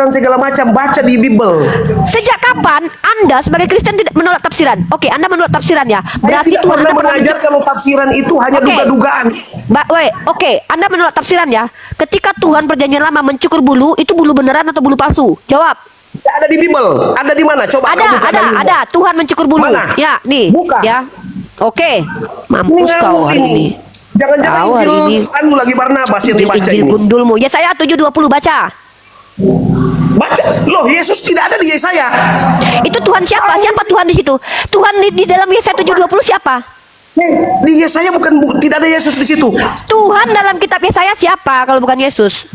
segala macam, baca di Bible. Sejak kapan Anda sebagai Kristen tidak menolak tafsiran? Oke, Anda menolak tafsiran ya. Saya Berarti tidak Tuhan pernah Anda pernah mengajar kalau tafsiran itu hanya Oke. duga-dugaan. Oke, Anda menolak tafsiran ya. Ketika Tuhan perjanjian lama mencukur bulu, itu bulu beneran atau bulu palsu? Jawab. Tidak ada di Bible. Ada di mana? Coba kau buka dan lihat. Ada. Tuhan mencukur bulu. Mana? Ya, nih. Buka. Ya. Oke. Ini Mampus kau ngamuk hari ini. Jangan-jangan Tahu hari Injil ini. anu lagi Barnabas yang dibaca Injil ini. gundulmu. Yesaya 7:20 baca. Baca. Loh, Yesus tidak ada di Yesaya. Itu Tuhan siapa? Siapa Tuhan di situ? Tuhan di dalam Yesaya 7:20 siapa? Di Yesaya tidak ada Yesus di situ. Tuhan dalam kitab Yesaya siapa kalau bukan Yesus?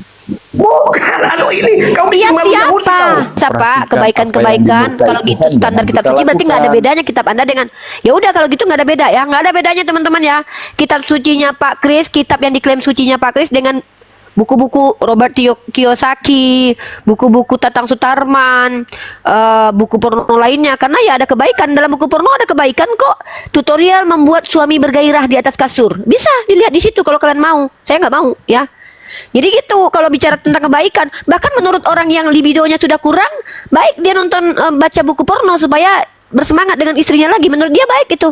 Bukan, aduh ini kau Dia bikin malu Yahudi kau. siapa? Siapa? Kebaikan-kebaikan. Kalau gitu standar kitab suci berarti nggak ada bedanya kitab Anda dengan. Ya udah kalau gitu nggak ada beda ya, nggak ada bedanya teman-teman ya. Kitab sucinya Pak Kris, kitab yang diklaim sucinya Pak Kris dengan buku-buku Robert Kiyosaki, buku-buku Tatang Sutarman, buku porno lainnya. Karena ya ada kebaikan dalam buku porno, ada kebaikan kok. Tutorial membuat suami bergairah di atas kasur, bisa dilihat di situ kalau kalian mau. Saya nggak mau ya. Jadi gitu kalau bicara tentang kebaikan. Bahkan menurut orang yang libidonya sudah kurang, baik dia nonton baca buku porno supaya bersemangat dengan istrinya lagi. Menurut dia baik itu.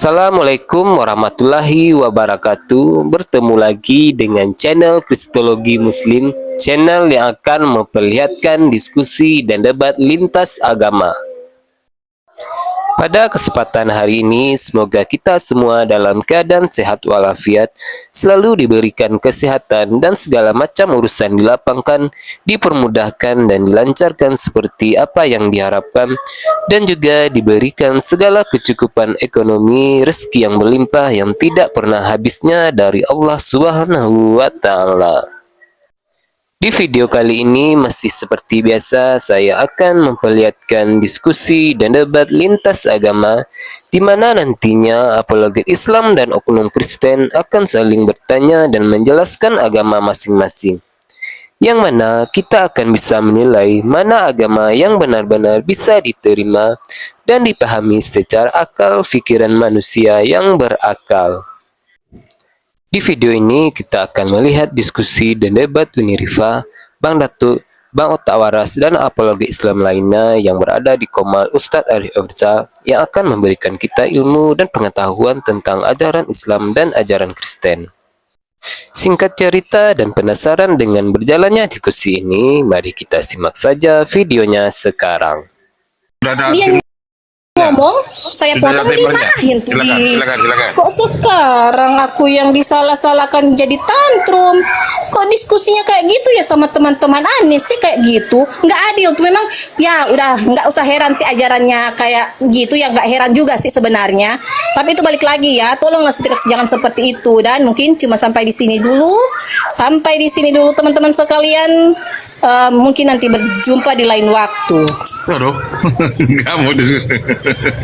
Assalamualaikum warahmatullahi wabarakatuh. Bertemu lagi dengan channel Kristologi Muslim, channel yang akan memperlihatkan diskusi dan debat lintas agama. Pada kesempatan hari ini, semoga kita semua dalam keadaan sehat walafiat, selalu diberikan kesehatan dan segala macam urusan dilapangkan, dipermudahkan dan dilancarkan seperti apa yang diharapkan, dan juga diberikan segala kecukupan ekonomi, rezeki yang berlimpah yang tidak pernah habisnya dari Allah Subhanahu wa Ta'ala. Di video kali ini masih seperti biasa saya akan memperlihatkan diskusi dan debat lintas agama di mana nantinya apologet Islam dan oknum Kristen akan saling bertanya dan menjelaskan agama masing-masing. Yang mana kita akan bisa menilai mana agama yang benar-benar bisa diterima dan dipahami secara akal pikiran manusia yang berakal. Di video ini kita akan melihat diskusi dan debat Unirifa, Bang Datuk, Bang Otak Waras, dan apologi Islam lainnya yang berada di Komal Ustadz Arif Afza yang akan memberikan kita ilmu dan pengetahuan tentang ajaran Islam dan ajaran Kristen. Singkat cerita dan penasaran dengan berjalannya diskusi ini, mari kita simak saja videonya sekarang. Dia ngomong, saya potong dimarahin tuh. Silakan. Kok sekarang aku yang disalah-salahkan jadi tantrum? Kok diskusinya kayak gitu ya sama teman-teman? Aneh sih kayak gitu. Nggak adil tuh memang. Ya udah nggak usah heran sih ajarannya kayak gitu ya, nggak heran juga sih sebenarnya. Tapi itu balik lagi ya, tolonglah jangan seperti itu. Dan mungkin cuma sampai di sini dulu. Sampai di sini dulu teman-teman sekalian. Mungkin nanti berjumpa di lain waktu. Aduh, nggak mau diskusi,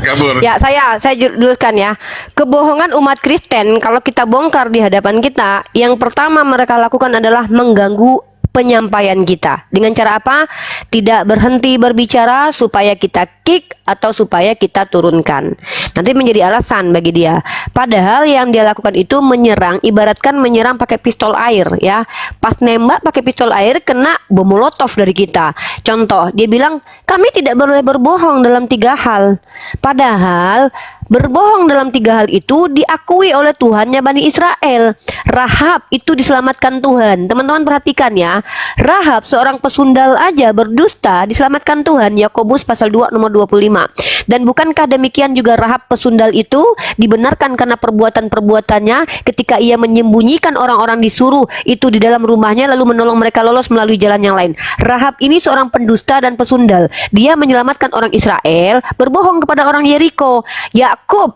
kabur. Ya, saya dulukan ya. Kebohongan umat Kristen kalau kita bongkar di hadapan kita, yang pertama mereka lakukan adalah mengganggu penyampaian kita. Dengan cara apa? Tidak berhenti berbicara supaya kita kick atau supaya kita turunkan. Nanti menjadi alasan bagi dia. Padahal yang dia lakukan itu menyerang, ibaratkan menyerang pakai pistol air ya. Pas nembak pakai pistol air kena bom molotov dari kita. Contoh, dia bilang kami tidak boleh berbohong dalam 3 hal. Padahal Berbohong dalam 3 hal itu diakui oleh Tuhannya Bani Israel. Rahab itu diselamatkan Tuhan. Teman-teman perhatikan ya. Rahab seorang pesundal aja berdusta diselamatkan Tuhan. Yakobus pasal 2 nomor 25. Dan bukankah demikian juga Rahab pesundal itu dibenarkan karena perbuatan-perbuatannya ketika ia menyembunyikan orang-orang disuruh itu di dalam rumahnya lalu menolong mereka lolos melalui jalan yang lain. Rahab ini seorang pendusta dan pesundal. Dia menyelamatkan orang Israel berbohong kepada orang Yeriko. Yakub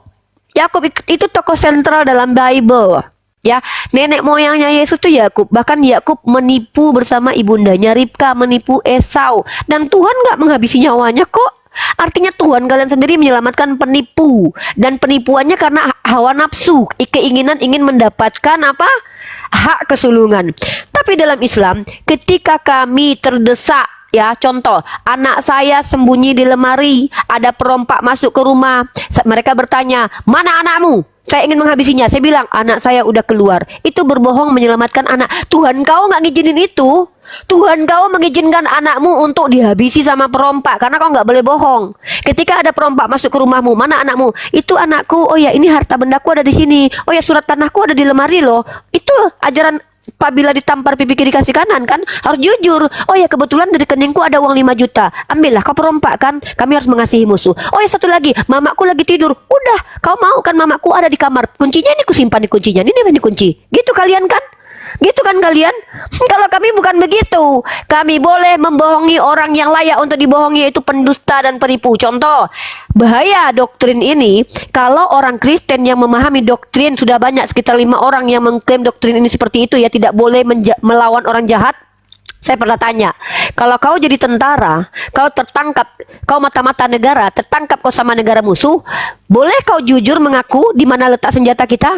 itu tokoh sentral dalam Bible. Ya, nenek moyangnya Yesus itu Yakub. Bahkan Yakub menipu bersama ibundanya Ribka, menipu Esau, dan Tuhan nggak menghabisi nyawanya kok. Artinya Tuhan kalian sendiri menyelamatkan penipu, dan penipuannya karena hawa nafsu, keinginan ingin mendapatkan apa? Hak kesulungan. Tapi dalam Islam, ketika kami terdesak, ya, contoh, anak saya sembunyi di lemari, ada perompak masuk ke rumah. Mereka bertanya, mana anakmu? Saya ingin menghabisinya. Saya bilang, anak saya udah keluar. Itu berbohong menyelamatkan anak. Tuhan kau nggak ngizinin itu. Tuhan kau mengizinkan anakmu untuk dihabisi sama perompak, karena kau nggak boleh bohong. Ketika ada perompak masuk ke rumahmu, mana anakmu? Itu anakku. Oh ya, ini harta bendaku ada di sini. Oh ya, surat tanahku ada di lemari loh. Itu ajaran. Apabila ditampar pipi kiri kasih kanan kan harus jujur. Oh ya, kebetulan di rekeningku ada uang 5 juta. Ambillah, kau perompak kan. Kami harus mengasihi musuh. Oh ya, satu lagi, mamaku lagi tidur. Udah, kau mau kan mamaku ada di kamar. Kuncinya ini kusimpan di kuncinya. Ini kunci. Gitu kalian kan? Gitu kan kalian? Kalau kami bukan begitu. Kami boleh membohongi orang yang layak untuk dibohongi, yaitu pendusta dan penipu. Contoh, bahaya doktrin ini kalau orang Kristen yang memahami doktrin, sudah banyak sekitar 5 orang yang mengklaim doktrin ini seperti itu ya, tidak boleh melawan orang jahat. Saya pernah tanya, kalau kau jadi tentara, kau tertangkap, kau mata-mata negara, tertangkap kau sama negara musuh, boleh kau jujur mengaku di mana letak senjata kita?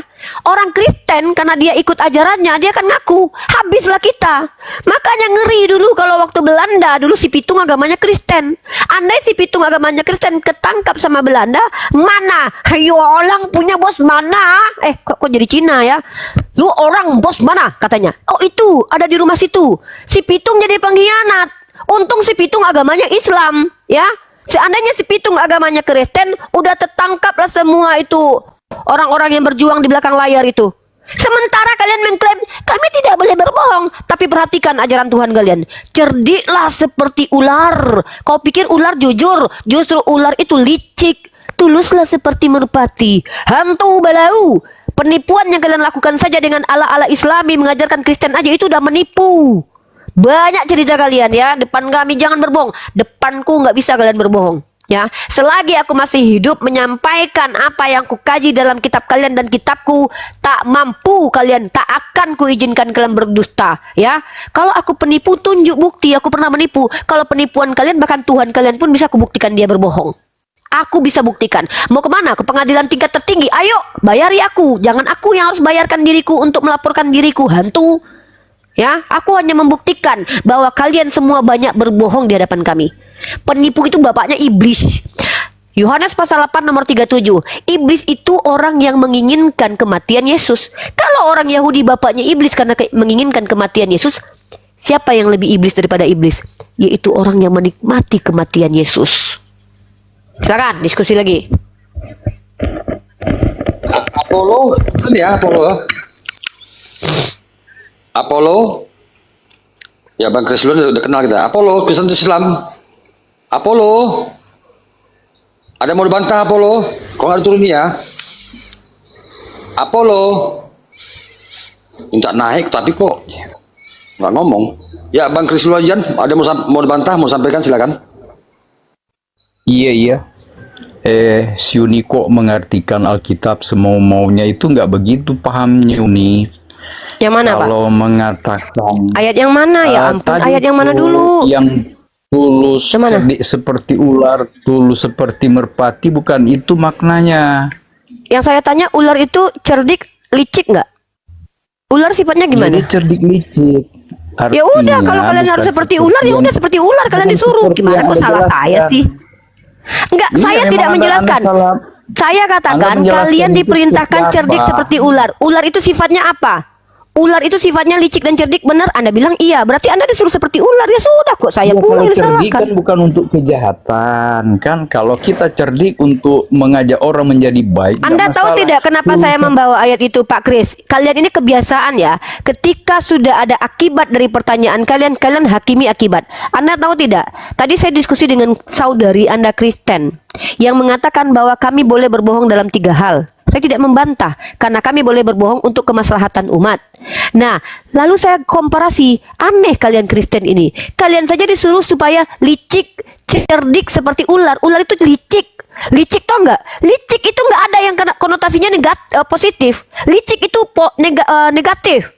Orang Kristen karena dia ikut ajarannya, dia akan ngaku, habislah kita. Makanya ngeri dulu kalau waktu Belanda, dulu si Pitung agamanya Kristen. Andai si Pitung agamanya Kristen ketangkap sama Belanda, mana? Ayo orang punya bos mana? Kok jadi Cina ya? Lu orang bos mana katanya? Oh itu ada di rumah situ. Si Pitung jadi pengkhianat. Untung si Pitung agamanya Islam, ya. Seandainya si Pitung agamanya Kristen, udah tertangkaplah semua itu orang-orang yang berjuang di belakang layar itu. Sementara kalian mengklaim kami tidak boleh berbohong, tapi perhatikan ajaran Tuhan kalian. Cerdiklah seperti ular. Kau pikir ular jujur? Justru ular itu licik. Tuluslah seperti merpati. Hantu balau. Penipuan yang kalian lakukan saja dengan ala-ala Islami, mengajarkan Kristen aja itu udah menipu. Banyak cerita kalian ya. Depan kami jangan berbohong. Depanku nggak bisa kalian berbohong. Ya, selagi aku masih hidup menyampaikan apa yang kukaji dalam kitab kalian dan kitabku, tak mampu kalian, tak akan kuizinkan kalian berdusta. Ya, kalau aku penipu, tunjuk bukti aku pernah menipu. Kalau penipuan kalian, bahkan Tuhan kalian pun bisa kubuktikan dia berbohong. Aku bisa buktikan. Mau kemana? Ke pengadilan tingkat tertinggi. Ayo, bayari aku. Jangan aku yang harus bayarkan diriku untuk melaporkan diriku. Hantu. Ya, aku hanya membuktikan bahwa kalian semua banyak berbohong di hadapan kami. Penipu itu bapaknya iblis. Yohanes pasal 8 nomor 37. Iblis itu orang yang menginginkan kematian Yesus. Kalau orang Yahudi bapaknya iblis karena menginginkan kematian Yesus, siapa yang lebih iblis daripada iblis? Yaitu orang yang menikmati kematian Yesus. Silakan diskusi lagi. Apollo, kan ya Apollo. Ya Bang Chris udah kenal kita. Apollo, Kristen Islam. Apollo. Ada mau dibantah Apollo? Kok nggak turun ya? Apollo. Minta naik tapi kok nggak ngomong. Ya Bang Chris Luajan, ada mau dibantah, mau sampaikan silakan. Iya. Si Uni kok mengartikan Alkitab semau-maunya itu nggak begitu pahamnya Uni. Yang mana Pak? Kalau mengatakan ayat yang mana ya ampun, ayat yang mana dulu? Yang tulus cerdik seperti ular, tulus seperti merpati, bukan itu maknanya. Yang saya tanya, ular itu cerdik licik nggak? Ular sifatnya gimana? Jadi cerdik licik. Ya udah, kalau kalian harus seperti ular, ya udah seperti ular kalian disuruh. Gimana kok salah saya sih? Enggak, saya tidak menjelaskan. Saya katakan kalian diperintahkan cerdik seperti ular. Ular itu sifatnya apa? ular itu sifatnya licik dan cerdik, benar? Anda bilang iya. Berarti Anda disuruh seperti ular, ya sudah kok. Saya Ya, pula kalau yang cerdik salahkan. kan bukan untuk kejahatan kan. Kalau kita cerdik untuk mengajak orang menjadi baik, Anda nggak tahu masalah. tidak kenapa saya membawa ayat itu, Pak Kris? Kalian ini kebiasaan ya. Ketika sudah ada akibat dari pertanyaan kalian, kalian hakimi akibat. Anda tahu tidak? Tadi saya diskusi dengan saudari Anda Kristen yang mengatakan bahwa kami boleh berbohong dalam 3 hal. Saya tidak membantah karena kami boleh berbohong untuk kemaslahatan umat. Nah, lalu saya komparasi, aneh kalian Kristen ini. Kalian saja disuruh supaya licik, cerdik seperti ular. Ular itu licik. Licik tau nggak? Licik itu nggak ada yang konotasinya positif. Licik itu negatif.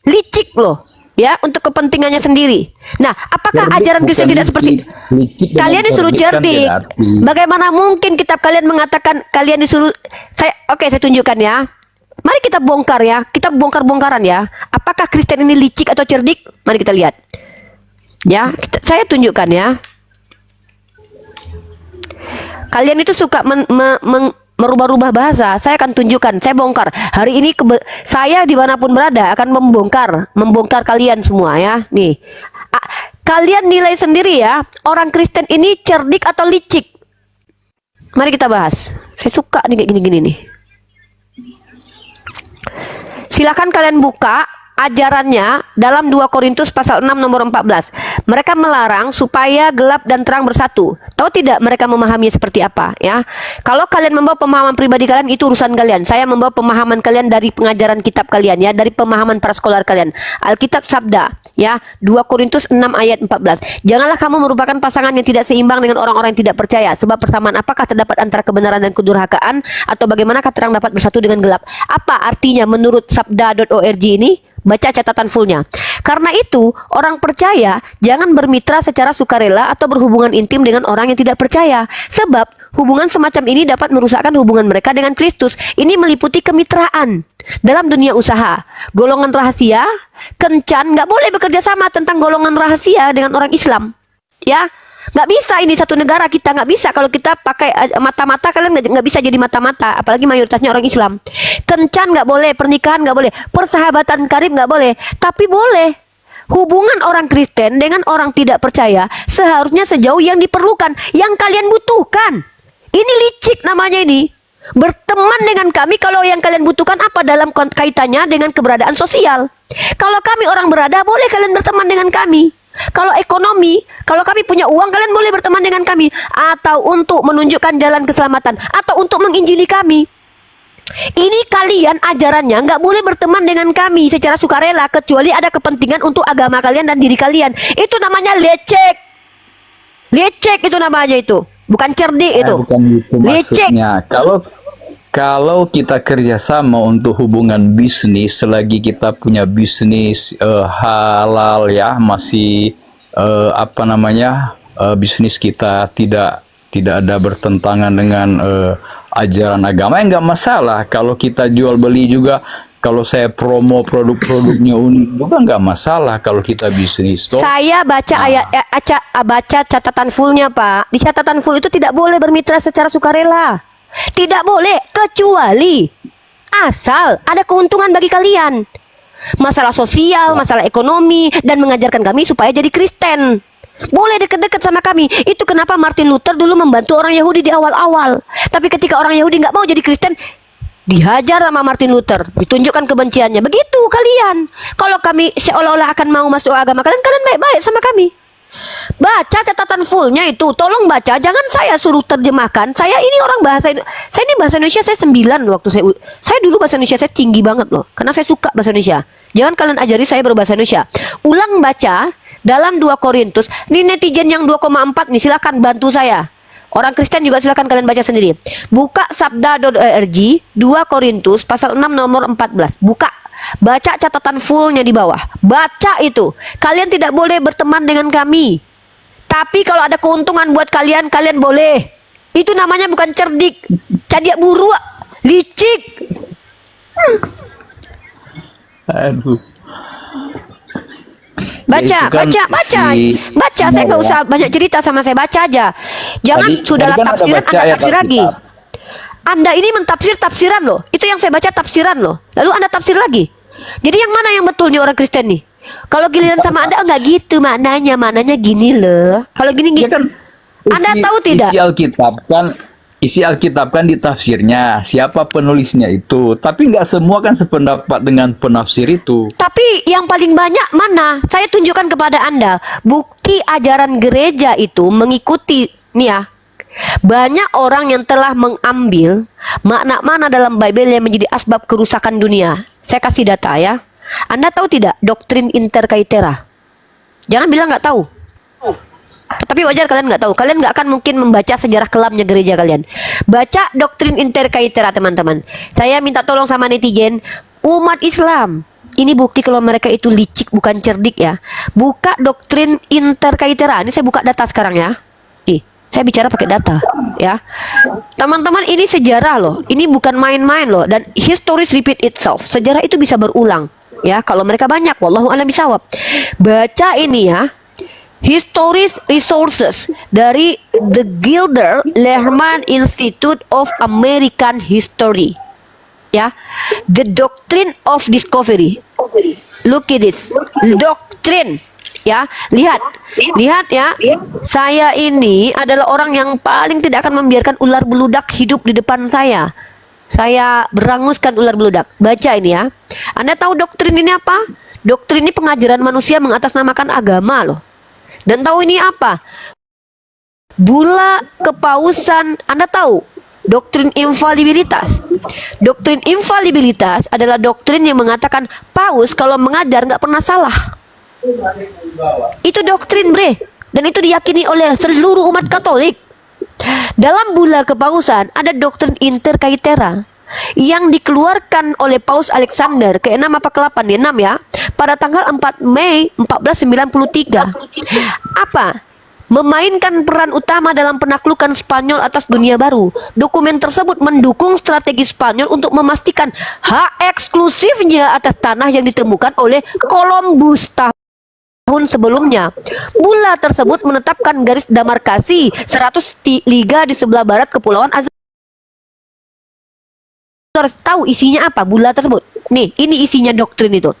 Licik loh. Ya, untuk kepentingannya sendiri. Nah, apakah Cerdik ajaran Kristen bukan tidak seperti licik. Licik dengan kalian disuruh cerdik kan cerdik? beda arti. Bagaimana mungkin kitab kalian mengatakan kalian disuruh Oke, saya tunjukkan ya. Mari kita bongkar ya. Kita bongkar-bongkaran ya. Apakah Kristen ini licik atau cerdik? Mari kita lihat. Ya, saya tunjukkan ya. Kalian itu suka merubah-rubah bahasa. Saya akan tunjukkan, saya bongkar. Hari ini saya dimanapun berada akan membongkar kalian semua ya. Nih, kalian nilai sendiri ya. Orang Kristen ini cerdik atau licik? Mari kita bahas. Saya suka nih kayak gini-gini nih. Silakan kalian buka ajarannya dalam 2 Korintus pasal 6 nomor 14. Mereka melarang supaya gelap dan terang bersatu. Tahu tidak mereka memahami seperti apa ya? Kalau kalian membawa pemahaman pribadi kalian, itu urusan kalian. Saya membawa pemahaman kalian dari pengajaran kitab kalian ya, dari pemahaman para scholar kalian. Alkitab sabda ya, 2 Korintus 6 ayat 14. Janganlah kamu merupakan pasangan yang tidak seimbang dengan orang-orang yang tidak percaya. Sebab persamaan apakah terdapat antara kebenaran dan kedurhakaan, atau bagaimanakah terang dapat bersatu dengan gelap? Apa artinya menurut sabda.org ini? Baca catatan fullnya. Karena itu, orang percaya jangan bermitra secara sukarela atau berhubungan intim dengan orang yang tidak percaya. Sebab hubungan semacam ini dapat merusakkan hubungan mereka dengan Kristus. Ini meliputi kemitraan dalam dunia usaha. Golongan rahasia, kencan, nggak boleh bekerja sama tentang golongan rahasia dengan orang Islam. Ya, nggak bisa ini satu negara kita, nggak bisa kalau kita pakai mata-mata, kalian nggak bisa jadi mata-mata, apalagi mayoritasnya orang Islam. Kencan nggak boleh, pernikahan nggak boleh, persahabatan karib nggak boleh, tapi boleh hubungan orang Kristen dengan orang tidak percaya seharusnya sejauh yang diperlukan, yang kalian butuhkan. Ini licik namanya ini. Berteman dengan kami kalau yang kalian butuhkan apa dalam kaitannya dengan keberadaan sosial. Kalau kami orang berada, boleh kalian berteman dengan kami. Kalau ekonomi, kalau kami punya uang, kalian boleh berteman dengan kami. Atau untuk menunjukkan jalan keselamatan, atau untuk menginjili kami. Ini kalian ajarannya nggak boleh berteman dengan kami secara sukarela, kecuali ada kepentingan untuk agama kalian dan diri kalian. Itu namanya lecek. Lecek itu namanya itu. Bukan cerdik itu. Bukan itu Lecek. maksudnya. Kalau kita kerjasama untuk hubungan bisnis, selagi kita punya bisnis halal ya, masih bisnis kita tidak ada bertentangan dengan ajaran agama, ya nggak masalah. Kalau kita jual beli juga, kalau saya promo produk-produknya unik juga nggak masalah kalau kita bisnis. Toh. Saya baca baca catatan fullnya, Pak. Di catatan full itu tidak boleh bermitra secara sukarela. Tidak boleh, kecuali asal ada keuntungan bagi kalian. Masalah sosial, masalah ekonomi, dan mengajarkan kami supaya jadi Kristen. Boleh dekat-dekat sama kami. Itu kenapa Martin Luther dulu membantu orang Yahudi di awal-awal. Tapi ketika orang Yahudi nggak mau jadi Kristen, dihajar sama Martin Luther, ditunjukkan kebenciannya. Begitu kalian. Kalau kami seolah-olah akan mau masuk agama kalian, kalian baik-baik sama kami. Baca catatan fullnya itu, tolong baca. Jangan saya suruh terjemahkan. Saya ini orang saya ini bahasa Indonesia saya 9 waktu saya dulu bahasa Indonesia saya tinggi banget loh, karena saya suka bahasa Indonesia. Jangan kalian ajari saya berbahasa Indonesia. Ulang baca dalam 2 Korintus. Ini netizen yang 2,4 nih, silakan bantu saya. Orang Kristen juga silakan kalian baca sendiri. Buka sabda.org 2 Korintus pasal 6 nomor 14. Buka. Baca catatan fullnya di bawah. Baca itu. Kalian tidak boleh berteman dengan kami. Tapi kalau ada keuntungan buat kalian, kalian boleh. Itu namanya bukan cerdik. Cadiak buruk. Licik. Aduh. Baca, Ya, itu kan baca. Saya nggak usah banyak cerita sama saya, baca aja. Jangan Tadi sudahlah kan ada tafsiran, baca Anda ayat tafsir lagi. Alkitab. Anda ini mentafsir tafsiran loh. Itu yang saya baca tafsiran loh. Lalu Anda tafsir lagi. Jadi yang mana yang betul nih orang Kristen nih? Kalau giliran sama Anda enggak gitu maknanya. Maknanya gini loh. Kalau gini Ya kan Anda tahu tidak? Isi Alkitab kan di tafsirnya, siapa penulisnya itu. Tapi nggak semua kan sependapat dengan penafsir itu. Tapi yang paling banyak mana? Saya tunjukkan kepada Anda bukti ajaran gereja itu mengikuti nih ya. Banyak orang yang telah mengambil makna-makna dalam Bible yang menjadi asbab kerusakan dunia. Saya kasih data ya. Anda tahu tidak doktrin interkaitera? Jangan bilang nggak tahu. Tapi wajar kalian nggak tahu. Kalian nggak akan mungkin membaca sejarah kelamnya gereja kalian. Baca doktrin interkaitera teman-teman. Saya minta tolong sama netizen, umat Islam. Ini bukti kalau mereka itu licik bukan cerdik ya. Buka doktrin interkaitera. Ini saya buka data sekarang ya. Saya bicara pakai data ya. Teman-teman ini sejarah loh. Ini bukan main-main loh. Dan history repeat itself. Sejarah itu bisa berulang ya. Kalau mereka banyak, wallahu a'lam bishawab. Baca ini ya. Historic Resources dari The Gilder Lehrman Institute of American History. Ya. The Doctrine of Discovery. Look at this. Doctrine. Ya, lihat ya. Saya ini adalah orang yang paling tidak akan membiarkan ular beludak hidup di depan saya. Saya beranguskan ular beludak. Baca ini ya. Anda tahu doktrin ini apa? Doktrin ini pengajaran manusia mengatasnamakan agama loh. Dan tahu ini apa? Bula kepausan. Anda tahu doktrin infalibilitas. Doktrin infalibilitas adalah doktrin yang mengatakan paus kalau mengajar nggak pernah salah. Itu doktrin bre. Dan itu diyakini oleh seluruh umat Katolik. Dalam bula kepausan ada doktrin interkaitera yang dikeluarkan oleh Paus Alexander ke-6 apa ke-8 ya, 6 ya, pada tanggal 4 Mei 1493. Apa? Memainkan peran utama dalam penaklukan Spanyol atas dunia baru. Dokumen tersebut mendukung strategi Spanyol untuk memastikan hak eksklusifnya atas tanah yang ditemukan oleh Columbus tahun sebelumnya. Bula tersebut menetapkan garis demarkasi 100 liga di sebelah barat Kepulauan Azores. Harus tahu isinya apa bula tersebut. Nih, ini isinya doktrin itu.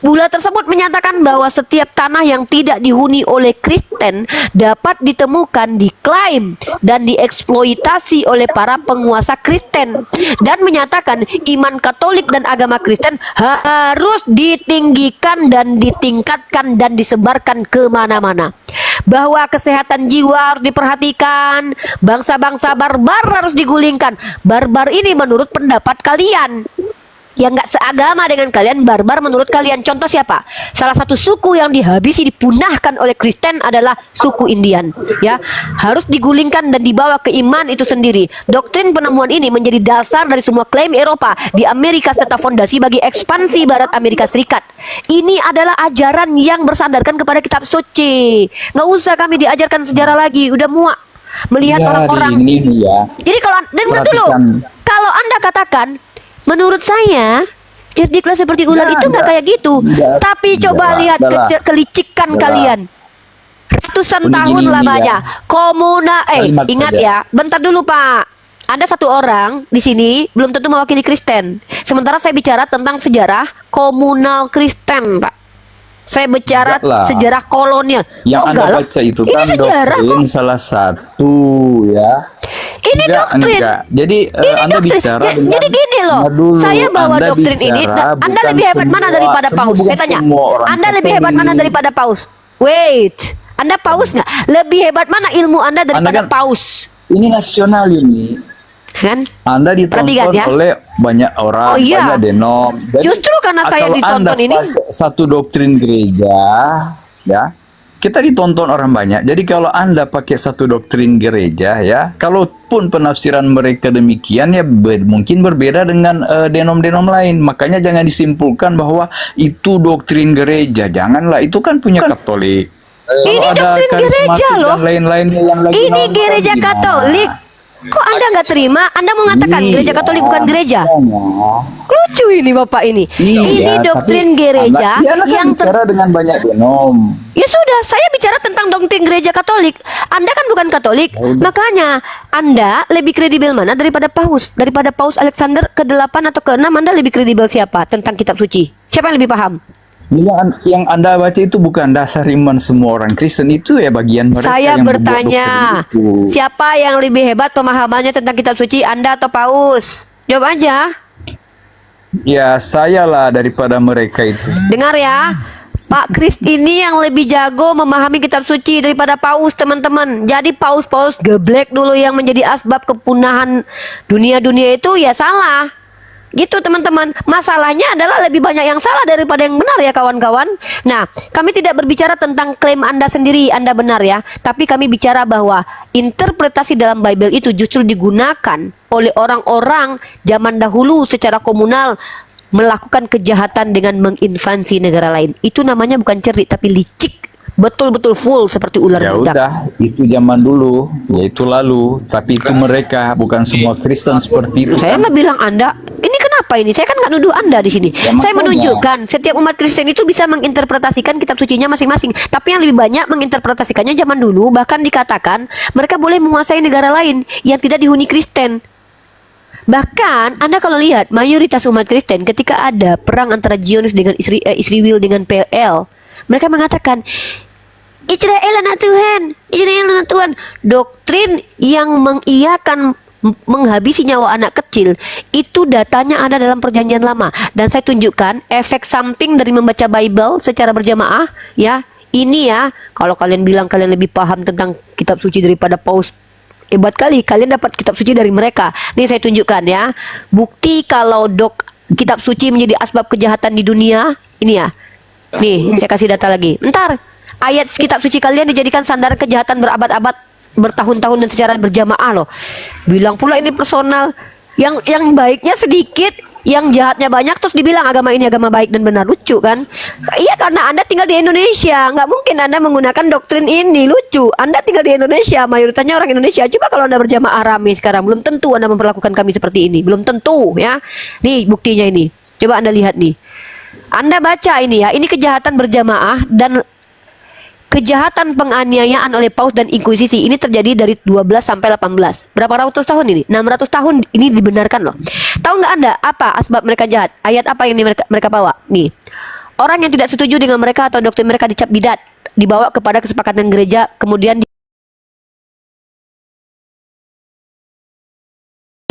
Bula tersebut menyatakan bahwa setiap tanah yang tidak dihuni oleh Kristen dapat ditemukan, diklaim, dan dieksploitasi oleh para penguasa Kristen, dan menyatakan iman Katolik dan agama Kristen harus ditinggikan dan ditingkatkan dan disebarkan kemana-mana. Bahwa kesehatan jiwa harus diperhatikan, bangsa-bangsa barbar harus digulingkan. Barbar ini menurut pendapat kalian yang nggak seagama dengan kalian, barbar menurut kalian. Contoh siapa? Salah satu suku yang dihabisi, dipunahkan oleh Kristen adalah suku Indian. Ya, harus digulingkan dan dibawa ke iman itu sendiri. Doktrin penemuan ini menjadi dasar dari semua klaim Eropa di Amerika serta fondasi bagi ekspansi Barat Amerika Serikat. Ini adalah ajaran yang bersandarkan kepada kitab suci. Nggak usah kami diajarkan sejarah lagi. Udah muak melihat orang-orang. Ya. Jadi kalau dengar dulu, kalau Anda katakan menurut saya cerdiklah seperti ular, itu nggak kayak gitu. Tapi coba lihat kelicikan kalian. Ratusan tahun lamanya komuna. Ingat ya, bentar dulu Pak. Anda satu orang di sini belum tentu mewakili Kristen. Sementara saya bicara tentang sejarah komunal Kristen, Pak. Saya bicara sejarah kolonial. Yang Anda baca itu kan doktrin salah satu ya. Ini doktrin. Jadi Anda bicara dengan, jadi gini loh. Saya bawa doktrin ini. Anda lebih hebat mana daripada Paus? Saya tanya. Anda lebih hebat mana daripada Paus? Wait. Anda Paus nggak? Lebih hebat mana ilmu Anda daripada Paus? Ini nasional ini. Kan? Anda ditonton ya? oleh banyak orang, banyak denom. Jadi, justru karena saya ditonton ini, satu doktrin gereja, ya, kita ditonton orang banyak. Jadi kalau Anda pakai satu doktrin gereja, ya, kalaupun penafsiran mereka demikian, ya mungkin berbeda dengan denom-denom lain. Makanya jangan disimpulkan bahwa itu doktrin gereja. Janganlah, itu kan punya Katolik. Ini doktrin gereja loh. Lain-lainnya yang lagi ini gereja Katolik. Kok Anda nggak terima? Anda mau mengatakan Iya, gereja Katolik bukan gereja? makanya. Lucu ini Bapak ini. Ini Iya, doktrin tapi gereja Anda kan yang bicara dengan banyak denom. Ya sudah, saya bicara tentang doktrin gereja Katolik. Anda kan bukan Katolik, Ya udah. makanya Anda lebih kredibel mana daripada Paus? Daripada Paus Alexander ke-8 atau ke-6, Anda lebih kredibel siapa tentang kitab suci? Siapa yang lebih paham? Yang Anda baca itu bukan dasar iman semua orang Kristen, itu ya bagian mereka Saya yang membuat bertanya, doktrin itu. siapa yang lebih hebat pemahamannya tentang kitab suci, Anda atau Paus? Jawab aja. Ya, saya lah daripada mereka itu. Dengar ya, Pak Kris ini yang lebih jago memahami kitab suci daripada Paus, teman-teman. Jadi Paus-Paus geblek dulu yang menjadi asbab kepunahan dunia-dunia itu ya salah. Gitu teman-teman. Masalahnya adalah lebih banyak yang salah daripada yang benar ya kawan-kawan. Nah, kami tidak berbicara tentang klaim Anda sendiri, Anda benar ya. Tapi kami bicara bahwa interpretasi dalam Bible itu justru digunakan oleh orang-orang zaman dahulu secara komunal melakukan kejahatan dengan menginvasi negara lain. Itu namanya bukan cerdik tapi licik. Betul-betul full seperti ular Ya budak. udah, itu zaman dulu, ya itu lalu. Tapi itu mereka, bukan semua Kristen seperti itu. Saya nggak bilang Anda. Ini kenapa ini? Saya kan nggak nuduh Anda di sini. Ya, Saya makanya. menunjukkan setiap umat Kristen itu bisa menginterpretasikan kitab sucinya masing-masing. Tapi yang lebih banyak menginterpretasikannya zaman dulu. Bahkan dikatakan mereka boleh menguasai negara lain yang tidak dihuni Kristen. Bahkan Anda kalau lihat mayoritas umat Kristen ketika ada perang antara Zionis dengan Israel dengan PLL, mereka mengatakan Israel anak Tuhan, Israel anak Tuhan. Doktrin yang mengiyakan menghabisi nyawa anak kecil itu datanya ada dalam perjanjian lama, dan saya tunjukkan efek samping dari membaca Bible secara berjamaah ya. Ini ya, kalau kalian bilang kalian lebih paham tentang kitab suci daripada Paus, hebat kali, kalian dapat kitab suci dari mereka. Nih saya tunjukkan ya, bukti kalau kitab suci menjadi asbab kejahatan di dunia. Ini ya, nih saya kasih data lagi. Ntar ayat kitab suci kalian dijadikan sandaran kejahatan berabad-abad, bertahun-tahun dan secara berjamaah loh. Bilang pula ini personal. Yang baiknya sedikit, yang jahatnya banyak, terus dibilang agama ini agama baik dan benar. Lucu kan? Iya, karena Anda tinggal di Indonesia, nggak mungkin Anda menggunakan doktrin ini. Lucu, Anda tinggal di Indonesia, mayoritasnya orang Indonesia. Coba kalau Anda berjamaah rame sekarang, belum tentu Anda memperlakukan kami seperti ini. Belum tentu ya. Nih buktinya ini. Coba Anda lihat nih. Anda baca ini ya, ini kejahatan berjamaah dan kejahatan penganiayaan oleh Paus dan Inkuisisi ini terjadi dari 12 sampai 18. Berapa ratus tahun ini? 600 tahun ini dibenarkan loh. Tahu nggak Anda apa asbab mereka jahat? Ayat apa yang mereka bawa? Nih. Orang yang tidak setuju dengan mereka atau doktrin mereka dicap bidat, dibawa kepada kesepakatan gereja, kemudian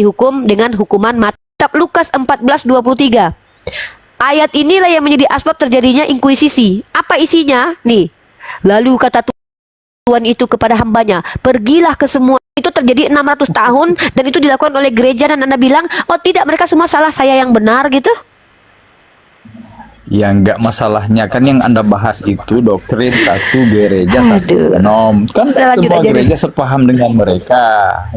dihukum dengan hukuman mati. Kitab Lukas 14:23. Ayat inilah yang menjadi asbab terjadinya inkuisisi. Apa isinya? Nih. Lalu kata Tuhan itu kepada hambanya, pergilah ke semua. Itu terjadi 600 tahun dan itu dilakukan oleh gereja, dan Anda bilang, oh tidak, mereka semua salah, saya yang benar gitu. Ya enggak, masalahnya kan yang Anda bahas itu doktrin satu gereja satu genom. Kan Lanjut semua aja deh. gereja sepaham dengan mereka.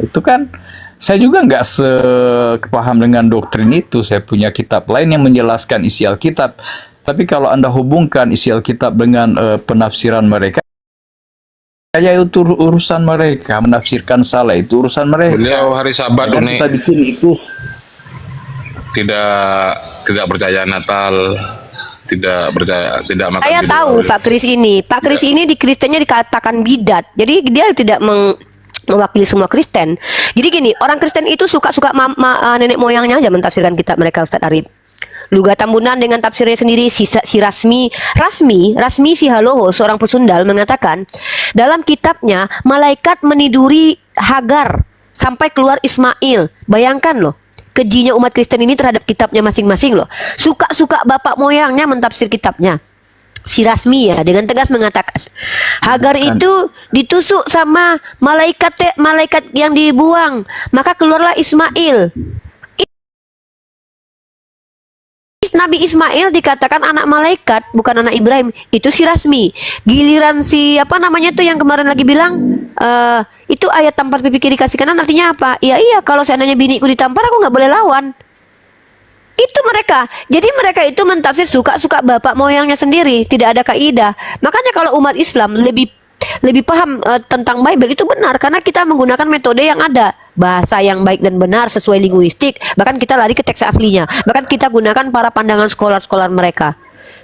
Itu kan saya juga enggak sepaham dengan doktrin itu. Saya punya kitab lain yang menjelaskan isi Alkitab. Tapi kalau Anda hubungkan isi Alkitab dengan penafsiran mereka, ya itu urusan mereka. Menafsirkan salah itu urusan mereka. Beliau hari Sabat Dan ini kita bikin itu tidak percaya Natal, tidak percaya, tidak makan Saya di tahu luar. Pak Kris ini. Pak Kris ini di Kristennya dikatakan bidat. Jadi dia tidak mewakili semua Kristen. Jadi gini, orang Kristen itu suka-suka nenek moyangnya aja mentafsirkan kitab mereka, Ustadz Arif. Luga Tambunan dengan tafsirnya sendiri, si Rasmi si Haloho, seorang pesundal, mengatakan dalam kitabnya malaikat meniduri Hagar sampai keluar Ismail. Bayangkan loh, kejinya umat Kristen ini terhadap kitabnya masing-masing loh. Suka-suka bapak moyangnya mentafsir kitabnya. Si Rasmi ya dengan tegas mengatakan Hagar itu ditusuk sama malaikat yang dibuang, maka keluarlah Ismail. Nabi Ismail dikatakan anak malaikat, bukan anak Ibrahim. Itu si Rasmi. Giliran si apa namanya tuh yang kemarin lagi bilang itu ayat tampar pipi kiri kasih kanan artinya apa? Iya, kalau seandainya biniku ditampar aku nggak boleh lawan. Itu mereka. Jadi mereka itu mentafsir suka-suka bapak moyangnya sendiri, tidak ada kaidah. Makanya kalau umat Islam lebih paham tentang Bible, itu benar karena kita menggunakan metode yang ada. bahasa yang baik dan benar sesuai linguistik, bahkan kita lari ke teks aslinya, bahkan kita gunakan para pandangan skolar-skolar mereka.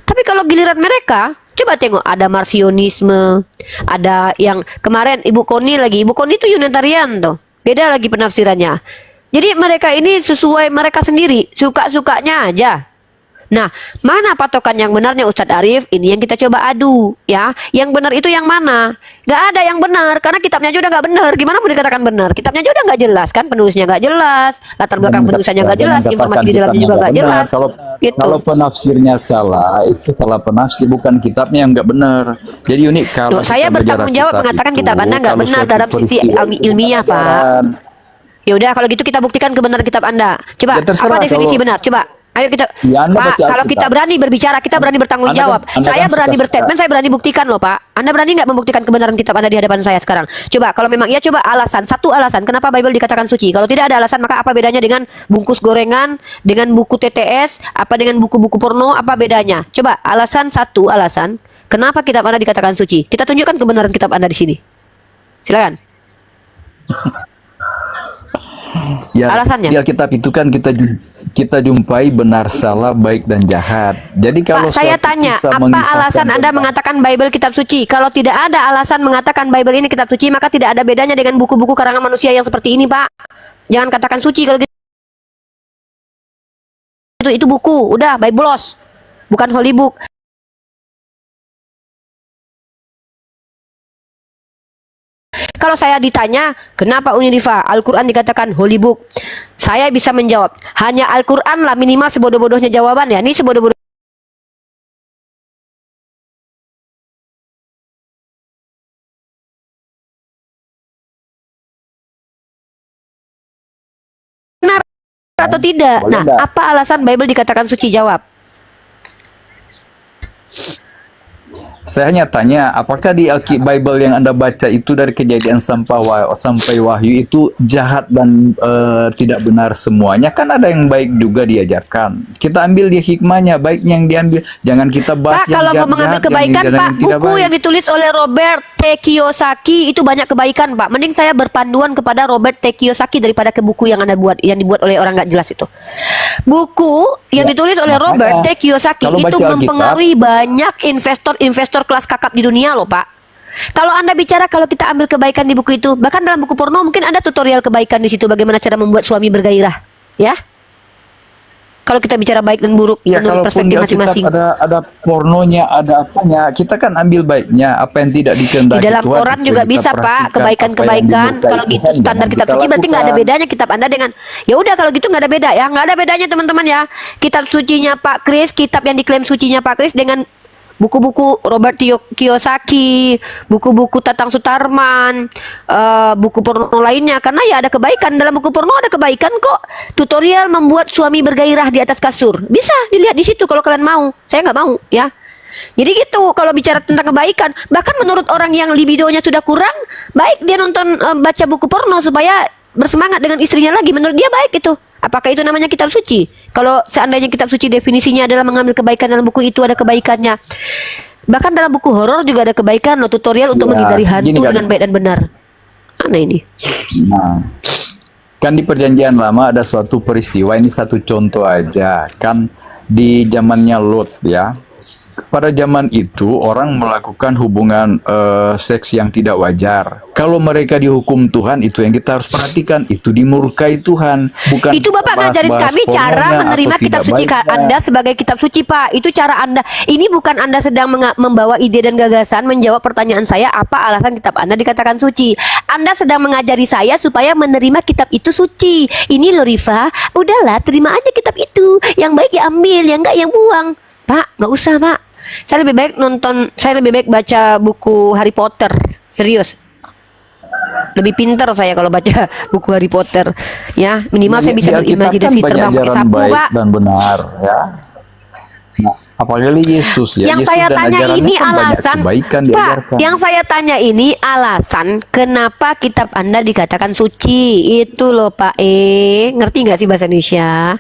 Tapi kalau giliran mereka, coba tengok, ada marsionisme, ada yang kemarin Ibu Koni itu Unitarian tuh, beda lagi penafsirannya. Jadi mereka ini sesuai mereka sendiri, suka-sukanya aja. Nah, mana patokan yang benarnya Ustadz Arif? Ini yang kita coba adu, ya. Yang benar itu yang mana? Gak ada yang benar, karena kitabnya aja udah gak benar. Gimana mau dikatakan benar? Kitabnya aja udah gak jelas, kan? Penulisnya gak jelas, latar belakang penulisannya gak jelas, informasi di dalamnya juga gak jelas. Gitu. Kalau penafsirnya salah, itu salah penafsir, bukan kitabnya yang nggak benar. Jadi unik kalau Loh, saya bertanggung jawab mengatakan kitab Anda nggak benar dalam sisi ilmiah, Pak. Ya udah, kalau gitu kita buktikan kebenaran kitab Anda. Coba, Ya, terserah, apa definisi kalau- benar? Coba. Ayo kita, Ya, Anda Pak, baca kalau Alkitab. kita berani berbicara, kita berani bertanggung Anda kan- jawab. Anda Saya kan berani suka-suka. berstatement, saya berani buktikan loh, Pak. Anda berani nggak membuktikan kebenaran kitab Anda di hadapan saya sekarang? Coba, kalau memang iya, coba satu alasan kenapa Bible dikatakan suci. Kalau tidak ada alasan, maka apa bedanya dengan bungkus gorengan, dengan buku TTS, apa dengan buku-buku porno, apa bedanya? Coba, satu alasan kenapa kitab Anda dikatakan suci. Kita tunjukkan kebenaran kitab Anda di sini. Silakan. Ya, Alasannya? di Alkitab itu kan kita jumpai benar, salah, baik dan jahat. Jadi kalau Pak, saya suatu tanya, kisah apa mengisahkan alasan Anda tentang- mengatakan Bible kitab suci? Kalau tidak ada alasan mengatakan Bible ini kitab suci, maka tidak ada bedanya dengan buku-buku karangan manusia yang seperti ini, Pak. Jangan katakan suci kalau gitu. Itu buku, udah Biblos, bukan holy book. Kalau saya ditanya, kenapa Uniriva Al-Quran dikatakan holy book? Saya bisa menjawab, hanya Al-Quran lah minimal sebodoh-bodohnya jawaban ya. Ini sebodoh-bodoh. Benar atau tidak? Boleh Nah, enggak? apa alasan Bible dikatakan suci? Jawab. Saya hanya tanya, apakah di Bible yang Anda baca itu dari Kejadian sampai Wahyu itu jahat dan tidak benar semuanya? Kan ada yang baik juga diajarkan. Kita ambil dia hikmahnya, baiknya yang diambil. Jangan kita bahas Pak, yang kalau mau jahat-jahat, mengambil kebaikan, yang Pak, tidak buku baik. yang ditulis oleh Robert T. Kiyosaki itu banyak kebaikan, Pak. Mending saya berpanduan kepada Robert T. Kiyosaki daripada ke buku yang Anda buat, yang dibuat oleh orang nggak jelas itu. Buku yang Ya, ditulis oleh makanya, Robert T. Kiyosaki kalau itu baca Alkitab- mempengaruhi banyak investor kelas kakap di dunia loh, Pak. Kalau Anda bicara kalau kita ambil kebaikan di buku itu, bahkan dalam buku porno mungkin ada tutorial kebaikan di situ bagaimana cara membuat suami bergairah, ya. Kalau kita bicara baik dan buruk Ya, menurut kalaupun di perspektif Alkitab masing-masing. ada pornonya, ada apanya, kita kan ambil baiknya, apa yang tidak dikehendaki Di dalam Tuhan, Quran itu juga kita bisa, Pak, perhatikan. kebaikan-kebaikan. Apa yang Kalau dimurkai gitu Tuhan, standar jangan kitab kita suci berarti nggak ada lakukan. bedanya kitab Anda dengan, ya udah kalau gitu nggak ada beda ya, nggak ada bedanya teman-teman ya. Kitab sucinya Pak Kris, kitab yang diklaim sucinya Pak Kris dengan buku-buku Robert Kiyosaki, buku-buku Tatang Sutarman, buku porno lainnya. Karena ya ada kebaikan dalam buku porno, ada kebaikan kok. Tutorial membuat suami bergairah di atas kasur, bisa dilihat di situ kalau kalian mau. Saya nggak mau ya. Jadi gitu kalau bicara tentang kebaikan. Bahkan menurut orang yang libidonya sudah kurang, baik dia nonton baca buku porno supaya bersemangat dengan istrinya lagi. Menurut dia baik itu. Apakah itu namanya kitab suci? Kalau seandainya kitab suci definisinya adalah mengambil kebaikan dalam buku itu, ada kebaikannya. Bahkan dalam buku horor juga ada kebaikan loh, tutorial untuk Ya, menghindari hantu gini kan. dengan baik dan benar. Aneh ini. Nah, kan di Perjanjian Lama ada suatu peristiwa, ini satu contoh aja. Kan di zamannya Lot ya. Pada zaman itu orang melakukan hubungan seks yang tidak wajar. Kalau mereka dihukum Tuhan, itu yang kita harus perhatikan. Itu dimurkai Tuhan. Bukan Itu Bapak ngajarin bahas-bahas kami cara pornonya menerima atau kitab tidak suci baiknya. Anda sebagai kitab suci, Pak. Itu cara Anda. Ini bukan Anda sedang membawa ide dan gagasan menjawab pertanyaan saya apa alasan kitab Anda dikatakan suci. Anda sedang mengajari saya supaya menerima kitab itu suci. Ini loh Rifa, udahlah terima aja kitab itu. Yang baik ya ambil, yang enggak ya buang. Pak, nggak usah, Pak. Saya lebih baik baca buku Harry Potter. Serius. Lebih pintar saya kalau baca buku Harry Potter. Ya, minimal saya bisa Di Alkitab berimajinasi kan terbang banyak pakai ajaran sapu, baik Pak. dan benar ya. Nah, apalagi Yesus ya. Yang Yesus saya dan tanya ajarannya ini kan banyak alasan, kebaikan Pak, diajarkan. yang saya tanya ini alasan kenapa kitab Anda dikatakan suci. Itu loh Pak, ngerti nggak sih bahasa Indonesia?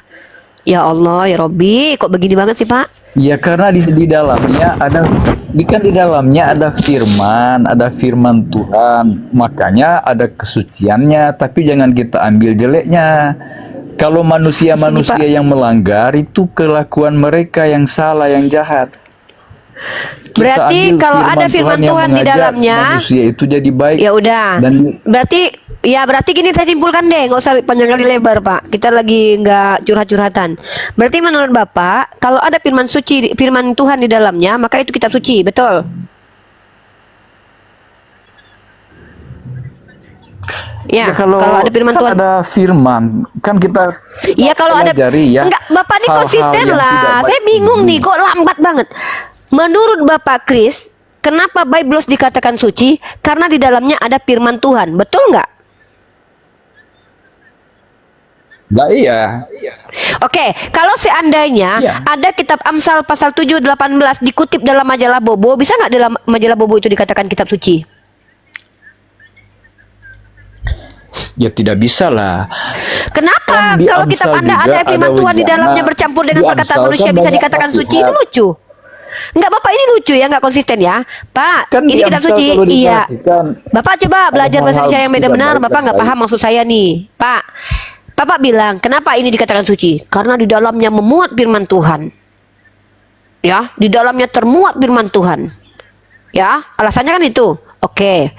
Ya Allah, ya Robbi, kok begini banget sih Pak? Ya karena di dalamnya ada di dalamnya ada firman Tuhan. Makanya ada kesuciannya, tapi jangan kita ambil jeleknya. Kalau manusia-manusia yang melanggar itu kelakuan mereka yang salah, yang jahat. Kita Berarti ambil kalau ada firman yang Tuhan di mengajak dalamnya, manusia itu jadi baik. ya udah. Dan Berarti gini saya simpulkan deh, nggak usah panjang kali lebar Pak. Kita lagi nggak curhat-curhatan. Berarti menurut Bapak, kalau ada firman suci, firman Tuhan di dalamnya, maka itu kitab suci, betul? Ya, kalau ada firman kan Tuhan. ada firman, kan kita Iya kalau ada pelajari ya, enggak Bapak ini hal-hal konsisten yang tidak lah. baik Saya bingung ini. nih kok lambat banget. Menurut Bapak Kris, kenapa Bible dikatakan suci? Karena di dalamnya ada firman Tuhan. Betul nggak? Nah, iya. Oke, kalau seandainya Iya. ada kitab Amsal pasal 7:18 dikutip dalam majalah Bobo, bisa nggak dalam majalah Bobo itu dikatakan kitab suci? Ya tidak bisa lah. Kenapa? Kan di Kalau kitab Amsal Anda juga ada firman ada Tuhan di wejana. dalamnya bercampur dengan Di perkataan Amsal manusia kan bisa banyak dikatakan suci, nasihat. itu lucu. Enggak Bapak ini lucu ya, nggak konsisten ya. Pak, Kan ini di kitab Amsal suci. kalau Iya. diperhatikan, Bapak coba belajar bahasa hal-hal Indonesia yang beda tidak benar, baik Bapak dan nggak baik. paham maksud saya nih. Pak, Bapak bilang, kenapa ini dikatakan suci? Karena di dalamnya memuat firman Tuhan. Ya, di dalamnya termuat firman Tuhan. Ya, alasannya kan itu. Oke.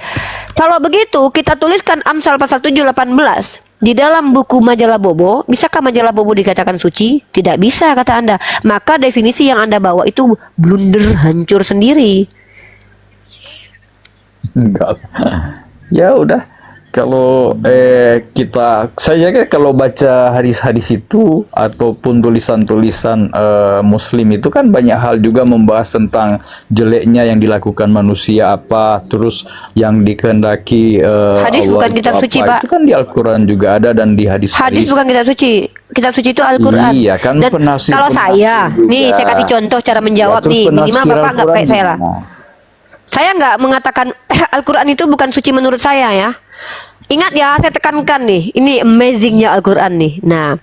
Kalau begitu, kita tuliskan Amsal pasal 7:18 di dalam buku majalah Bobo. Bisakah majalah Bobo dikatakan suci? Tidak bisa kata Anda. Maka definisi yang Anda bawa itu blunder, hancur sendiri. enggak. Ya udah. Kalau saya kalau baca hadis-hadis itu ataupun tulisan-tulisan Muslim itu kan banyak hal juga membahas tentang jeleknya yang dilakukan manusia apa, terus yang dikehendaki Hadis Allah bukan itu kitab apa. suci, Pak. Itu kan di Al-Quran juga ada dan di hadis-hadis. Hadis bukan kitab suci. Kitab suci itu Al-Quran. Iya, kan Dan penafsir- kalau saya, penafsir nih juga. saya kasih contoh cara menjawab Ya, terus nih. Minimal penafsir Bapak nggak Al-Quran kayak saya lah. gimana? Saya nggak mengatakan Al-Quran itu bukan suci menurut saya ya. Ingat ya, saya tekankan nih, ini amazingnya Al-Quran nih. Nah,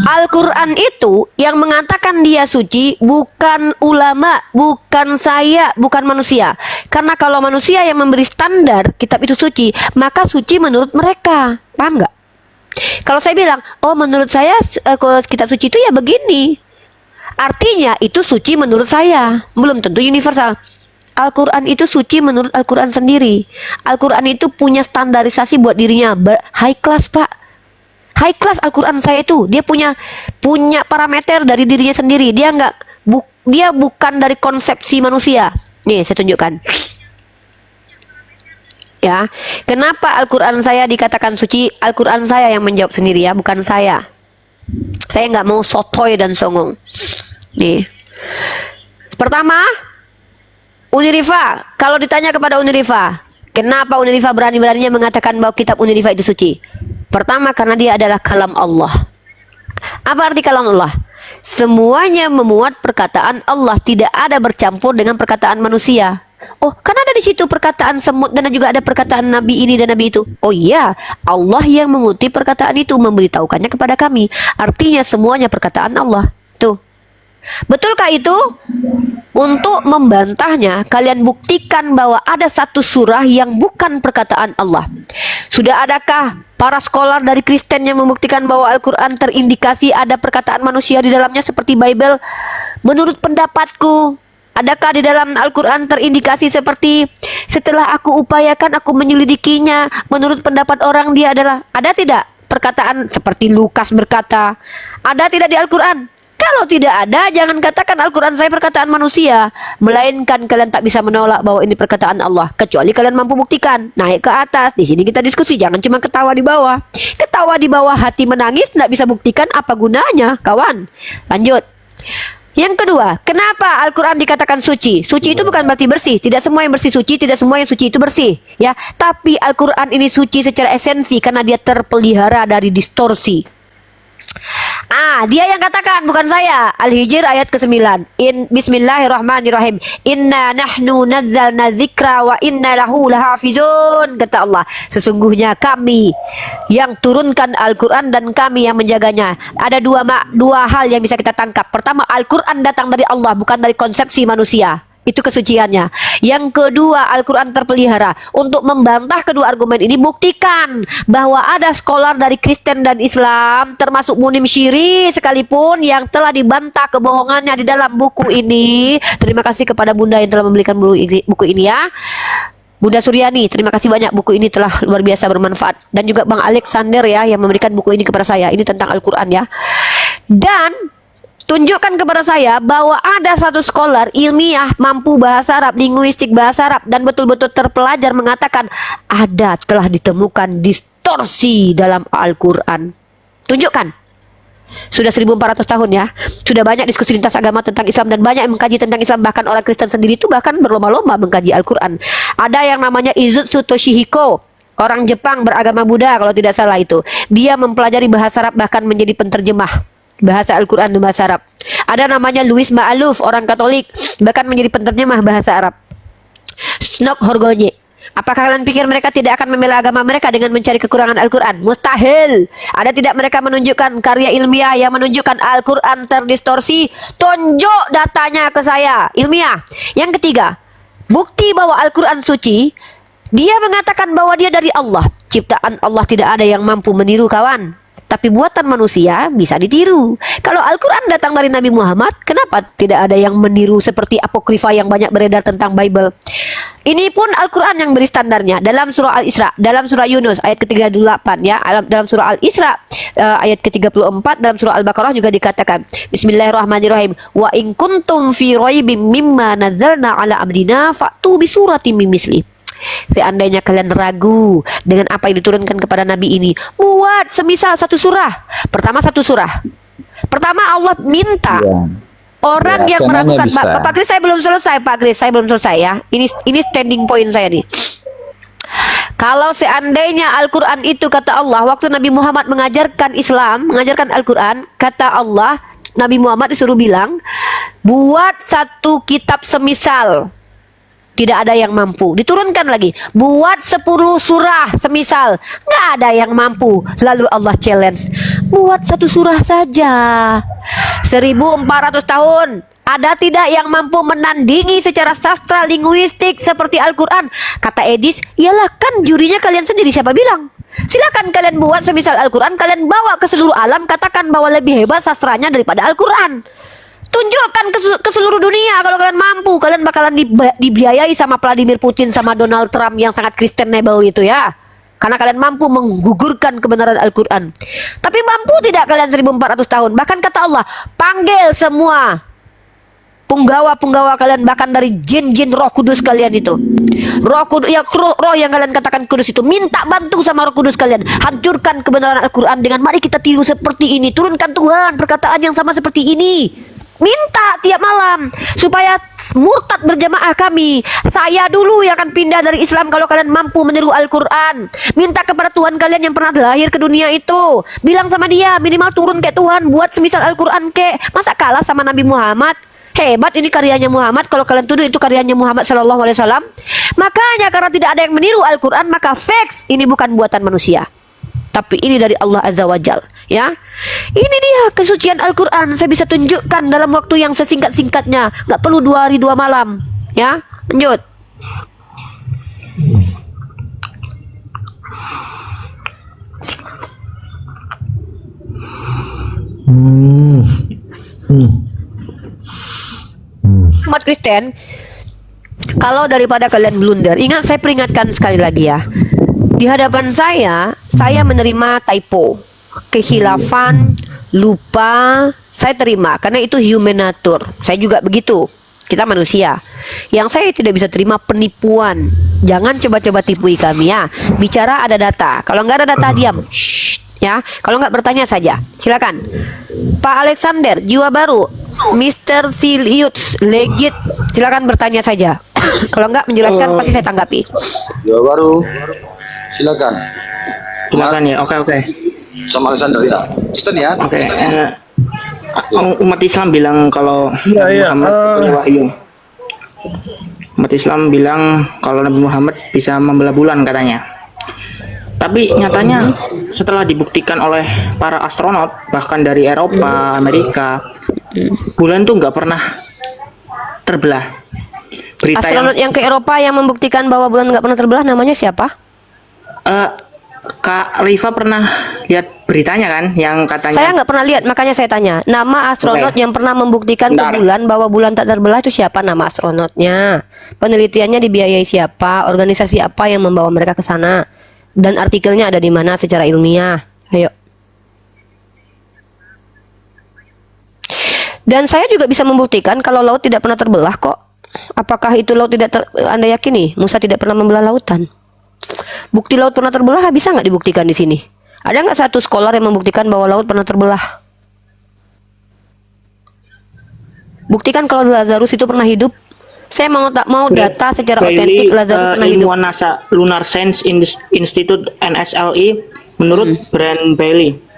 Al-Quran itu yang mengatakan dia suci bukan ulama, bukan saya, bukan manusia. Karena kalau manusia yang memberi standar kitab itu suci, maka suci menurut mereka. Paham nggak? Kalau saya bilang, oh menurut saya kitab suci itu ya begini. Artinya itu suci menurut saya, belum tentu universal. Al-Quran itu suci menurut Al-Quran sendiri. Al-Quran itu punya standarisasi buat dirinya. High class Pak. High class Al-Quran saya itu. Dia punya parameter dari dirinya sendiri. Dia bukan dari konsepsi manusia. Nih saya tunjukkan. Ya, kenapa Al-Quran saya dikatakan suci? Al-Quran saya yang menjawab sendiri ya, bukan saya. Saya nggak mau sotoy dan songong. Nih. Pertama, Unirifa, kalau ditanya kepada Unirifa, kenapa Unirifa berani-beraninya mengatakan bahwa kitab Unirifa itu suci? Pertama, karena dia adalah kalam Allah. Apa arti kalam Allah? Semuanya memuat perkataan Allah, tidak ada bercampur dengan perkataan manusia. Oh, kan ada di situ perkataan semut dan juga ada perkataan nabi ini dan nabi itu. Oh iya, Allah yang mengutip perkataan itu memberitahukannya kepada kami. Artinya semuanya perkataan Allah. Tuh. Betulkah itu? Untuk membantahnya, kalian buktikan bahwa ada satu surah yang bukan perkataan Allah. Sudah adakah para scholar dari Kristen yang membuktikan bahwa Al-Quran terindikasi ada perkataan manusia di dalamnya seperti Bible? Menurut pendapatku, adakah di dalam Al-Quran terindikasi seperti setelah aku upayakan, aku menyelidikinya, menurut pendapat orang dia adalah, ada tidak perkataan seperti Lukas berkata? Ada tidak di Al-Quran? Kalau tidak ada, jangan katakan Al-Quran saya perkataan manusia. Melainkan kalian tak bisa menolak bahwa ini perkataan Allah. Kecuali kalian mampu buktikan. Naik ke atas. Di sini kita diskusi. Jangan cuma ketawa di bawah. Ketawa di bawah hati menangis. Tidak bisa buktikan apa gunanya. Kawan. Lanjut. Yang kedua, kenapa Al-Quran dikatakan suci? Suci itu bukan berarti bersih. Tidak semua yang bersih suci. Tidak semua yang suci itu bersih. Ya, tapi Al-Quran ini suci secara esensi. Karena dia terpelihara dari distorsi. Dia yang katakan, bukan saya. Al-Hijr ayat ke-9. Bismillahirrahmanirrahim. Inna nahnu nazzalna dzikra wa inna lahu lahafizun. Kata Allah, sesungguhnya kami yang turunkan Al-Quran dan kami yang menjaganya. Ada dua hal yang bisa kita tangkap. Pertama, Al-Quran datang dari Allah, bukan dari konsepsi manusia. Itu kesuciannya. Yang kedua, Al-Quran terpelihara. Untuk membantah kedua argumen ini, buktikan bahwa ada skolar dari Kristen dan Islam, termasuk Munim Syiri sekalipun, yang telah dibantah kebohongannya di dalam buku ini. Terima kasih kepada Bunda yang telah membelikan buku ini ya, Bunda Suryani. Terima kasih banyak, buku ini telah luar biasa bermanfaat. Dan juga Bang Alexander ya, yang memberikan buku ini kepada saya. Ini tentang Al-Quran ya. Dan tunjukkan kepada saya bahwa ada satu skolar ilmiah mampu bahasa Arab, linguistik bahasa Arab, dan betul-betul terpelajar mengatakan telah ditemukan distorsi dalam Al-Quran. Tunjukkan. Sudah 1400 tahun ya. Sudah banyak diskusi lintas agama tentang Islam dan banyak yang mengkaji tentang Islam. Bahkan orang Kristen sendiri itu bahkan berlomba-lomba mengkaji Al-Quran. Ada yang namanya Izutsu Toshihiko, orang Jepang beragama Buddha kalau tidak salah itu. Dia mempelajari bahasa Arab bahkan menjadi penterjemah bahasa Al-Quran dan bahasa Arab. Ada namanya Louis Ma'aluf, orang Katolik, bahkan menjadi penterjemah bahasa Arab. Snok Horgoje. Apakah kalian pikir mereka tidak akan membela agama mereka dengan mencari kekurangan Al-Quran? Mustahil. Ada tidak mereka menunjukkan karya ilmiah yang menunjukkan Al-Quran terdistorsi? Tunjuk datanya ke saya, ilmiah. Yang ketiga, bukti bahwa Al-Quran suci. Dia mengatakan bahwa dia dari Allah. Ciptaan Allah, tidak ada yang mampu meniru kawan. Tapi buatan manusia bisa ditiru. Kalau Al-Quran datang dari Nabi Muhammad, kenapa tidak ada yang meniru seperti apokrifa yang banyak beredar tentang Bible? Ini pun Al-Quran yang beri standarnya. Dalam surah Al-Isra, dalam surah Yunus ayat ke-38 ya, dalam surah Al-Isra ayat ke-34, dalam surah Al-Baqarah juga dikatakan, Bismillahirrahmanirrahim. Wa in kuntum fi raibim mimma nazzalna ala abdina fa'tu bi suratin min misli. Seandainya kalian ragu dengan apa yang diturunkan kepada Nabi ini, buat semisal satu surah. Pertama Allah minta orang yang meragukan. Pak Kris, saya belum selesai. Pak Kris, saya belum selesai ya. Ini standing point saya nih. Kalau seandainya Al-Quran itu kata Allah, waktu Nabi Muhammad mengajarkan Islam, mengajarkan Al-Quran, kata Allah, Nabi Muhammad disuruh bilang, buat satu kitab semisal. Tidak ada yang mampu. Diturunkan lagi, buat 10 surah semisal. Nggak ada yang mampu. Lalu Allah challenge, buat satu surah saja. 1400 tahun. Ada tidak yang mampu menandingi secara sastra linguistik seperti Al-Quran? Kata Edis, iyalah, kan jurinya kalian sendiri, siapa bilang? Silakan kalian buat semisal Al-Quran, kalian bawa ke seluruh alam, katakan bahwa lebih hebat sastranya daripada Al-Quran. Tunjukkan ke seluruh dunia. Kalau kalian mampu, kalian bakalan dibiayai sama Vladimir Putin, sama Donald Trump yang sangat Christianable itu ya. Karena kalian mampu menggugurkan kebenaran Al-Quran. Tapi mampu tidak kalian 1400 tahun? Bahkan kata Allah, panggil semua punggawa-punggawa kalian, bahkan dari jin-jin roh kudus kalian itu. Roh kudus, ya, roh yang kalian katakan kudus itu, minta bantu sama roh kudus kalian. Hancurkan kebenaran Al-Quran dengan mari kita tiru seperti ini. Turunkan Tuhan perkataan yang sama seperti ini. Minta tiap malam supaya murtad berjamaah kami. Saya dulu yang akan pindah dari Islam kalau kalian mampu meniru Al-Quran. Minta kepada Tuhan kalian yang pernah lahir ke dunia itu, bilang sama dia, minimal turun kayak Tuhan, buat semisal Al-Quran kek. Masa kalah sama Nabi Muhammad? Hebat, ini karyanya Muhammad. Kalau kalian tuduh itu karyanya Muhammad SAW. Makanya karena tidak ada yang meniru Al-Quran, maka fix ini bukan buatan manusia, tapi ini dari Allah Azza wa Jal ya. Ini dia kesucian Al-Quran. Saya bisa tunjukkan dalam waktu yang sesingkat-singkatnya. Nggak perlu 2 hari 2 malam ya. Lanjut. Umat Kristen, kalau daripada kalian blunder, ingat saya peringatkan sekali lagi ya. Di hadapan saya menerima typo, kehilafan, lupa, saya terima karena itu human nature. Saya juga begitu. Kita manusia. Yang saya tidak bisa terima penipuan. Jangan coba-coba tipui kami ya. Bicara ada data. Kalau nggak ada data diam. Shh, ya. Kalau nggak bertanya saja. Silakan. Pak Alexander, jiwa baru. Mr. Silius, legit. Silakan bertanya saja. Kalau nggak menjelaskan pasti saya tanggapi. Jiwa baru. Silakan. Silakan ya. Oke. Sama Alexander ya. Kristen ya. Oke. Umat Islam bilang kalau Nabi Muhammad punya wahyu. Umat Islam bilang kalau Nabi Muhammad bisa membelah bulan katanya. Tapi nyatanya setelah dibuktikan oleh para astronot bahkan dari Eropa, Amerika, bulan tuh nggak pernah terbelah. Berita Astronot yang ke Eropa yang membuktikan bahwa bulan nggak pernah terbelah namanya siapa? Kak Rifa pernah lihat beritanya kan yang katanya Saya nggak pernah lihat, makanya saya tanya. Nama astronot yang pernah membuktikan ke Bentar. bulan bahwa bulan tak terbelah itu siapa nama astronotnya? Penelitiannya dibiayai siapa? Organisasi apa yang membawa mereka ke sana? Dan artikelnya ada di mana secara ilmiah? Ayo. Dan saya juga bisa membuktikan kalau laut tidak pernah terbelah kok. Apakah itu laut tidak Anda yakini? Musa tidak pernah membelah lautan. Bukti laut pernah terbelah bisa nggak dibuktikan di sini? Ada nggak satu scholar yang membuktikan bahwa laut pernah terbelah? Buktikan kalau Lazarus itu pernah hidup. Saya mau data secara otentik Lazarus pernah hidup. ilmuwan NASA Lunar Science Institute NSLI menurut Brand Bailey.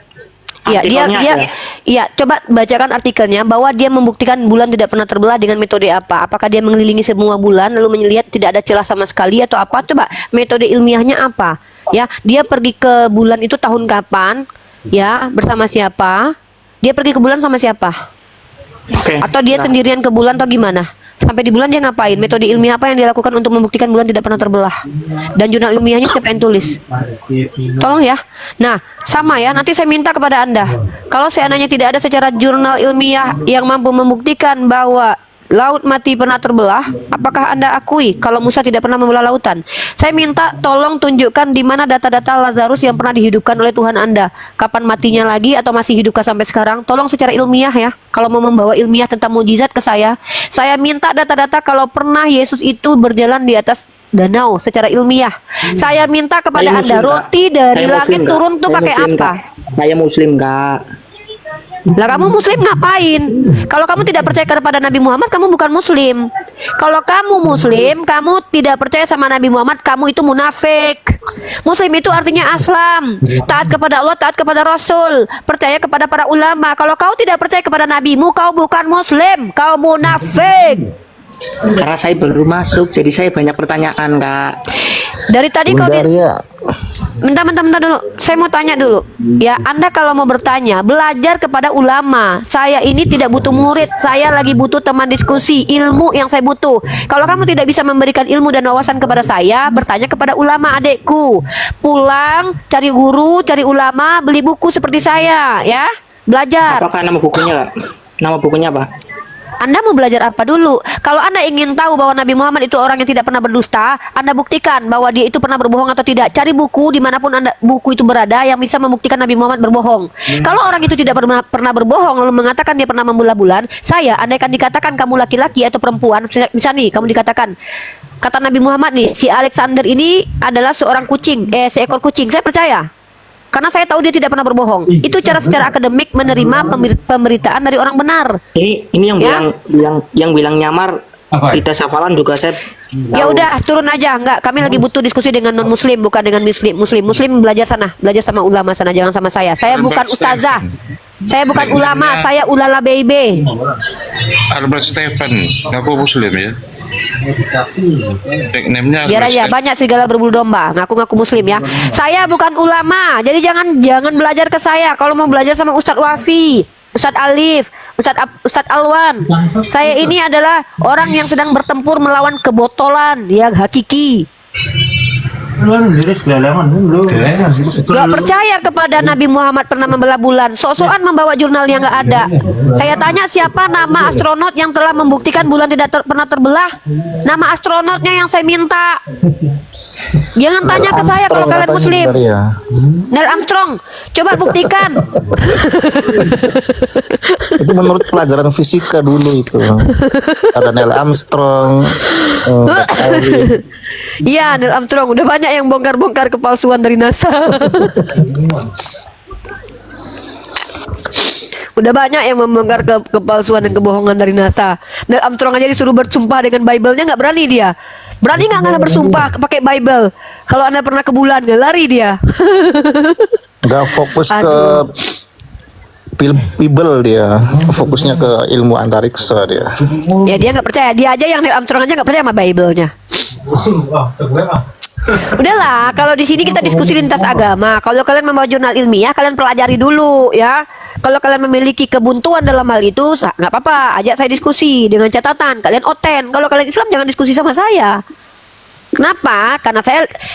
Iya, Artikelnya ada. iya, coba bacakan artikelnya bahwa dia membuktikan bulan tidak pernah terbelah dengan metode apa? Apakah dia mengelilingi semua bulan lalu melihat tidak ada celah sama sekali atau apa? Coba metode ilmiahnya apa? Ya, dia pergi ke bulan itu tahun kapan? Ya, bersama siapa? Dia pergi ke bulan sama siapa? Oke. Atau dia sendirian ke bulan atau gimana? Sampai di bulan dia ngapain? Metode ilmiah apa yang dia lakukan untuk membuktikan bulan tidak pernah terbelah? Dan jurnal ilmiahnya siapa yang tulis? Tolong ya. Nah, sama ya. Nanti saya minta kepada Anda. Kalau seandainya tidak ada secara jurnal ilmiah yang mampu membuktikan bahwa laut mati pernah terbelah, apakah Anda akui kalau Musa tidak pernah membelah lautan? Saya minta tolong tunjukkan di mana data-data Lazarus yang pernah dihidupkan oleh Tuhan Anda. Kapan matinya lagi atau masih hidupkah sampai sekarang? Tolong secara ilmiah ya. Kalau mau membawa ilmiah tentang mujizat ke saya minta data-data kalau pernah Yesus itu berjalan di atas danau secara ilmiah. Saya minta kepada Anda, roti dari langit turun tuh pakai apa? Saya Muslim, Kak. Lah kamu Muslim ngapain? Kalau kamu tidak percaya kepada Nabi Muhammad, kamu bukan Muslim. Kalau kamu Muslim, kamu tidak percaya sama Nabi Muhammad, kamu itu munafik. Muslim itu artinya aslam, taat kepada Allah, taat kepada Rasul, percaya kepada para ulama. Kalau kau tidak percaya kepada Nabimu, kau bukan Muslim, kau munafik. Karena saya baru masuk, jadi saya banyak pertanyaan, Kak. Dari tadi kau Bentar dulu. Saya mau tanya dulu. Ya, Anda kalau mau bertanya, belajar kepada ulama. Saya ini tidak butuh murid. Saya lagi butuh teman diskusi, ilmu yang saya butuh. Kalau kamu tidak bisa memberikan ilmu dan wawasan kepada saya, bertanya kepada ulama adekku. Pulang, cari guru, cari ulama, beli buku seperti saya, ya. Belajar. Apakah nama bukunya, Kak? Nama bukunya apa? Anda mau belajar apa dulu? Kalau Anda ingin tahu bahwa Nabi Muhammad itu orang yang tidak pernah berdusta, Anda buktikan bahwa dia itu pernah berbohong atau tidak. Cari buku dimanapun buku itu berada yang bisa membuktikan Nabi Muhammad berbohong. Kalau orang itu tidak pernah berbohong lalu mengatakan dia pernah membelah bulan, saya andaikan dikatakan kamu laki-laki atau perempuan, misalnya nih kamu dikatakan kata Nabi Muhammad nih, si Alexander ini adalah seorang seekor kucing. Saya percaya. Karena saya tahu dia tidak pernah berbohong. Itu cara secara akademik menerima pemberitaan dari orang benar. Ini yang bilang nyamar kita hafalan juga saya. Ya udah turun aja, enggak. Kami lagi butuh diskusi dengan non muslim bukan dengan muslim belajar sana, belajar sama ulama sana, jangan sama saya. Saya bukan ustazah. Saya bukan ulama, saya ulala baby. Albert Stephen, ngaku Muslim ya. Nickname-nya Biar aja banyak serigala berbulu domba, ngaku-ngaku muslim ya. Saya bukan ulama, jadi jangan belajar ke saya. Kalau mau belajar sama Ustadz Wafi, Ustadz Alif, Ustadz Alwan. Saya ini adalah orang yang sedang bertempur melawan kebotolan yang hakiki. Gak percaya kepada Nabi Muhammad pernah membelah bulan. Sok-sokan membawa jurnal yang gak ada. Saya tanya siapa nama astronot yang telah membuktikan bulan tidak pernah terbelah. Nama astronotnya yang saya minta. Jangan tanya ke saya kalau kalian muslim. Neil Armstrong, coba buktikan. Itu menurut pelajaran fisika dulu itu. Ada Neil Armstrong. Iya, Neil Armstrong. Udah banyak yang bongkar-bongkar kepalsuan dari NASA. Udah banyak yang membongkar kepalsuan dan kebohongan dari NASA. Neil Armstrong aja disuruh bersumpah dengan Bible-nya nggak berani dia. Berani nggak Anda bersumpah pakai Bible? Kalau Anda pernah ke bulan, nggak lari dia. Nggak fokus ke Bible dia, fokusnya ke ilmu antariksa dia. Ya dia nggak percaya, dia aja yang Neil Armstrong aja nggak percaya sama Bible-nya. Udahlah, kalau di sini kita diskusi lintas agama. Kalau kalian membawa jurnal ilmiah, kalian pelajari dulu ya. Kalau kalian memiliki kebuntuan dalam hal itu, nggak apa-apa, ajak saya diskusi dengan catatan kalian oten. Kalau kalian Islam jangan diskusi sama saya. Kenapa? Karena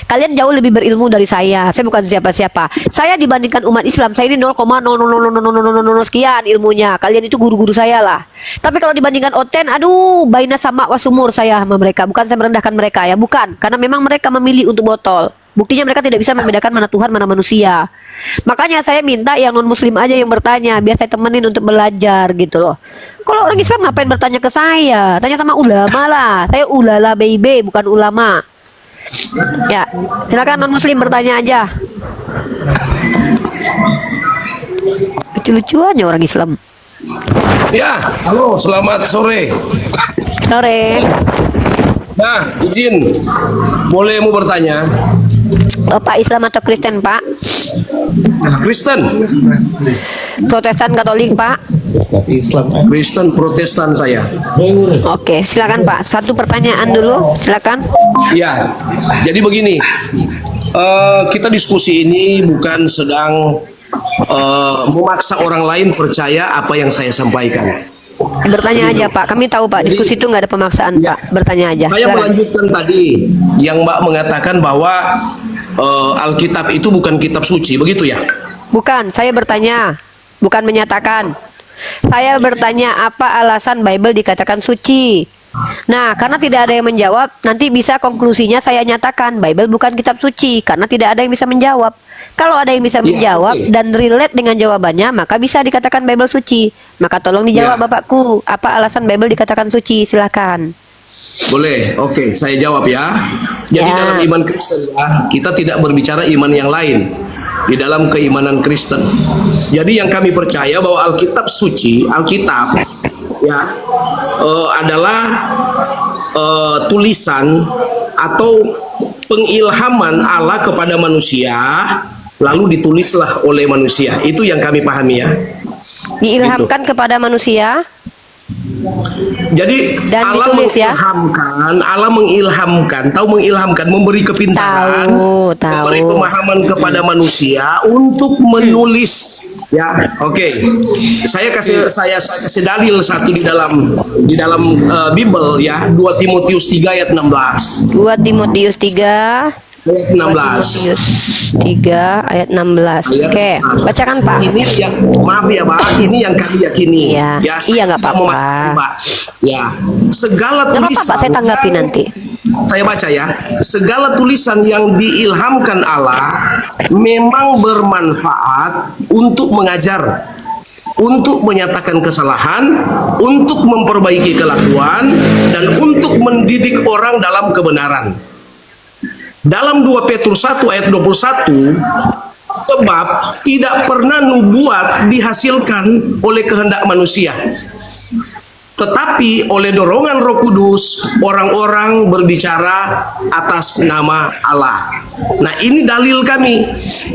kalian jauh lebih berilmu dari saya. Saya bukan siapa-siapa. Saya dibandingkan umat Islam, saya ini 0,0000000 sekian ilmunya. Kalian itu guru-guru saya lah. Tapi kalau dibandingkan Oten, aduh, baina sama wasumur saya sama mereka. Bukan saya merendahkan mereka ya, bukan. Karena memang mereka memilih untuk botol. Buktinya mereka tidak bisa membedakan mana Tuhan, mana manusia. Makanya saya minta yang non-muslim aja yang bertanya, biar saya temenin untuk belajar gitu loh. Kalau orang Islam ngapain bertanya ke saya? Tanya sama ulama lah. Saya ulala baby, bukan ulama. Ya, silakan non-muslim bertanya aja. Lucu-lucuannya orang Islam. Ya, halo, selamat sore. Sore. Nah, izin, boleh mau bertanya? Bapak Islam atau Kristen, Pak? Kristen, Protestan, Katolik, Pak? Kristen Protestan saya. Oke, silakan Pak. Satu pertanyaan dulu, silakan. Ya, jadi begini, kita diskusi ini bukan sedang memaksa orang lain percaya apa yang saya sampaikan. Bertanya aja Pak, kami tahu Pak, diskusi itu nggak ada pemaksaan Ya. Pak, bertanya aja. Saya Silakan. melanjutkan tadi yang Mbak mengatakan bahwa Alkitab itu bukan kitab suci, begitu ya? Bukan, saya bertanya, bukan menyatakan. Saya bertanya apa alasan Bible dikatakan suci. Nah, karena tidak ada yang menjawab, nanti bisa konklusinya saya nyatakan Bible bukan kitab suci, karena tidak ada yang bisa menjawab. Kalau ada yang bisa menjawab oke. dan relate dengan jawabannya, maka bisa dikatakan Bible suci. Maka tolong dijawab Ya. Bapakku, apa alasan Bible dikatakan suci? Silakan. Boleh, oke, saya jawab ya. Jadi Ya. dalam iman Kristen ya, kita tidak berbicara iman yang lain di dalam keimanan Kristen. Jadi yang kami percaya bahwa Alkitab suci, Alkitab ya adalah tulisan atau pengilhaman Allah kepada manusia, lalu ditulislah oleh manusia. Itu yang kami pahami ya. Diilhamkan kepada manusia. Jadi Dan Allah ditulis ya? Allah mengilhamkan, memberi kepintaran, Tahu. memberi pemahaman kepada manusia untuk menulis. Ya, oke. Saya kasih dalil satu di dalam Bible ya, 2 Timotius 3 ayat 16. 2 Timotius 3 Ayat 16. Timotius 3 ayat 16. Oke, bacakan Pak. Ini yang maaf ya Pak, ini yang kami yakini. Iya. saya Iya, nggak tidak apa-apa. memaksakan, Pak. Ya, segala Nggak apa-apa tulisan. Pak, saya tanggapi nanti. Saya baca ya, segala tulisan yang diilhamkan Allah memang bermanfaat untuk mengajar, untuk menyatakan kesalahan, untuk memperbaiki kelakuan, dan untuk mendidik orang dalam kebenaran. Dalam 2 Petrus 1 ayat 21, sebab tidak pernah nubuat dihasilkan oleh kehendak manusia, tetapi oleh dorongan Roh Kudus orang-orang berbicara atas nama Allah. Nah, ini dalil kami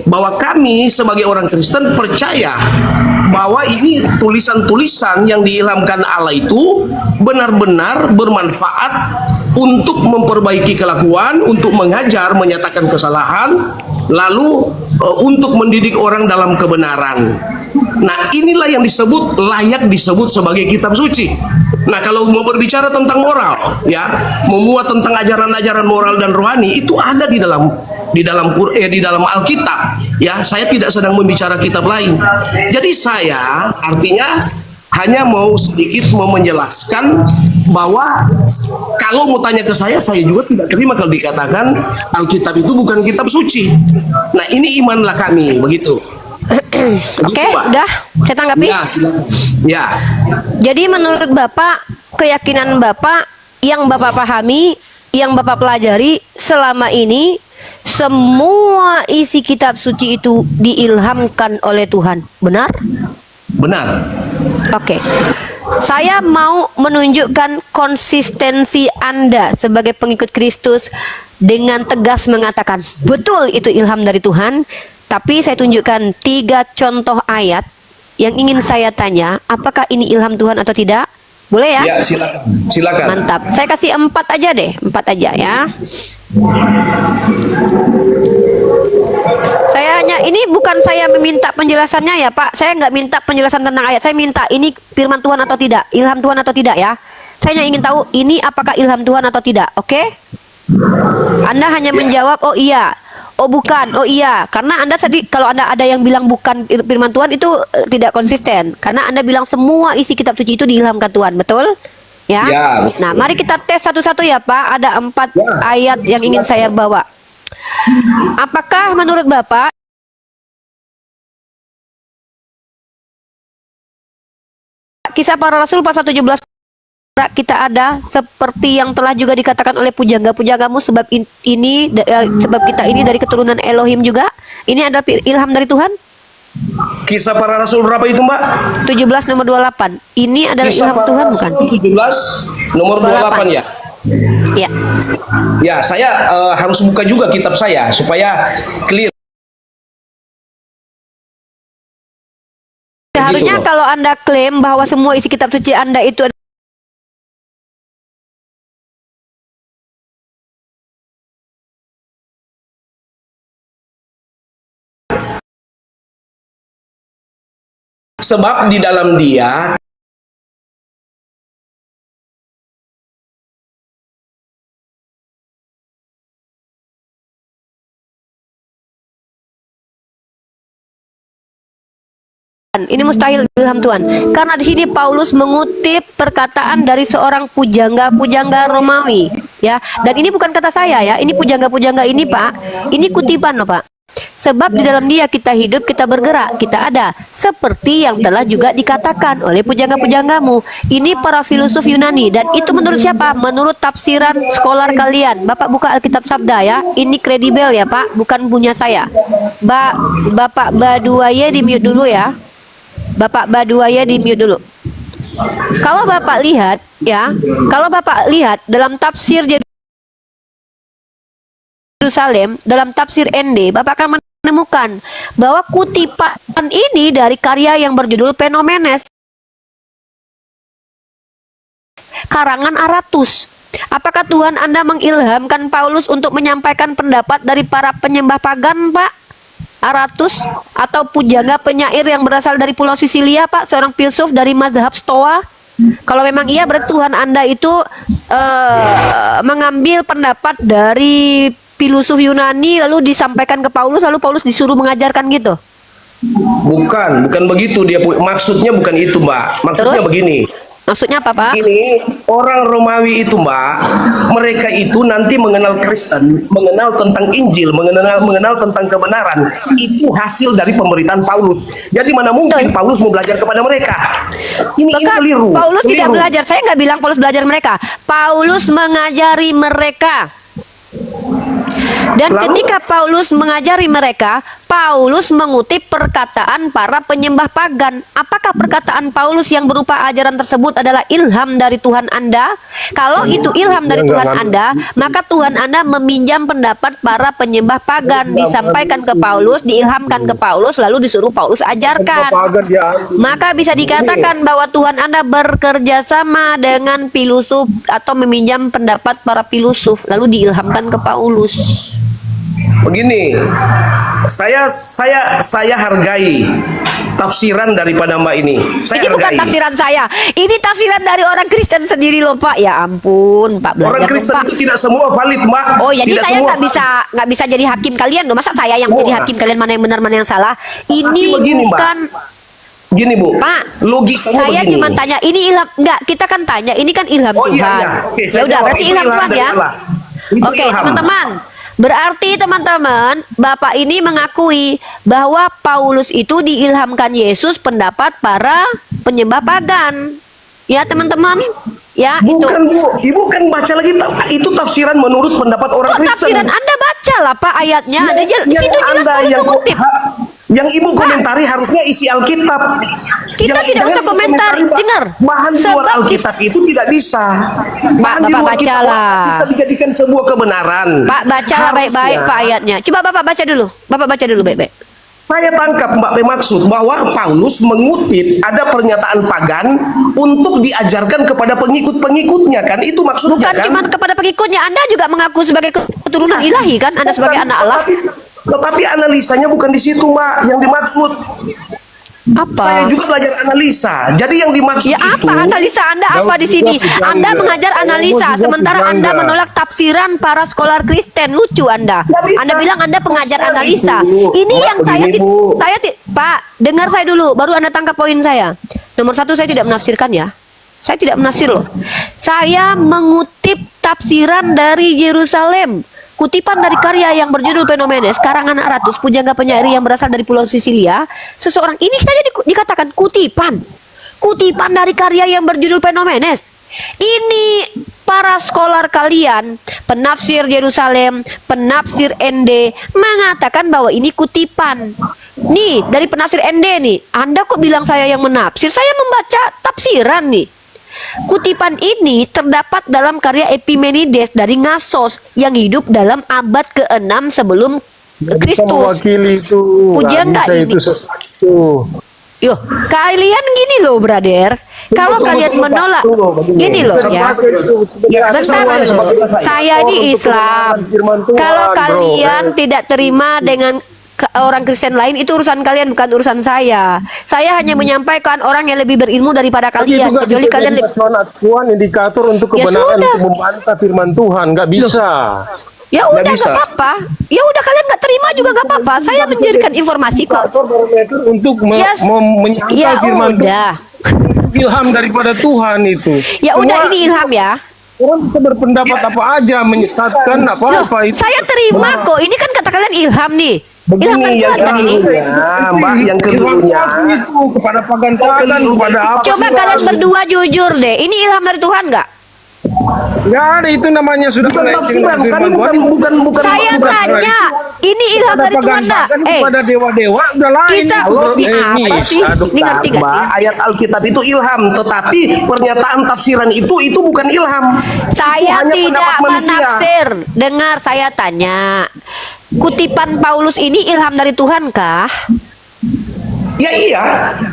bahwa kami sebagai orang Kristen percaya bahwa ini tulisan-tulisan yang diilhamkan Allah itu benar-benar bermanfaat untuk memperbaiki kelakuan, untuk mengajar, menyatakan kesalahan, lalu untuk mendidik orang dalam kebenaran. Nah, inilah yang layak disebut sebagai kitab suci. Nah, kalau mau berbicara tentang moral, ya, memuat tentang ajaran-ajaran moral dan rohani, itu ada di dalam Alkitab. Ya, saya tidak sedang membicara kitab lain. Jadi saya artinya hanya mau sedikit menjelaskan bahwa kalau mau tanya ke saya juga tidak terima kalau dikatakan Alkitab itu bukan kitab suci. Nah, ini imanlah kami, begitu. Oke, udah saya tanggapi. Ya, silakan. Ya. Jadi menurut Bapak, keyakinan Bapak yang Bapak pahami, yang Bapak pelajari selama ini, semua isi kitab suci itu diilhamkan oleh Tuhan. Benar? Benar. Oke. Saya mau menunjukkan konsistensi Anda sebagai pengikut Kristus dengan tegas mengatakan, betul itu ilham dari Tuhan. Tapi saya tunjukkan 3 contoh ayat yang ingin saya tanya, apakah ini ilham Tuhan atau tidak? Boleh ya? Ya, silakan. Silakan. Mantap. Saya kasih 4 aja deh, 4 aja ya. Saya hanya, ini bukan saya meminta penjelasannya ya Pak. Saya nggak minta penjelasan tentang ayat. Saya minta ini firman Tuhan atau tidak, ilham Tuhan atau tidak ya. Saya hanya ingin tahu ini apakah ilham Tuhan atau tidak. Oke? Anda hanya menjawab oh iya, oh bukan, oh iya. Karena Anda tadi kalau Anda ada yang bilang bukan firman Tuhan itu tidak konsisten. Karena Anda bilang semua isi kitab suci itu diilhamkan Tuhan, betul? Ya. Ya. Nah, mari kita tes satu-satu ya Pak. Ada 4 Ya. ayat yang ingin saya bawa. Apakah menurut Bapak Kisah Para Rasul pasal 17 kita ada seperti yang telah juga dikatakan oleh pujangga-pujanggamu sebab sebab kita ini dari keturunan Elohim juga. Ini ada ilham dari Tuhan. Kisah Para Rasul berapa itu, Mbak? 17 nomor 28. Ini adalah Kisah ilham Para Tuhan Rasul bukan? 17 nomor 28 ya. Ya. Ya, saya harus buka juga kitab saya supaya clear. Seharusnya loh. kalau Anda klaim bahwa semua isi kitab suci Anda itu Sebab di dalam dia ini mustahil ilham Tuhan. Karena di sini Paulus mengutip perkataan dari seorang pujangga Romawi, ya. Dan ini bukan kata saya ya, ini pujangga ini Pak. Ini kutipan loh Pak. Sebab di dalam dia kita hidup, kita bergerak, kita ada. Seperti yang telah juga dikatakan oleh pujangga-pujanggamu. Ini para filosof Yunani. Dan itu menurut siapa? Menurut tafsiran skolar kalian. Bapak buka Alkitab Sabda ya. Ini kredibel ya Pak, bukan punya saya. Bapak Baduaye di mute dulu ya. Bapak Baduaye di mute dulu. Kalau Bapak lihat ya, kalau Bapak lihat dalam tafsir Yerusalem, dalam tafsir ND, Bapak akan menemukan bahwa kutipan ini dari karya yang berjudul Phenomenes, karangan Aratus. Apakah Tuhan Anda mengilhamkan Paulus untuk menyampaikan pendapat dari para penyembah pagan, Pak? Aratus atau pujangga penyair yang berasal dari Pulau Sisilia, Pak, seorang filsuf dari mazhab Stoa. Kalau memang iya, berarti Tuhan Anda itu mengambil pendapat dari filosof Yunani lalu disampaikan ke Paulus, lalu Paulus disuruh mengajarkan gitu. bukan begitu dia maksudnya, bukan itu, Mbak. Maksudnya Terus? begini. Maksudnya apa, Pak? Ini orang Romawi itu, Mbak, mereka itu nanti mengenal Kristen, mengenal tentang Injil, mengenal tentang kebenaran. Itu hasil dari pemerintahan Paulus. Jadi mana mungkin Betul. Paulus mau belajar kepada mereka? Ini Bahkan keliru. Paulus tidak Keliru. belajar. Saya nggak bilang Paulus belajar mereka. Paulus mengajari mereka. Dan Lalu? ketika Paulus mengajari mereka, Paulus mengutip perkataan para penyembah pagan. Apakah perkataan Paulus yang berupa ajaran tersebut adalah ilham dari Tuhan Anda? Kalau itu ilham dari Tuhan Anda, maka Tuhan Anda meminjam pendapat para penyembah pagan, disampaikan ke Paulus, diilhamkan ke Paulus, lalu disuruh Paulus ajarkan. Maka bisa dikatakan bahwa Tuhan Anda bekerja sama dengan filosof atau meminjam pendapat para filosof, lalu diilhamkan ke Paulus. Begini, saya hargai tafsiran daripada Mbak ini. Saya Ini bukan hargai. tafsiran saya. Ini tafsiran dari orang Kristen sendiri loh Pak. Ya ampun Pak, belajar Orang dong, Kristen Pak. itu tidak semua valid, Mbak. Oh jadi Tidak saya semua nggak bisa jadi hakim kalian loh. Masa saya yang jadi hakim kalian mana yang benar mana yang salah? Ini begini, Mbak. bukan Gini, Bu. Pak, Logikanya saya begini. cuma tanya ini ilham enggak, kita kan tanya ini kan ilham Oh, iya, Tuhan. iya. Oke, Ya saya udah jawab. berarti Itu ilham ilham Tuhan dari ya. Allah. Itu Oke, ilham. teman-teman. Berarti teman-teman, Bapak ini mengakui bahwa Paulus itu diilhamkan Yesus pendapat para penyembah pagan. Ya, teman-teman. Ya, Bukan, itu. Bu. Ibu kan baca lagi, itu tafsiran menurut pendapat orang Kok Kristen. tafsiran Anda baca lah Pak ayatnya. Ada di situ jelas Anda Paulus yang mengutip. yang Ibu komentari harusnya isi Alkitab. Kita tidak usah jangan komentar. Dengar. Bahan di luar Sebab Alkitab itu tidak bisa. Bahan di Bapak luar kitab bacalah. bisa dijadikan sebuah kebenaran. Pak bacalah baik-baik Harusnya. Pak ayatnya. Coba Bapak baca dulu. Bapak baca dulu baik-baik. Saya tangkap Mbak P maksud bahwa Paulus mengutip ada pernyataan pagan untuk diajarkan kepada pengikut-pengikutnya kan, itu maksudnya Bukan kan? cuma kepada pengikutnya, Anda juga mengaku sebagai keturunan ilahi kan? Anda sebagai anak Allah. Tetapi analisanya bukan di situ Mbak yang dimaksud. Saya Apa? juga belajar analisa. Jadi yang dimaksud Ya itu apa analisa Anda apa di sini? Anda mengajar analisa sementara Anda menolak tafsiran para skolar Kristen. Lucu Anda. Nggak bisa. Anda bilang Anda pengajar Maksudnya analisa. itu. Ini Mbak, yang saya begini, Bu. Pak, dengar saya dulu baru Anda tangkap poin saya. Nomor satu, saya tidak menafsirkan ya. Saya tidak menafsir loh. Saya mengutip tafsiran dari Yerusalem. Kutipan dari karya yang berjudul Fenomenes, karangan Aratus, pujangga penyair yang berasal dari Pulau Sisilia. Seseorang ini saja dikatakan kutipan. Kutipan dari karya yang berjudul Fenomenes. Ini para skolar kalian, penafsir Yerusalem, penafsir ND, mengatakan bahwa ini kutipan. Nih, dari penafsir ND nih. Anda kok bilang saya yang menafsir? Saya membaca tafsiran nih. Kutipan ini terdapat dalam karya Epimenides dari Nasos yang hidup dalam abad ke-6 sebelum Kristus. Mewakili itu. Pujian nggak nggak bisa ini? itu sesuatu. Yo, kalian gini loh, brother. Kalau kalian menolak, gini loh ya. Bentar dulu. Saya ini Islam. Kalau kalian tidak terima dengan orang Kristen lain, itu urusan kalian, bukan urusan saya. Saya hanya menyampaikan orang yang lebih berilmu daripada kalian. Kecuali kalian lebih Tuhan indikator untuk Ya kebenaran, sudah. untuk membantah firman Tuhan, nggak bisa. Ya udah bisa. nggak apa-apa. Ya udah kalian nggak terima juga nggak apa-apa. Saya menjadikan informasi kok. Indikator barometer untuk Yes. menyangkal Ya firman Tuhan. udah. Ilham daripada Tuhan itu. Ya udah Semua ini ilham ya. Orang bisa berpendapat apa aja, menyesatkan Loh, apa-apa itu. saya terima kok. Ini kan kata kalian ilham nih. Ilham Begini dari yang Tuhan kan ini. kedulunya, Mbak, yang kedulunya. Ilham itu kepada pagan-pagan, kepada apa? Coba kalian berdua jujur deh. Ini ilham dari Tuhan nggak? Nggak ada, itu namanya sudah Bukan connecting tafsiran, dengan kami firman Tuhan. bukan Saya bukan. tanya. Ini ilham Kepada dari Tuhan nggak? pagan-pagan, kepada dewa-dewa udah lain. Kisah itu, bro. ini apa sih? aduh. Ini ngerti nggak Mbak, sih? ayat Alkitab itu ilham, tetapi pernyataan tafsiran itu bukan ilham. Itu Saya hanya tidak pendapat manusia. menafsir. Dengar saya tanya. Kutipan Paulus ini ilham dari Tuhan kah? Ya iya.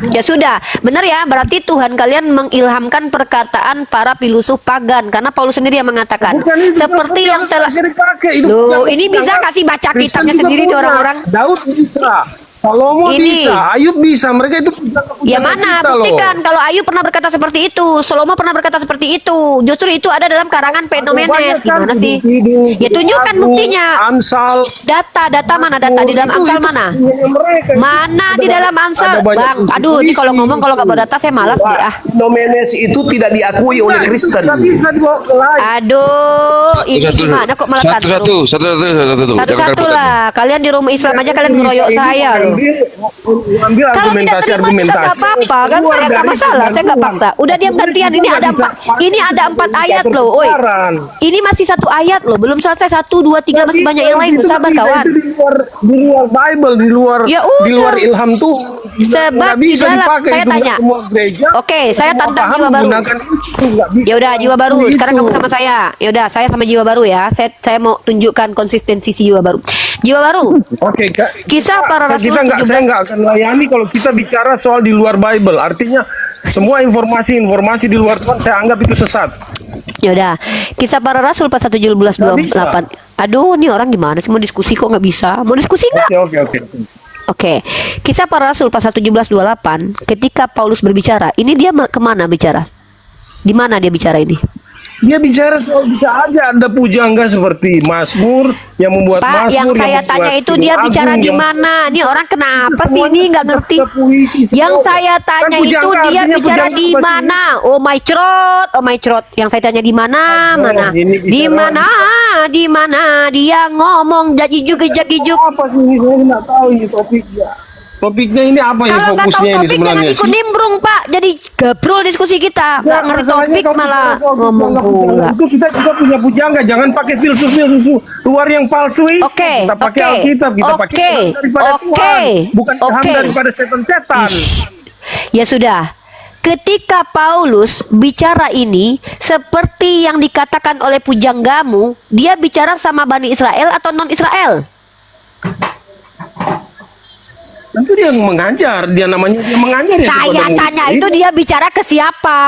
Ya sudah, benar ya. Berarti Tuhan kalian mengilhamkan perkataan para filosof pagan, karena Paulus sendiri yang mengatakan Bukan itu, seperti yang telah. bisa dipakai. Itu Loh, yang- ini bisa yang- kasih baca Kristen kitabnya juga sendiri nih punya. orang-orang. Daud bisa, Salomo Ini. bisa, Ayub bisa. Mereka itu Ya mana? Buktikan kalau Ayub pernah berkata seperti itu, Salomo pernah berkata seperti itu. Justru itu ada dalam karangan Fenomenes. Gimana sih? Ya tunjukkan buktinya. Amsal. Data mana data di dalam Amsal mana? Mana di dalam Amsal? Bang, aduh ini kalau ngomong kalau nggak bawa data saya malas nih ah. Nomenes itu tidak diakui oleh Kristen. Nggak bisa dibawa ke lain. Aduh, ini gimana kok malah Satu-satu. Satu-satu lah. Kalian di rumah Islam aja kalian ngeroyok saya loh. Ambil Kalau tidak terima juga nggak apa-apa kan, saya nggak masalah, saya nggak paksa. Udah diam gantian. Ini ada empat ayat loh, oi. Ini masih satu ayat loh, belum selesai 1, 2, 3 masih banyak yang lain. Sabar kawan. Di luar Bible, di luar Ya udah. di luar ilham tuh. Sebab Nggak bisa di dalam- dipakai saya itu, tanya. semua gereja, Oke, saya semua tantang paham jiwa baru. menggunakan itu, nggak bisa. Ya udah jiwa baru. Itu. Sekarang kamu sama saya. Ya udah, saya sama jiwa baru ya. Saya mau tunjukkan konsistensi jiwa baru. Jiwa baru. Oke, Kak. Kisah para rasul Saya 17. nggak akan layani kalau kita bicara soal di luar Bible. Artinya semua informasi di luar Tuhan saya anggap itu sesat. Ya udah. Kisah para rasul pasal 17-28. Aduh, ini orang gimana sih mau diskusi kok nggak bisa? Mau diskusi nggak? Oke. Oke, kisah para rasul pasal 17-28. Ketika Paulus berbicara, ini dia kemana bicara? Di mana dia bicara ini? Dia bicara soal bisa aja ada pujangga seperti Mazmur yang membuat Pak, yang Mazmur, saya membuat tanya itu Kidung dia Agung, bicara di yang- mana? Ini orang kenapa sih Semuanya ini nggak sudah ngerti? puisi, semua. Yang saya Kan tanya itu pujangga dia artinya bicara pujangga di pasti- mana? Oh my throat, oh my throat. Yang saya tanya di mana? Mana? ini bicara- Di mana? Di mana? Dia ngomong jajijuk jajijuk. Apa sih ini? Saya nggak tahu ini topiknya. Topiknya ini apa ya Kalau nggak tahu fokusnya ini topik jangan sebenarnya ikut sih? nimbrung Pak. Jadi gabrol diskusi kita. Nggak ngerti masalahnya topik kalau malah kita tahu ngomong pujangga pula. itu kita juga punya pujangga, jangan pakai filsuf luar yang palsu itu. Oke, Kita pakai oke, Alkitab, kita pakai oke, ilham daripada oke, Tuhan, bukan ilham oke. daripada setan-setan. Ya sudah. Ketika Paulus bicara ini seperti yang dikatakan oleh pujanggamu, dia bicara sama Bani Israel atau non Israel? tentu dia mengajar, dia namanya dia mengajar ya. Saya kepada tanya murid. itu dia bicara ke siapa?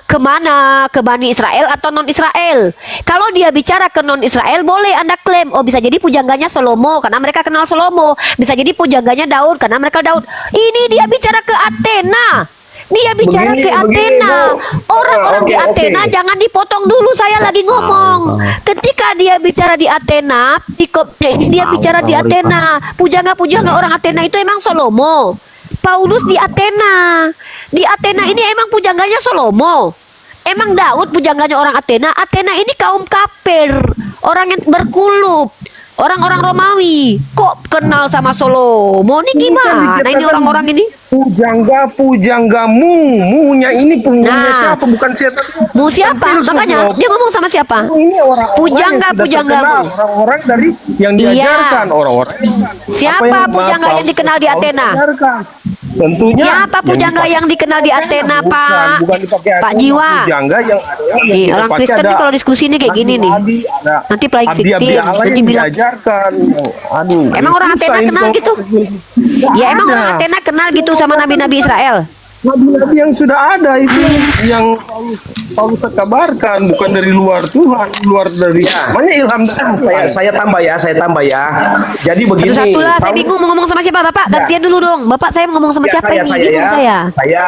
Kemana? Ke Bani Israel atau non Israel? Kalau dia bicara ke non Israel, boleh Anda klaim, oh bisa jadi pujangganya Salomo karena mereka kenal Salomo, bisa jadi pujangganya Daud karena mereka Daud. Ini dia bicara ke Athena. Dia bicara Begini, ke Athena. Bu. Orang-orang di Oke, Athena jangan dipotong dulu, saya lagi ngomong. Ketika dia bicara di Athena, pikopnya ini dia bicara di Athena. Pujangga-pujangga orang Athena itu emang Salomo. Paulus di Athena. Di Athena ini emang pujangganya Salomo. Emang Daud pujangganya orang Athena. Athena ini kaum kafir, orang yang berkulub, orang-orang Romawi. Kok kenal sama Salomo? Ini gimana? Nah, ini orang-orang ini Munya ini penghulunya Nah. siapa? Bukan setan. mau siapa? Filsuf Makanya loh. dia ngomong sama siapa? Ini orang-orang Pujangga-pujanggamu. orang-orang dari yang Iya. diajarkan orang-orang. Siapa pujangga yang dikenal di Athena? Tentunya. Siapa pujangga yang dikenal di Athena, Pak? Bukan dipakai Pak Athena, Jiwa. Pujangga yang Nih, kita orang pakai Kristen ada nih kalau diskusi ini kayak gini nih. Nanti playing victim, nanti bilang, aduh. emang orang Athena kenal gitu? Ya emang orang Athena kenal gitu sama nabi-nabi Israel. Nabi-nabi yang sudah ada itu yang Paulus kabarkan, bukan dari luar Tuhan, luar dari namanya ilham dari Tuhan. Saya tambah ya. Jadi begini. Satu-satu lah, saya Paulus- bingung mau ngomong sama siapa, Bapak? Gantian dulu dong. Bapak saya mau ngomong sama Ya, siapa ini? saya Bingung ya. saya.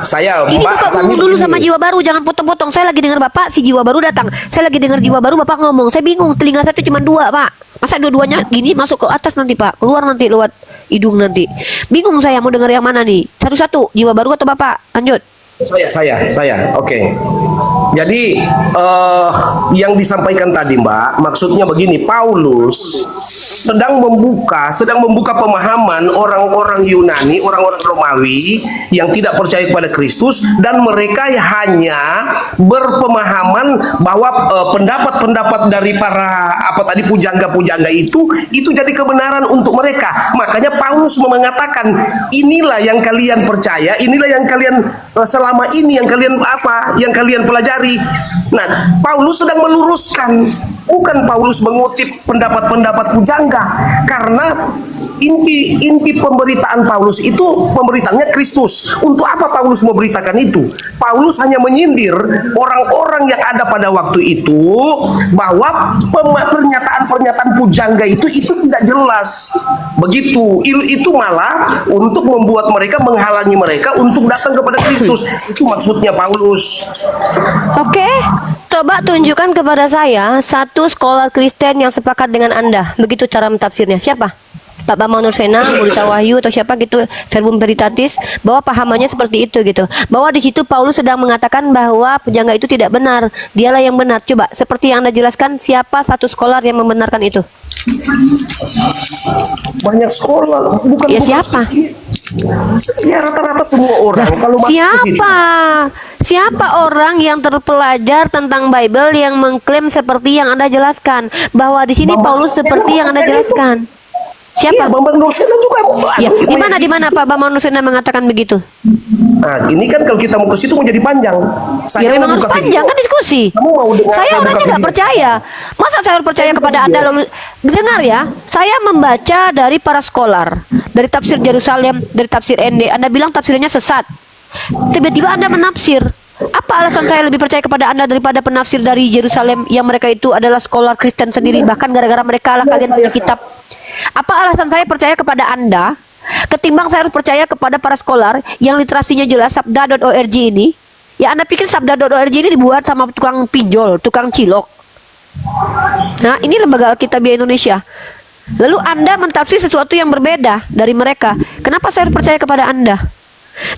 Saya Ini Mbak, Bapak kami ngomong dulu begini. sama jiwa baru, jangan potong-potong. Saya lagi dengar Bapak, si jiwa baru datang. Saya lagi dengar jiwa baru, Bapak ngomong. Saya bingung, telinga saya tuh cuma dua, Pak. Masa dua-duanya gini masuk ke atas nanti, Pak? Keluar nanti lewat hidung nanti. Bingung saya mau dengar yang mana nih? Satu-satu, jiwa baru atau Bapak? Lanjut. Saya. Oke. Jadi yang disampaikan tadi, Mbak, maksudnya begini, Paulus sedang membuka pemahaman orang-orang Yunani, orang-orang Romawi yang tidak percaya kepada Kristus, dan mereka hanya berpemahaman bahwa pendapat-pendapat dari para pujangga-pujangga itu jadi kebenaran untuk mereka. Makanya Paulus mengatakan, inilah yang kalian percaya, inilah yang kalian selama ini yang kalian pelajari. Nah, Paulus sedang meluruskan, bukan Paulus mengutip pendapat-pendapat pujangga, karena inti pemberitaan Paulus itu pemberitaannya Kristus. Untuk apa Paulus memberitakan itu? Paulus hanya menyindir orang-orang yang ada pada waktu itu bahwa pernyataan-pernyataan pujangga itu tidak jelas. Begitu. Itu malah untuk membuat mereka, menghalangi mereka untuk datang kepada Kristus. Itu maksudnya Paulus. Oke, coba tunjukkan kepada saya satu scholar Kristen yang sepakat dengan Anda. Begitu cara mentafsirnya. Siapa? Pak Bambang Nursena, Murita Wahyu, atau siapa gitu, Verbum Veritatis, bahwa pahamannya seperti itu gitu. Bahwa di situ Paulus sedang mengatakan bahwa pujangga itu tidak benar. Dialah yang benar. Coba, seperti yang Anda jelaskan, siapa satu scholar yang membenarkan itu? Banyak sekolah, bukan Ya siapa? Ya rata-rata semua orang kalau masuk ke sini. Siapa orang yang terpelajar tentang Bible yang mengklaim seperti yang Anda jelaskan, bahwa di sini Paulus seperti yang Anda jelaskan? Siapa? Iya, Bambang Nursena juga. Ya, di mana Pak Bambang Nursena mengatakan begitu? Nah, ini kan kalau kita mau ke situ menjadi panjang. Ya memang mau harus buka panjang video. kan diskusi. Kamu mau dengar Saya saya orangnya buka nggak video? percaya. Masa saya harus percaya kepada Anda lalu dengar ya? Saya membaca dari para scholar, dari tafsir Yerusalem, dari tafsir ND. Anda bilang tafsirnya sesat. Tiba-tiba Anda menafsir. Apa alasan saya lebih percaya kepada Anda daripada penafsir dari Yerusalem yang mereka itu adalah scholar Kristen sendiri, bahkan gara-gara mereka lah kalian punya kitab. Apa alasan saya percaya kepada Anda ketimbang saya harus percaya kepada para scholar yang literasinya jelas, sabda.org ini? Ya Anda pikir sabda.org ini dibuat sama tukang pinjol, tukang cilok? Nah, ini lembaga Alkitab Indonesia. Lalu Anda mentafsir sesuatu yang berbeda dari mereka. Kenapa saya harus percaya kepada Anda?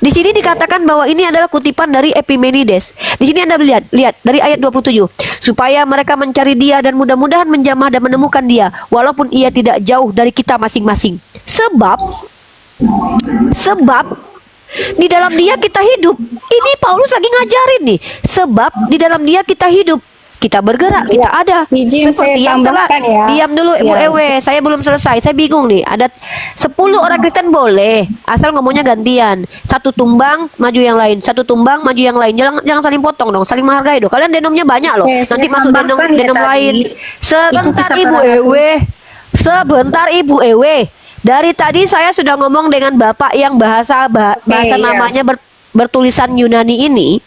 Di sini dikatakan bahwa ini adalah kutipan dari Epimenides. Di sini Anda lihat dari ayat 27. Supaya mereka mencari dia dan mudah-mudahan menjamah dan menemukan dia, walaupun ia tidak jauh dari kita masing-masing. Sebab di dalam dia kita hidup. Ini Paulus lagi ngajarin nih. Sebab di dalam dia kita hidup. Kita bergerak, kita ada. Izin Seperti saya yang telah. tambahkan ya. Diam dulu Ibu Ya. Ewe, saya belum selesai. Saya bingung nih. Ada 10 orang Kristen boleh, asal ngomongnya gantian. Satu tumbang, maju yang lain. Satu tumbang, maju yang lain. Jangan saling potong dong, saling menghargai dong. Kalian denomnya banyak loh. Oke, saya Nanti masuk denom tambahkan ya denom tadi. lain. Sebentar Itu kisah Ibu para rasul. Ewe. Sebentar Ibu Ewe. Dari tadi saya sudah ngomong dengan Bapak yang bahasa iya. namanya bertulisan Yunani ini.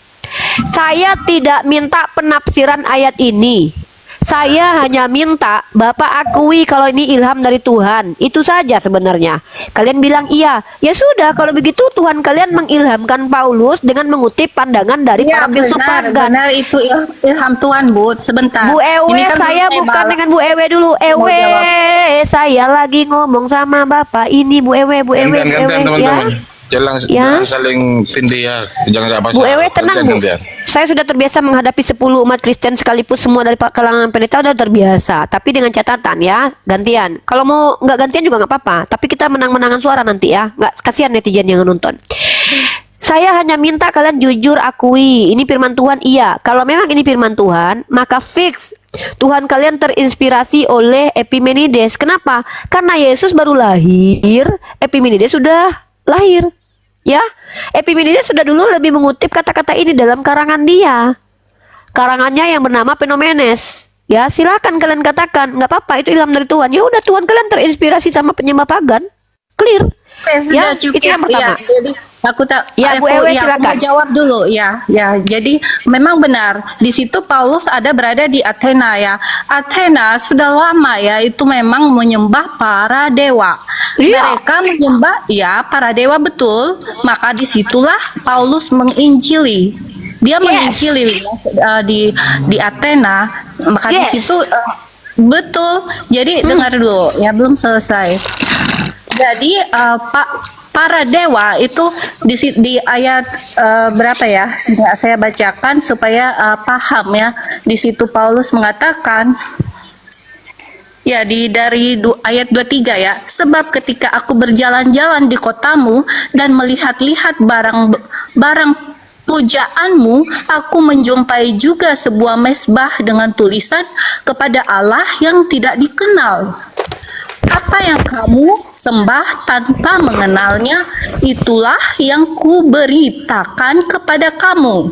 Saya tidak minta penafsiran ayat ini. Saya hanya minta Bapak akui kalau ini ilham dari Tuhan. Itu saja sebenarnya. Kalian bilang iya. Ya sudah, kalau begitu Tuhan kalian mengilhamkan Paulus dengan mengutip pandangan dari para filsuf pagan. benar itu ilham Tuhan, Bu. Sebentar. Bu Ewe, Ini kan saya belum bukan balas. dengan Bu Ewe dulu. Ewe, jawab. saya lagi ngomong sama Bapak ini Bu Ewe, Bu Ewe, Bu Gantian Ewe, ya. teman-teman. Jangan Ya. saling tindih ya. Jangan apa Bu Ewe tenang Bu. Gantian. Saya sudah terbiasa menghadapi 10 umat Kristen sekalipun semua dari kalangan pendeta udah terbiasa. Tapi dengan catatan ya, gantian. Kalau mau nggak gantian juga nggak apa-apa. Tapi kita menang-menangan suara nanti ya. Nggak kasihan netizen yang nonton. Saya hanya minta kalian jujur akui ini firman Tuhan. Iya, kalau memang ini firman Tuhan, maka fix Tuhan kalian terinspirasi oleh Epimenides. Kenapa? Karena Yesus baru lahir, Epimenides sudah lahir. Ya, Epimenides sudah dulu lebih mengutip kata-kata ini dalam karangan dia. Karangannya yang bernama Phenomenes. Ya, silakan kalian katakan, nggak apa-apa itu ilham dari Tuhan. Ya udah, Tuhan kalian terinspirasi sama penyembah pagan. Clear. Sudah Ya, cukup. itu yang pertama. Ya, jadi aku tak Ya, Bu Ewe, silakan. mau jawab dulu ya. Ya, jadi memang benar di situ Paulus ada berada di Athena ya. Athena sudah lama ya itu memang menyembah para dewa. Iya. Mereka menyembah ya para dewa betul. Maka disitulah Paulus menginjili. Dia menginjili di Athena. Maka di Yes. situ betul. Jadi dengar dulu ya, belum selesai. Jadi para dewa itu di ayat berapa ya? Sini saya bacakan supaya paham ya. Di situ Paulus mengatakan ya dari ayat 23 ya. Sebab ketika aku berjalan-jalan di kotamu dan melihat-lihat barang pujaanmu, aku menjumpai juga sebuah mezbah dengan tulisan kepada Allah yang tidak dikenal. Apa yang kamu sembah tanpa mengenalnya, itulah yang kuberitakan kepada kamu.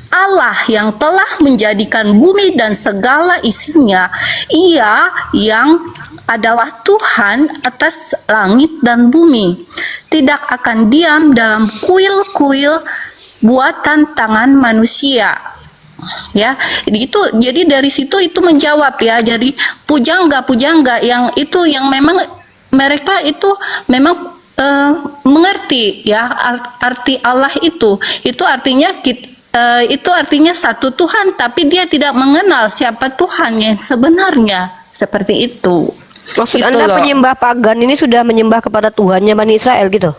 Allah yang telah menjadikan bumi dan segala isinya, Ia yang adalah Tuhan atas langit dan bumi, tidak akan diam dalam kuil-kuil buatan tangan manusia. Ya, itu jadi dari situ itu menjawab ya. Jadi pujangga yang itu yang memang mereka itu memang mengerti ya arti Allah itu artinya itu artinya satu Tuhan, tapi dia tidak mengenal siapa Tuhan yang sebenarnya, seperti itu. Maksud Itu Anda loh. penyembah pagan ini sudah menyembah kepada Tuhannya Bani Israel gitu?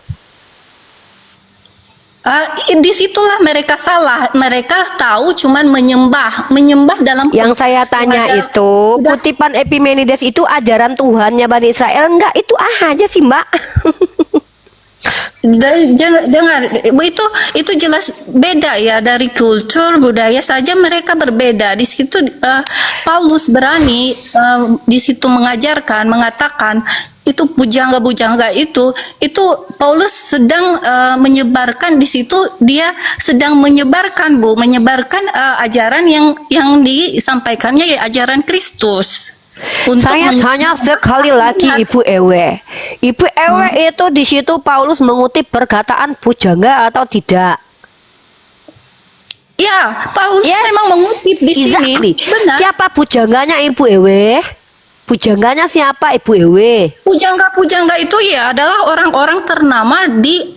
Disitulah mereka salah. Mereka tahu cuman menyembah dalam Yang saya tanya ada- itu kutipan Epimenides itu ajaran Tuhannya Bani Israel enggak? Itu aja sih Mbak. Dengar, itu jelas beda ya, dari kultur budaya saja mereka berbeda. Di situ Paulus berani di situ mengatakan itu pujangga itu Paulus sedang menyebarkan di situ, dia sedang menyebarkan ajaran yang disampaikannya ya ajaran Kristus. Saya tanya sekali lagi Ibu Ewe. Ibu Ewe itu di situ Paulus mengutip perkataan pujangga atau tidak? Ya, Paulus Yes. memang mengutip di sini. Exactly. Benar. Siapa pujangganya Ibu Ewe? Pujangganya siapa Ibu Ewe? Pujangga itu ya adalah orang-orang ternama di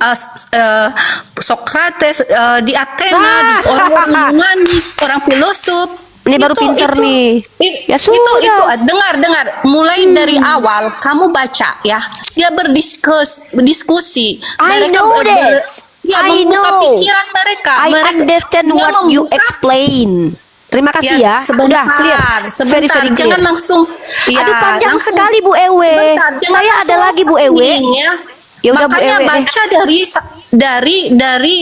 Sokrates, di Athena, di orang-orang Yunani, orang filosof. Ini baru pinter nih. Ya sudah. Itu dengar. Mulai dari awal kamu baca ya. Dia berdiskusi. I know that. Ya, I membuka know. pikiran mereka. I understand dia what you membuka- explain. Terima kasih ya. Sebentar, Udah clear. Very, sebentar. very clear. Jangan langsung. Aduh, panjang sekali, Bu Ewe. Sebentar, jangan Saya ada langsung lagi, Bu Ewe. landing, ya. Ya udah, Bu Makanya Ewe. baca dari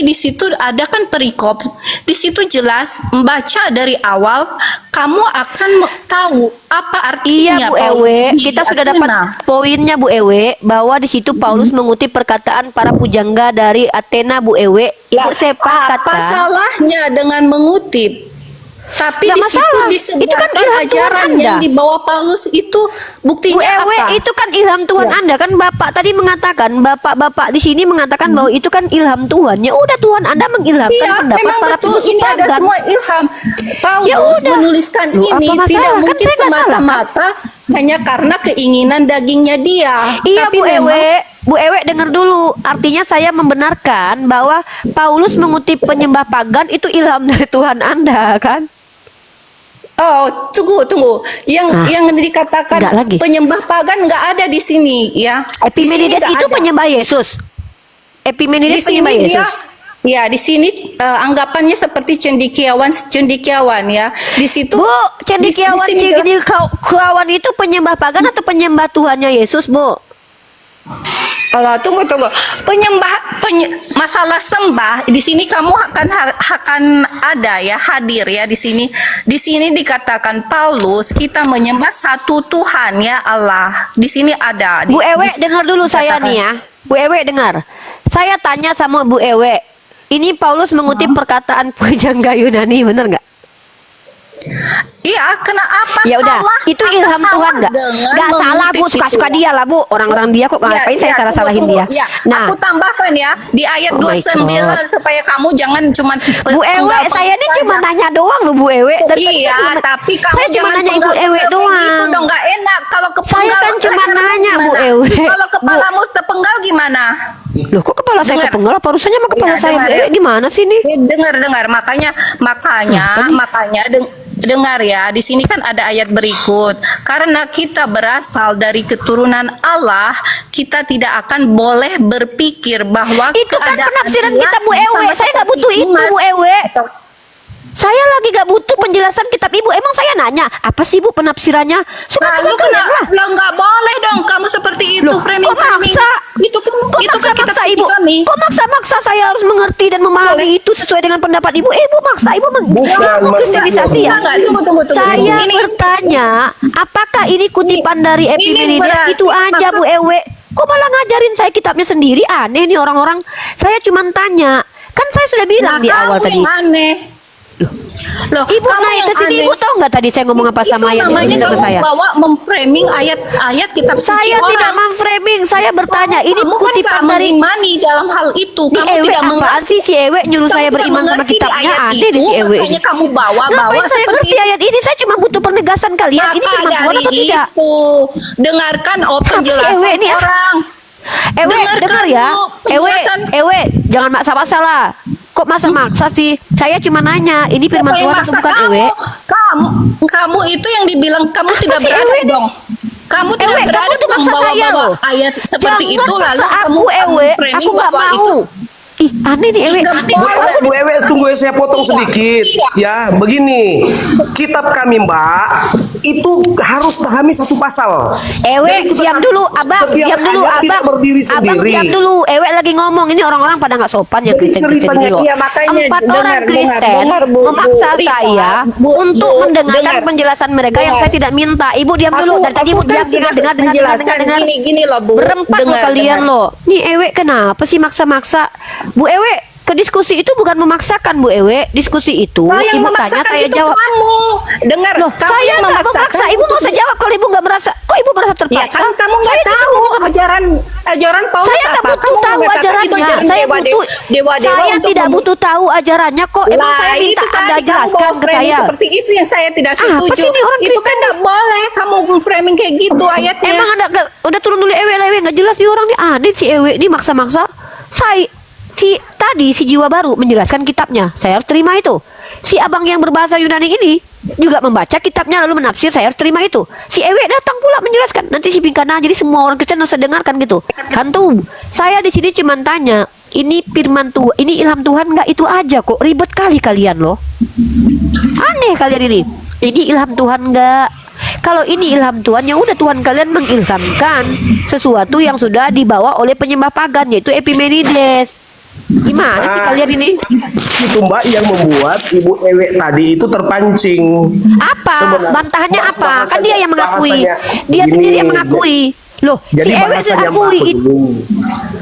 di situ ada kan perikop. Di situ jelas membaca dari awal, kamu akan tahu apa Iya artinya. Bu Paulus Ewe, di kita sudah Athena. dapat poinnya Bu Ewe, bahwa di situ Paulus mengutip perkataan para pujangga dari Athena Bu Ewe. Lah, Ibu sepakat apa kan? salahnya dengan mengutip? Tapi Nggak di situ masalah. disebutkan Itu kan ilham Tuhan ajaran Anda. yang dibawa Paulus itu Bu buktinya Ewe, apa? itu kan ilham Tuhan Ya. Anda kan Bapak tadi mengatakan, Bapak-bapak di sini mengatakan bahwa itu kan ilham Tuhan. Ya udah Tuhan Anda mengilhamkan Iya, pendapat memang para betul. filsuf Ini ada pagan. semua ilham. Ya Paulus udah. menuliskan Loh, apa ini masalah? tidak Kan mungkin saya nggak salah, kan? semata-mata hanya karena keinginan dagingnya dia. Iya Tapi Bu memang Ewe, Bu Ewe dengar dulu. Artinya saya membenarkan bahwa Paulus mengutip penyembah pagan itu ilham dari Tuhan Anda kan? Oh, tunggu. Yang dikatakan Nggak lagi. penyembah pagan nggak ada di sini ya. Di sini Epimenides nggak itu ada. penyembah Yesus. Di Epimenides sini penyembah dia, Yesus. ya di sini anggapannya seperti cendekiawan ya. Di situ Bu, cendekiawan di sini jelas- cendekiawan itu penyembah pagan atau penyembah Tuhannya Yesus, Bu? Kalau tunggu. Masalah sembah di sini kamu akan ada ya, hadir ya di sini. Di sini dikatakan Paulus kita menyembah satu Tuhan ya Allah. Di sini ada. Bu Ewe di- dengar dulu saya dikatakan. nih ya. Bu Ewe dengar. Saya tanya sama Bu Ewe. Ini Paulus mengutip perkataan pujangga Yunani, benar nggak? Iya, kenapa Ya udah, salah? itu Apa ilham salah Tuhan nggak? dengan Nggak salah Bu, mengutip suka-suka itu? dia lah Bu. Orang-orang dia kok ngapain saya salah-salahin dia. Ya, Nah, aku tambahkan ya di ayat Oh my 29 God. supaya kamu jangan cuma Bu Ewe, saya ini cuma nanya doang loh Bu Ewe. Dari tadi Iya, saya tapi kamu saya cuma jangan nanya Ibu Ewe penggal-penggal kayak doang. Gitu dong, nggak enak kalau kepenggal. Saya kan cuma lehermu nanya, Bu gimana? Ewe. Kalau kepalamu terpenggal gimana? Loh kok kepala saya Dengar. kepenggal? Apa urusannya sama kepala Iya, saya Bu dengar Ewe? ya. Gimana sih ini? Dengar. Makanya dengar ya. Di sini kan ada ayat berikut. Karena kita berasal dari keturunan Allah, kita tidak akan boleh berpikir bahwa Itu kan keadaan penafsiran dia kita Bu Ewe. sama Saya nggak seperti butuh itu emas. Bu Ewe. Saya lagi gak butuh penjelasan kitab Ibu. Emang saya nanya, apa sih Bu penafsirannya? Lalu Suka-suka kalian lah. lo nggak boleh dong kamu seperti itu. Loh, framing. kok maksa? Itu kan Kok itu kan kita maksa-maksa Ibu? kami. Kok maksa-maksa saya harus mengerti dan memahami itu sesuai dengan pendapat Ibu? Ibu maksa, Ibu kristenisasi ya? Enggak, tunggu. Saya Ini- bertanya, apakah ini kutipan dari Epimenides? berarti Itu aja maksud- Bu Ewe. Kok malah ngajarin saya kitabnya sendiri? Aneh nih orang-orang. Saya cuma tanya. Kan saya sudah bilang di awal kamu tadi. yang aneh. Loh, Ibu kamu naik yang ke sini, aneh. Ibu tahu nggak tadi saya ngomong apa sama Itu yang namanya sama kamu saya? bawa memframing ayat-ayat kitab suci Saya orang. tidak memframing, saya bertanya. Ini kamu kan kutipan nggak dari mengimani dalam hal itu. Di Kamu Ewe tidak apaan mengerti. sih si Ewe nyuruh Kamu saya tidak beriman sama mengerti di kitabnya? ayat Aneh di si itu, Ewe makanya ini. kamu bawa Ngapain saya seperti ngerti ayat ini? Saya cuma butuh penegasan kalian. Ini Maka firman Tuhan dari atau tidak? itu dengarkan Apa sih penjelasan Ewe ini, ah? orang. Ewe Dengarkan dengar ya. dulu Ewe, penjelasan. Ewe jangan maksa-maksa lah. Kok maksa-maksa sih? Saya cuma nanya, ini firman Siapa yang Tuhan atau maksa bukan kamu? Ewe? Kamu itu yang dibilang kamu Apa tidak sih beradab Ewe ini? dong. Kamu tidak Ewe, kamu beradab tuh dong maksa saya bawa-bawa loh. ayat seperti Jangan itu lalu maksa kamu aku Ewe, framing aku nggak bahwa mau. itu. Ih, aneh nih Ewe. Nggak Aneh. boleh. Bu Ewe, tunggu ya, saya potong sedikit. Ya, begini. Kitab kami Mbak, itu harus pahami satu pasal. Ewe, Jadi diam dulu, Abang, setiap diam dulu, ayat tidak Abang. berdiri Abang sendiri. diam dulu. Ewe lagi ngomong, ini orang-orang pada nggak sopan yang Jadi Kristen-Kristen ceritanya- ini loh. Iya, makanya 4 orang Kristen memaksa saya untuk mendengarkan penjelasan mereka yang saya tidak minta. Ibu diam dulu. Dari tadi Ibu diam, dengar. Gini loh Bu. Berempat loh kalian loh. Nih Ewe kenapa sih maksa-maksa? Bu Ewe, ke diskusi itu bukan memaksakan Bu Ewe. Diskusi itu Yang Ibu tanya memaksakan saya itu jawab. kamu. Dengar, Loh, kamu saya yang nggak memaksakan memaksa. Ibu nggak usah itu. jawab kalau Ibu nggak merasa. Kok Ibu merasa Ya terpaksa? kan kamu nggak Saya tahu tidak ngomong sama ajaran Paulus saya nggak apa? butuh Kamu tahu mengatakan itu ajarannya. ajaran Saya dewa- butuh. dewa-dewa Saya untuk tidak membu- butuh tahu ajarannya kok. Emang Lah, saya minta itu tadi Anda kamu jelaskan bawa ke framing saya. seperti itu yang saya tidak Apa setuju. sih ini orang Itu Kristen kan nggak boleh kamu framing kayak gitu ayatnya. Emang Anda udah turun dulu Ewe nggak jelas nih orang nih aneh si Ewe ini maksa-maksa. Si jiwa baru menjelaskan kitabnya. Saya harus terima itu. Si abang yang berbahasa Yunani ini juga membaca kitabnya lalu menafsir, saya harus terima itu. Si Ewe datang pula menjelaskan. Nanti si Bingkana, jadi semua orang Kristen harus dengarkan gitu. Kan tuh, saya di sini cuma tanya, ini firman Tuhan, ini ilham Tuhan nggak? Itu aja kok, ribet kali kalian loh. Aneh kalian ini. Ini ilham Tuhan nggak? Kalau ini ilham Tuhan, ya udah Tuhan kalian mengilhamkan sesuatu yang sudah dibawa oleh penyembah pagan, yaitu Epimenides. Gimana sih kalian ini? Itu Mbak yang membuat Ibu Ewe tadi itu terpancing. Apa? Sebenarnya Bantahannya apa? Kan bahasanya- dia yang mengakui. bahasanya Dia gini, sendiri yang mengakui. Loh, Jadi si Ewe bahasanya sudah akui Mbak itu. dulu.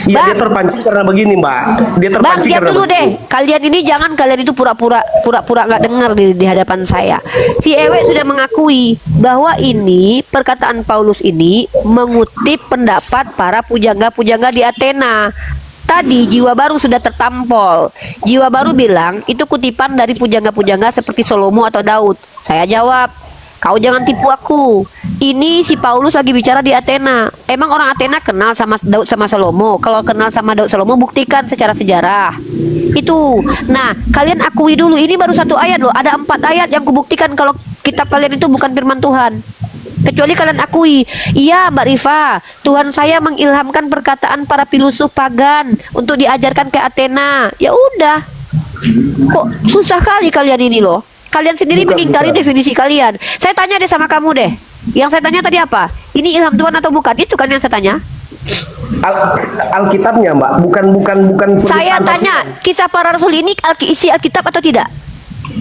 Iya, Bang. dia terpancing karena begini, Mbak. Dia Bang, terpancing diam karena dulu begini. deh. Kalian ini jangan kalian itu pura-pura nggak dengar di hadapan saya. Si Ewe sudah mengakui bahwa ini perkataan Paulus ini mengutip pendapat para pujangga-pujangga di Athena. Tadi jiwa baru sudah tertampol. Jiwa baru bilang itu kutipan dari pujangga-pujangga seperti Salomo atau Daud. Saya jawab, kau jangan tipu aku. Ini si Paulus lagi bicara di Athena. Emang orang Athena kenal sama Daud sama Salomo? Kalau kenal sama Daud Salomo, buktikan secara sejarah. Itu. Nah, kalian akui dulu. Ini baru 1 ayat loh. Ada 4 ayat yang kubuktikan kalau kitab kalian itu bukan firman Tuhan. Kecuali kalian akui, iya Mbak Rifa, Tuhan saya mengilhamkan perkataan para filosof pagan untuk diajarkan ke Athena. Ya udah. Kok susah kali kalian ini loh. Kalian sendiri mengingkari definisi kalian. Saya tanya deh sama kamu deh. Yang saya tanya tadi apa? Ini ilham Tuhan atau bukan? Itu kan yang saya tanya. Alkitabnya, Mbak, bukan. Saya pernyataan tanya, kisah para rasul ini isi Alkitab atau tidak?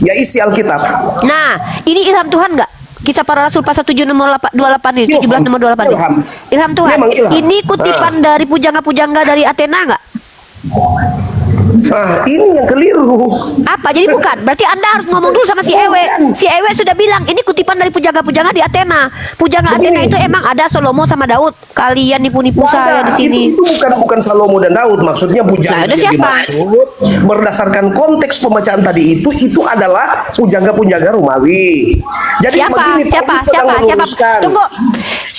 Ya, isi Alkitab. Nah, ini ilham Tuhan nggak? Kisah para rasul pasal 7 nomor 28 ini, 17 nomor 28 ini. Ilham Tuhan. Memang ilham. Ini kutipan dari pujangga-pujangga dari Athena nggak? Nah, ini yang keliru. Apa? Jadi bukan. Berarti Anda harus ngomong dulu sama si Ewe. Si Ewe sudah bilang ini kutipan dari pujangga-pujangga di Athena. Pujangga Athena itu emang ada Salomo sama Daud. Kalian nipu-nipu saya di sini. Itu bukan Salomo dan Daud. Maksudnya Nah, pujangga itu yang siapa? dimaksud berdasarkan konteks pembacaan tadi itu adalah pujangga-pujangga Romawi. Jadi begini, Paulus sedang meluruskan. Tunggu.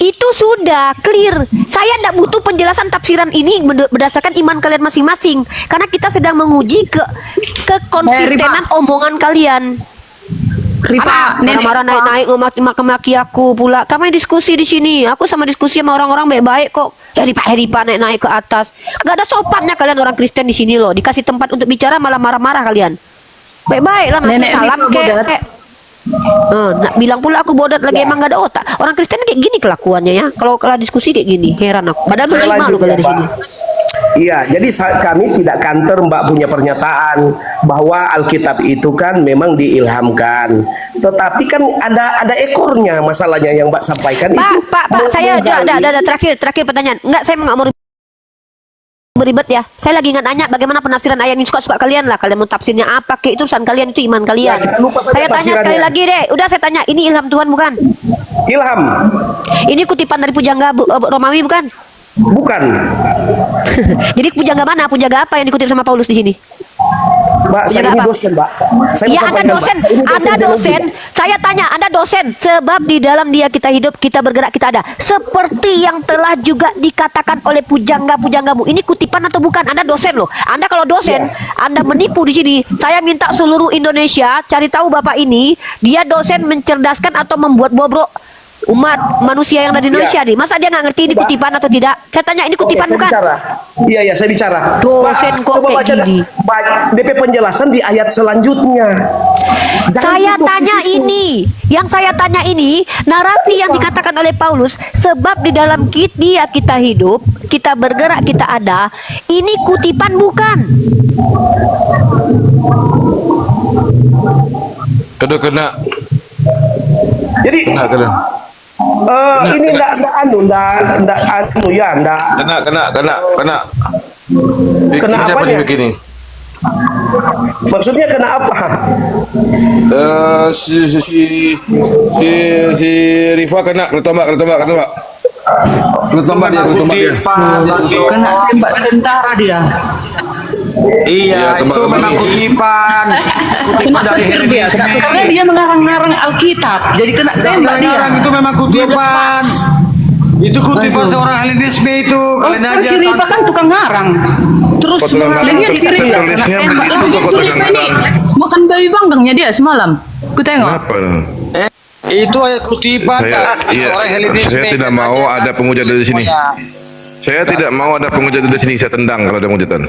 Itu sudah clear. Saya tidak butuh penjelasan tafsiran ini berdasarkan iman kalian masing-masing. Karena kita sedang menguji kekonsistenan omongan kalian. Rifa, marah-marah naik-naik maki-maki aku pula. Kami diskusi di sini. Aku sama diskusi sama orang-orang baik-baik kok. Rifa naik-naik ke atas. Gak ada sopannya kalian orang Kristen di sini loh. Dikasih tempat untuk bicara malah marah-marah kalian. Baik-baik lah, masuk salam kek. Nak bilang pula aku bodoh lagi, emang gak ada otak. Orang Kristen kayak gini kelakuannya ya. Kalau diskusi kayak gini, heran aku. Padahal beriman loh kalian di sini. Iya, jadi kami tidak kantor Mbak punya pernyataan bahwa Alkitab itu kan memang diilhamkan. Tetapi kan ada ekornya masalahnya yang Mbak sampaikan itu. Pak, saya ada terakhir pertanyaan. Enggak, saya nggak mau beribet ya. Saya lagi nggak nanya bagaimana penafsiran ayat ini, suka-suka kalian lah. Kalian mau tafsirnya apa? Kayak itu urusan kalian, itu iman kalian. Ya, saya tanya sekali lagi deh. Udah saya tanya, ini ilham Tuhan bukan? Ilham. Ini kutipan dari pujangga Romawi bukan? Bukan. Jadi pujangga mana? Pujangga apa yang dikutip sama Paulus di sini? Mbak, saya ini dosen, Mbak. Iya, Anda dosen. Anda dosen. Saya tanya, Anda dosen. Sebab di dalam Dia kita hidup, kita bergerak, kita ada. Seperti yang telah juga dikatakan oleh pujangga-pujanggamu. Ini kutipan atau bukan? Anda dosen loh. Anda kalau dosen, Anda menipu di sini. Saya minta seluruh Indonesia cari tahu Bapak ini, dia dosen mencerdaskan atau membuat bobrok umat manusia yang ada di Indonesia nih. Masa dia nggak ngerti ini kutipan atau tidak? Saya tanya, ini kutipan bukan? Iya, saya bicara. Dosen kok kayak gini. DP penjelasan di ayat selanjutnya. Saya tanya ini, yang saya tanya ini narasi yang dikatakan oleh Paulus, sebab di dalam Dia kita hidup, kita bergerak, kita ada. Ini kutipan bukan? Kena. Jadi ini enggak anu ya, enggak. Kena. Kena Siapa apanya? nih begini? Maksudnya kena apa? Si Rifa kena tombak. Kena tombak dia. Kena tembak tentara dia. Iya, itu memang kutipan dari dia. Karena dia mengarang-ngarang Alkitab, jadi kena tembak dia. Itu memang kutipan. Itu kutipan seorang Helenisme itu. Kalian aja. Si Rifa kan tukang ngarang. Terus dia dikira kena tembak lagi. Tulisnya nih makan bayi banggangnya dia semalam. Ku tengok. Itu ayat kutipan. Saya tidak mau ada penghujat di sini. Saya tidak mau ada penghujat di sini. Saya tendang kalau ada penghujatan.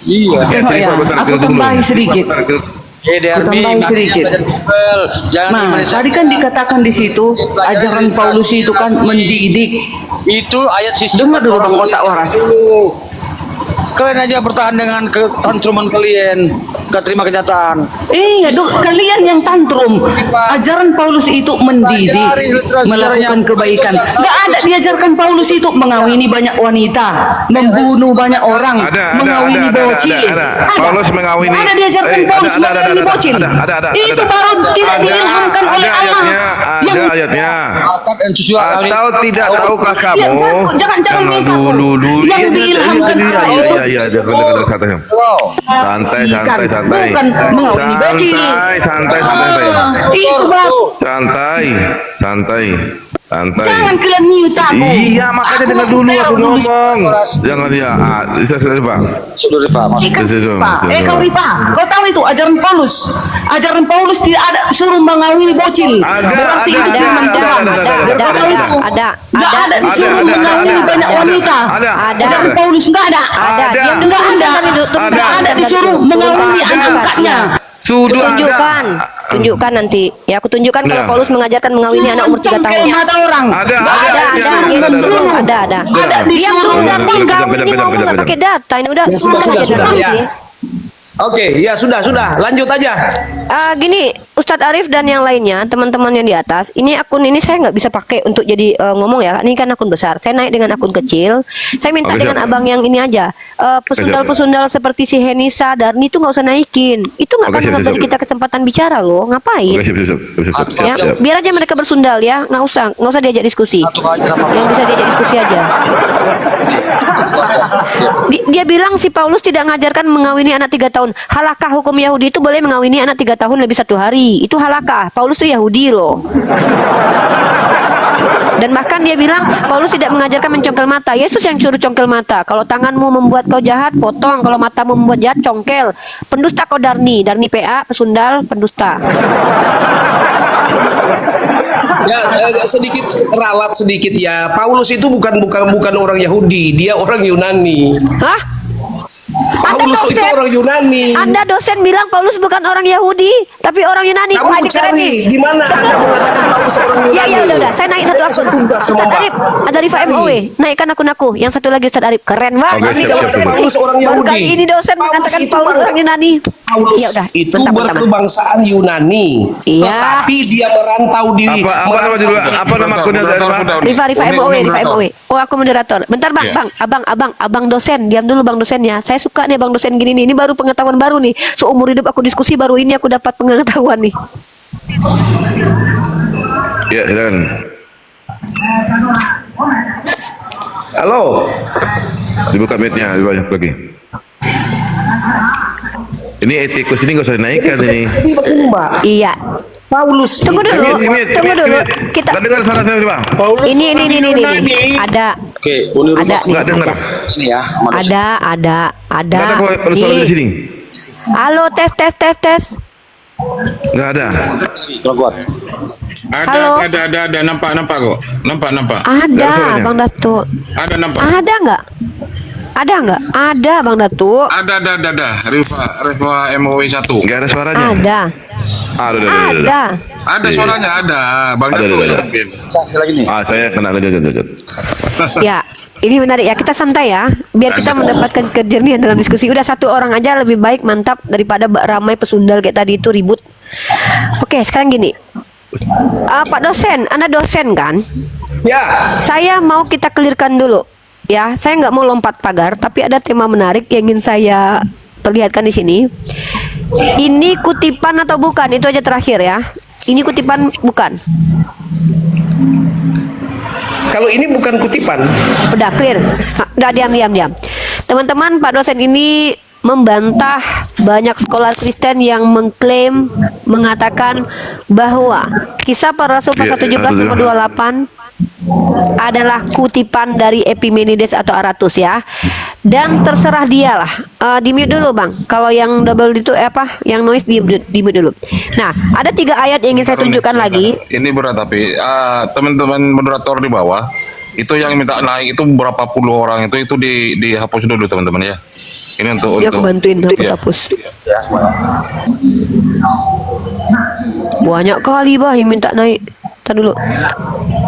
Iya. Tengok ya. Aku tambahin sedikit. Tambahin sedikit. Nah, tadi kan dikatakan di situ ajaran Paulus itu kan mendidik. Itu ayat sisi. Dengar dulu Bang Otak Waras. Kalian aja bertahan dengan ketantruman kalian. Gak terima kenyataan. Iya, kalian yang tantrum. Ajaran Paulus itu mendidik, melakukan kebaikan. Gak ada diajarkan Paulus itu mengawini banyak wanita, membunuh banyak orang, mengawini bocil. Paulus mengawini. Ada diajarkan Paulus mengawini bocil. Itu baru tidak diilhamkan oleh Allah. Ada ayatnya. Atau tidak tahukah kamu? Jangan minta yang diilhamkan Allah itu. Iya, santai. Bukan mengawini bocil. Santai. Itu bang. Santai. Jangan kalian mute aku. Iya, makanya dengar dulu aku ngomong. Jangan ya. Sudah, Pak. Kau Ripa, kau tahu itu ajaran Paulus. Ajaran Paulus tidak ada suruh mengawini bocil. Berarti itu firman Tuhan. Ada. Nggak ada disuruh mengawini banyak wanita. Ajaran Paulus nggak ada. Nggak ada disuruh mengawini anak angkatnya. Tunjukkan nanti. Ya aku tunjukkan kalau Paulus mengajarkan mengawini anak umur 3 tahun. Ada. Disuruh Ini ngomong nggak pakai data. Ini udah Sudah. Oke, ya sudah. Lanjut aja. Gini, Ustadz Arif dan yang lainnya, teman-teman yang di atas, ini akun ini saya nggak bisa pakai untuk jadi ngomong ya. Ini kan akun besar. Saya naik dengan akun kecil. Saya minta dengan abang yang ini aja. Pesundal-pesundal seperti si Henisa, Darni itu nggak usah naikin. Itu nggak akan memberi kita kesempatan bicara loh. Ngapain? Ya, biar aja mereka bersundal ya. Nggak usah diajak diskusi. Yang bisa diajak diskusi aja. Dia bilang si Paulus tidak mengajarkan mengawini anak 3 tahun. Halakah hukum Yahudi itu boleh mengawini anak 3 tahun lebih 1 hari? Itu halakah? Paulus itu Yahudi loh. Dan bahkan dia bilang Paulus tidak mengajarkan mencongkel mata. Yesus yang suruh congkel mata. Kalau tanganmu membuat kau jahat, potong. Kalau matamu membuat jahat, congkel. Pendusta kau Darni PA, pesundal, pendusta. Ya, sedikit ralat sedikit ya. Paulus itu bukan orang Yahudi, dia orang Yunani. Hah? Paulus itu orang Yunani. Anda dosen bilang Paulus bukan orang Yahudi, tapi orang Yunani. Kamu cari di mana Anda mengatakan Paulus orang Yunani? Ya udah. Saya naik satu akun. Ustaz Arif, ada Rifa MOW. Naikkan akun aku. Yang satu lagi Ustaz Arif. Keren banget. Tapi kalau Paulus orang Yahudi. Baru kali ini dosen mengatakan Paulus orang Yunani. Paulus Ya udah, itu bentar. berkebangsaan Yunani. Iya. Tetapi dia merantau di apa nama akunnya? Rifa MOW. Oh, aku moderator. Bentar Bang, abang dosen. Diam dulu Bang dosennya. Saya suka nih Bang dosen gini nih. Ini baru pengetahuan baru nih. Seumur hidup aku diskusi baru ini aku dapat pengetahuan nih. Ya, silakan. Halo. Dibuka mic-nya, lebih banyak lagi. Ini etikus ini nggak usah dinaikkan ini. Jadi begini Mbak. Iya. Paulus. Tunggu dulu. Kita nggak dengar suara saya Bang. ini. Ada. Oke, Ada nih. Nggak dengar. Ini ya. Ada. Nggak ada kalau suara di sini. Halo, tes. Nggak ada. Kalau kuat. Halo. Ada nampak kok. Nampak. Ada, Bang Datu. Ada nampak. Ada nggak? Ada, Bang Datu. Ada. Rifa MOW 1. Nggak ada suaranya. Ada. Ada suaranya ada. Bang Ada. Datu yakin. Lagi nih. Saya kena lanjut. Ya, ini menarik ya. Kita santai ya, biar kita mendapatkan kejernihan dalam diskusi. Udah satu orang aja lebih baik, mantap daripada ramai pesundal kayak tadi itu ribut. Oke, sekarang gini. Pak dosen, Anda dosen kan? Ya. Saya mau kita clearkan dulu. Ya, saya nggak mau lompat pagar, tapi ada tema menarik yang ingin saya perlihatkan di sini. Ini kutipan atau bukan? Itu aja terakhir ya. Ini kutipan bukan? Kalau ini bukan kutipan. Udah clear. Udah diam. Teman-teman, Pak dosen ini membantah banyak sekolah Kristen yang mengatakan bahwa Kisah Para Rasul pasal 17 nomor 28 adalah kutipan dari Epimenides atau Aratus ya. Dan terserah dia lah. Di mute dulu Bang. Kalau yang double itu yang noise di mute dulu. Nah, ada 3 ayat yang ingin saya tunjukkan lagi. Ini berat tapi teman-teman moderator di bawah itu yang minta naik itu berapa puluh orang itu dihapus dulu teman-teman ya. Ini untuk Aku bantuin hapus. Banyak kali bah yang minta naik. Tar dulu.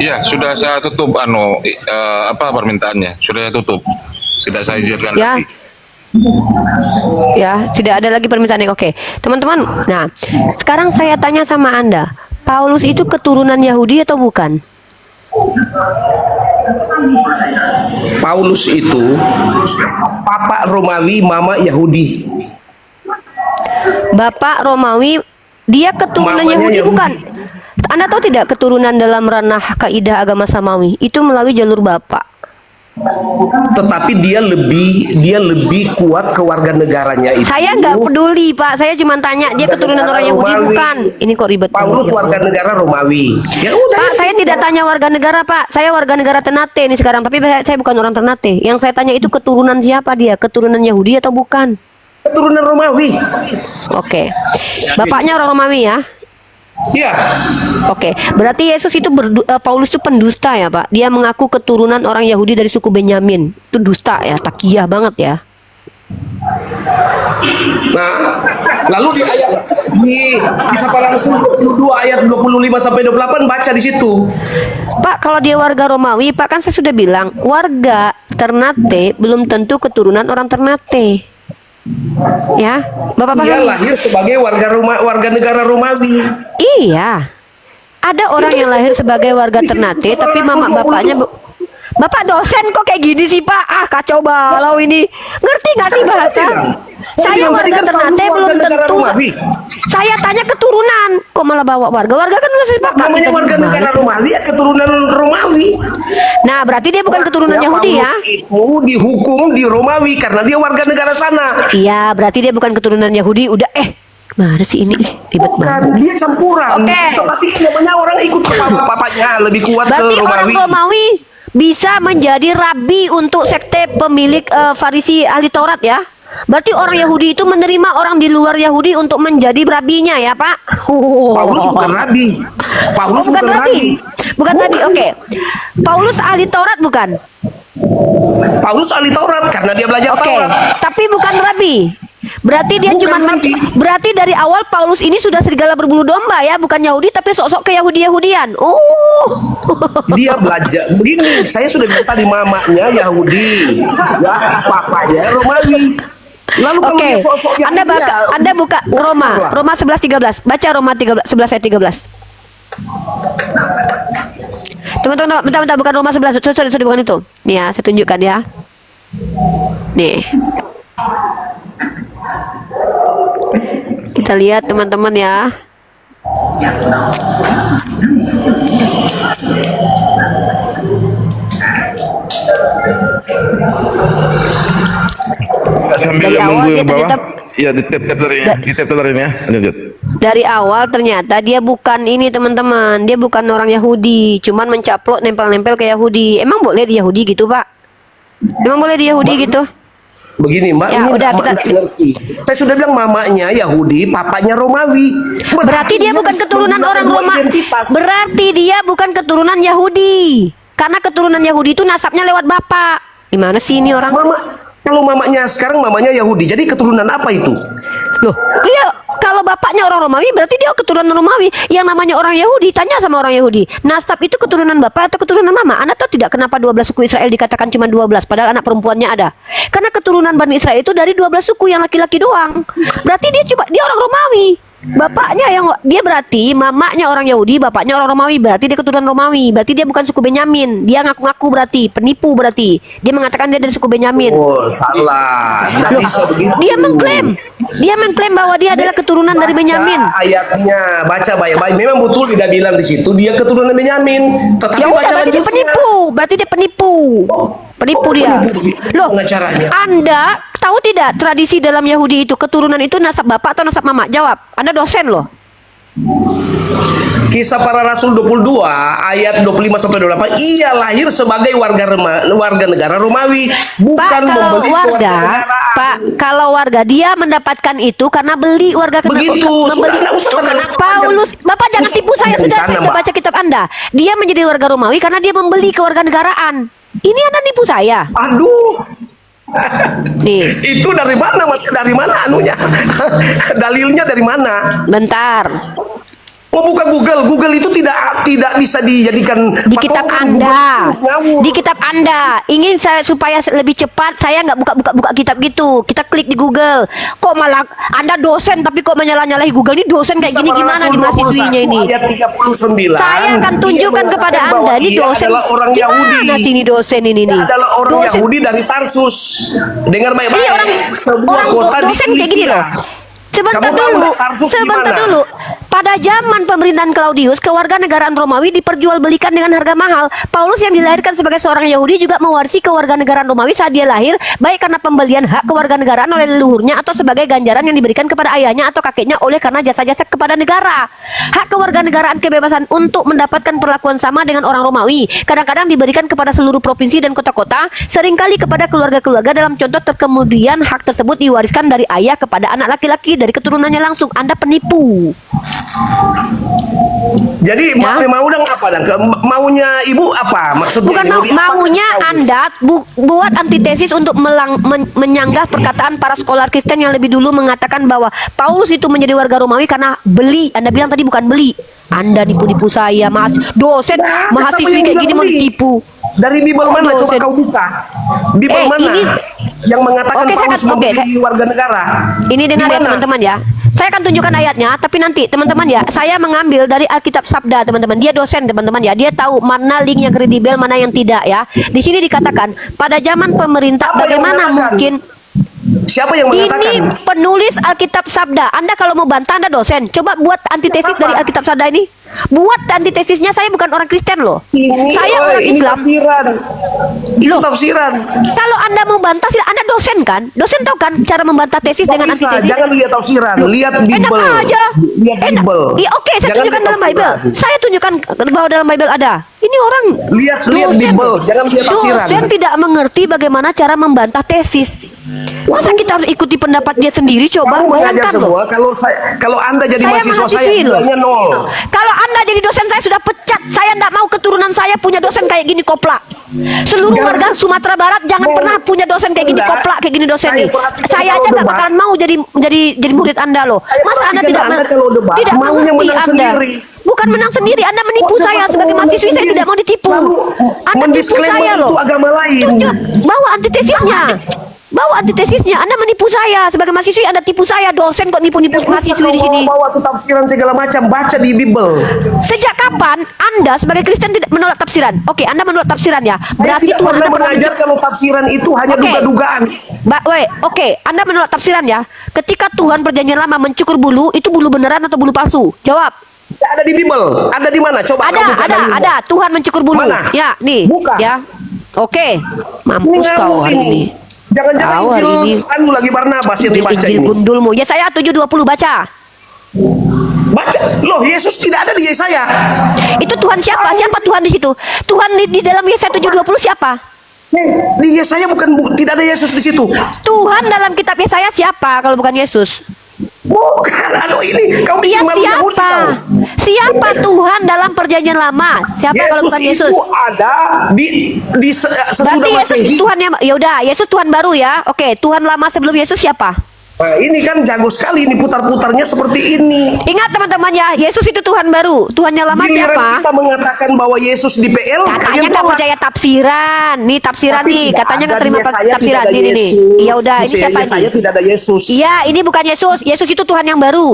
Iya, sudah saya tutup permintaannya. Sudah saya tutup. Tidak saya izinkan Ya. lagi. Ya, tidak ada lagi permintaan yang oke. Teman-teman, nah, sekarang saya tanya sama Anda, Paulus itu keturunan Yahudi atau bukan? Paulus itu papa Romawi, mama Yahudi. Bapak Romawi, dia keturunan Mamanya Yahudi Yahudi. bukan? Anda tahu tidak keturunan dalam ranah kaidah agama Samawi itu melalui jalur bapak. Tetapi dia lebih kuat kewarganegaranya itu. Saya nggak peduli, Pak. Saya cuma tanya dia keturunan orang Yahudi Romawi. bukan. Ini kok ribet Paulus banget, ya. warga negara Romawi. Ya udah. Pak, saya tidak tanya warga negara, Pak. Saya warga negara Ternate ini sekarang, tapi saya bukan orang Ternate. Yang saya tanya itu keturunan siapa dia? Keturunan Yahudi atau bukan? Keturunan Romawi. Oke. Bapaknya orang Romawi ya? Iya. Oke. Berarti Yesus itu Paulus itu pendusta ya, Pak. Dia mengaku keturunan orang Yahudi dari suku Benyamin. Itu dusta ya, takiyah banget ya. Nah, lalu di Kisah Rasul 22 ayat 25 sampai 28 baca di situ. Pak, kalau dia warga Romawi, Pak, kan saya sudah bilang, warga Ternate belum tentu keturunan orang Ternate. Ya, Bapak Dia paham? lahir sebagai warga negara Romawi. Iya. Ada orang yang lahir sebagai warga Ternate, tapi mama bapaknya Bapak dosen kok kayak gini sih, Pak? Ah, kacau balau ini. Ngerti nggak sih bahasa? Saya warga Ternate belum tentu. Saya tanya keturunan, kok malah bawa warga? Warga kan udah sepakat. Namanya warga negara Romawi ya keturunan Romawi. Nah, berarti dia bukan keturunan Yahudi ya? Paulus itu dihukum di Romawi karena dia warga negara sana. Iya, berarti dia bukan keturunan Yahudi. Udah, mana sih ini? Ribet banget. Dia campuran. Oke. Tetapi namanya orang ikut ke papanya lebih kuat Berarti ke orang Romawi. Romawi bisa menjadi rabi untuk sekte pemilik Farisi ahli Taurat ya? Berarti orang Yahudi itu menerima orang di luar Yahudi untuk menjadi rabinya ya, Pak? Paulus bukan rabi. Paulus bukan bukan rabi. Bukan rabi, oke. Paulus ahli Taurat bukan? Paulus ahli Taurat karena dia belajar Oke, Taurat. tapi bukan rabi. Berarti dia Bukan cuma rabi. berarti dari awal Paulus ini sudah serigala berbulu domba ya, bukan Yahudi tapi sok-sok ke Yahudi-Yahudian. Dia belajar begini. Saya sudah bilang tadi mamanya Yahudi, ya papanya Romawi. Lalu kalau Oke. dia sok-sok Anda Yahudi, buka, ya, Anda buka Roma, salah. Roma 11:13. Baca Roma 11 ayat 13. Tunggu, bentar, bukan Roma 11. Sorry, bukan itu. Nih ya, saya tunjukkan ya. Nih. Kita lihat teman-teman ya. Sambil Dari awal nunggu dia yang bawah. ternyata- Iya, di tap tadi ya. Lanjut. Dari awal ternyata dia bukan ini teman-teman. Dia bukan orang Yahudi, cuman mencaplok nempel-nempel ke Yahudi. Emang boleh di Yahudi gitu, Pak? Emang boleh di Yahudi gitu? Begini Mbak, Ya, ini udah, Mbak kita- nggak ngerti. Saya sudah bilang mamanya Yahudi, papanya Romawi. Berarti dia bukan bisa keturunan menggunakan orang dua Roma. identitas. Berarti dia bukan keturunan Yahudi. Karena keturunan Yahudi itu nasabnya lewat bapak. Gimana sih ini orang? Kalau mamanya sekarang mamanya Yahudi, jadi keturunan apa itu? Loh, iya, kalau bapaknya orang Romawi berarti dia keturunan Romawi. Yang namanya orang Yahudi, tanya sama orang Yahudi. Nasab itu keturunan bapak atau keturunan mama? Anda tahu tidak kenapa 12 suku Israel dikatakan cuma 12 padahal anak perempuannya ada? Karena keturunan Bani Israel itu dari 12 suku yang laki-laki doang. Berarti dia orang Romawi. Bapaknya dia berarti mamanya orang Yahudi, bapaknya orang Romawi, berarti dia keturunan Romawi. Berarti dia bukan suku Benyamin. Dia ngaku-ngaku berarti penipu berarti. Dia mengatakan dia dari suku Benyamin. Oh, salah. Nggak Loh, bisa begitu. Dia mengklaim bahwa dia adalah keturunan dari Benyamin. Ayatnya, baca baik-baik. Memang betul tidak bilang di situ dia keturunan Benyamin. Tetapi Ya udah, baca berarti dia lanjutnya. penipu. Berarti dia penipu. Penipu dia. Loh, pengacaranya. Anda tahu tidak tradisi dalam Yahudi itu keturunan itu nasab bapak atau nasab mama? Jawab. Anda dosen loh. Kisah Para Rasul 22 ayat 25 sampai 28. Ia lahir sebagai warga negara Romawi, bukan Pak, kalau membeli warga, kewarganegaraan. Pak, kalau warga dia mendapatkan itu karena beli warga Begitu, sudah, nggak usah kenal. Paulus, Bapak jangan tipu saya, Di sudah sana, saya sudah Mbak. baca kitab Anda. Dia menjadi warga Romawi karena dia membeli kewarganegaraan. Ini Anda nipu saya. Aduh. Nih. Itu dari mana? Dari mana anunya? Dalilnya dari mana? Bentar. Mau buka Google itu tidak bisa dijadikan Di kitab patokan. Anda, Google itu ngawur. di kitab Anda, ingin saya supaya lebih cepat, saya nggak buka kitab gitu. Kita klik di Google. Kok malah Anda dosen tapi kok menyalah-nyalahi Google? Ini dosen kayak Kisah gini Para gimana Rasul di mahasiswinya 21 ini? ayat 39, Saya akan dia tunjukkan mengatakan kepada bahwa Anda, ini ia dosen adalah orang Yahudi. gimana sih ini dosen ini Dia nih? adalah orang Dosen- Yahudi dari Tarsus. Dengar baik-baik. Ini Sebuah kota di dosen kayak gini Kilikia. loh. Sebentar Kamu tahu dulu, nggak Tarsus sebentar gimana? dulu. Pada zaman pemerintahan Claudius, kewarganegaraan Romawi diperjualbelikan dengan harga mahal. Paulus yang dilahirkan sebagai seorang Yahudi juga mewarisi kewarganegaraan Romawi saat dia lahir, baik karena pembelian hak kewarganegaraan oleh leluhurnya atau sebagai ganjaran yang diberikan kepada ayahnya atau kakeknya oleh karena jasa-jasa kepada negara. Hak kewarganegaraan kebebasan untuk mendapatkan perlakuan sama dengan orang Romawi kadang-kadang diberikan kepada seluruh provinsi dan kota-kota, seringkali kepada keluarga-keluarga. Dalam contoh kemudian hak tersebut diwariskan dari ayah kepada anak laki-laki dari keturunannya langsung. Anda penipu. Jadi Ya. mau dong apa dan maunya ibu apa maksudnya? Bukan Yahudi apa? maunya Anda buat antitesis untuk menyanggah perkataan para skolar Kristen yang lebih dulu mengatakan bahwa Paulus itu menjadi warga Romawi karena beli. Anda bilang tadi bukan beli. Anda nipu-nipu saya, Mas. Dosen Nah, mahasiswi siapa yang kayak bilang gini mau beli? ditipu. Dari Bible Oh, mana? Coba dosen. kau buka. Bible mana? ini Yang mengatakan Oke, saya Paulus akan- oke, membeli warga negara. Ini dengar Di ya mana? teman-teman ya. Saya akan tunjukkan ayatnya, tapi nanti teman-teman ya, saya mengambil dari Alkitab Sabda teman-teman. Dia dosen teman-teman ya. Dia tahu mana link yang kredibel, mana yang tidak ya. Di sini dikatakan pada zaman pemerintah Apa yang bagaimana mengatakan? mungkin Siapa yang mengatakan? ini penulis Alkitab Sabda. Anda kalau mau bantah Anda dosen. Coba buat antitesis Apa? dari Alkitab Sabda ini. Buat antitesisnya, saya bukan orang Kristen loh. Ini, Saya orang ini Islam. tafsiran. Itu Loh. tafsiran. Kalau Anda mau bantah, Anda dosen kan? Dosen tahu kan cara membantah tesis Nggak dengan bisa, antitesis? jangan lihat tafsiran, lihat Enak Bible. aja. Lihat Enak. Bible. Iya, oke, saya Jangan tunjukkan lihat dalam Bible. tafsiran. Saya tunjukkan bahwa dalam Bible ada. Ini orang Lihat Bible, jangan lihat tafsiran. Dosen tidak mengerti bagaimana cara membantah tesis. Masa kita harus ikuti pendapat dia sendiri? Coba Kamu mengajar bayangkan loh. semua. Kalau Anda jadi Saya mahasiswa saya mahasiswi loh. nilainya 0. Kalau Anda jadi dosen saya sudah pecat. Saya tidak mau keturunan saya punya dosen kayak gini koplak. Seluruh Jangan- warga Sumatera Barat jangan Mau- pernah punya dosen kayak gini Enggak. koplak kayak gini dosen Saya nih. perhatikan Saya kalau aja nggak debat. bakalan mau jadi murid Anda loh. Saya Masa Anda perhatikan tidak Anda kalau debat, tidak maunya mengerti menang Anda. sendiri. Bukan menang sendiri, Anda menipu Kok saya debat sebagai mau mahasiswi. menang Saya sendiri? tidak mau ditipu. Lalu Anda tipu mendisklaimer saya itu loh. agama lain. Tunjuk, bawa antitesisnya. Bawa antitesisnya. Anda menipu saya sebagai mahasiswi. Anda tipu saya, dosen kok nipu-nipu Tidak usah mahasiswi kau di sini. bawa tuh tafsiran segala macam, baca di Bible. Sejak kapan Anda sebagai Kristen tidak menolak tafsiran? Oke, Anda menolak tafsiran ya. Saya Berarti tidak Tuhan pernah Anda pernah mengajar kalau tafsiran itu hanya Oke. duga-dugaan. Oke, Anda menolak tafsiran ya. Ketika Tuhan perjanjian lama mencukur bulu, itu bulu beneran atau bulu palsu? Jawab. Tidak ada di Bible. Ada di mana? Coba kau buka dari Bible. Ada. Tuhan mencukur bulu. Mana? Ya, nih. Buka. Ya. Oke. Ini Mampus kau ngawur hari ini. ini. Jangan-jangan Tahu hari Injil ini. anu lagi Barnabas yang dibaca Injil ini. gundulmu. Ya saya 7:20 baca. Baca. Loh, Yesus tidak ada di Yesaya. Itu Tuhan siapa? Siapa Tuhan di situ? Tuhan di dalam Yesaya 7:20 siapa? Di Yesaya tidak ada Yesus di situ. Tuhan dalam kitab Yesaya siapa kalau bukan Yesus? Bukan, aduh ini kau Dia bikin malu Yahudi siapa? kau. Siapa Tuhan dalam perjanjian lama? Siapa kalau Yesus bukan Yesus? itu ada di sesudah Berarti Yesus Masehi. Tuhan yang ya udah, Yesus Tuhan baru ya. Oke, Tuhan lama sebelum Yesus siapa? Nah, ini kan jago sekali ini putar-putarnya seperti ini. Ingat teman-teman ya, Yesus itu Tuhan baru. Tuhan yang lama Giliran siapa? kita mengatakan bahwa Yesus di PL, Katanya kalian nggak tolak. percaya tafsiran. Nih tafsiran Tapi nih, tidak katanya ada nggak terima di Yesaya, tafsiran. tidak ada Nih nih. Yesus. Ya udah, Di ini siapa Yesaya ini? tidak ada Yesus. Iya, ini bukan Yesus. Yesus itu Tuhan yang baru.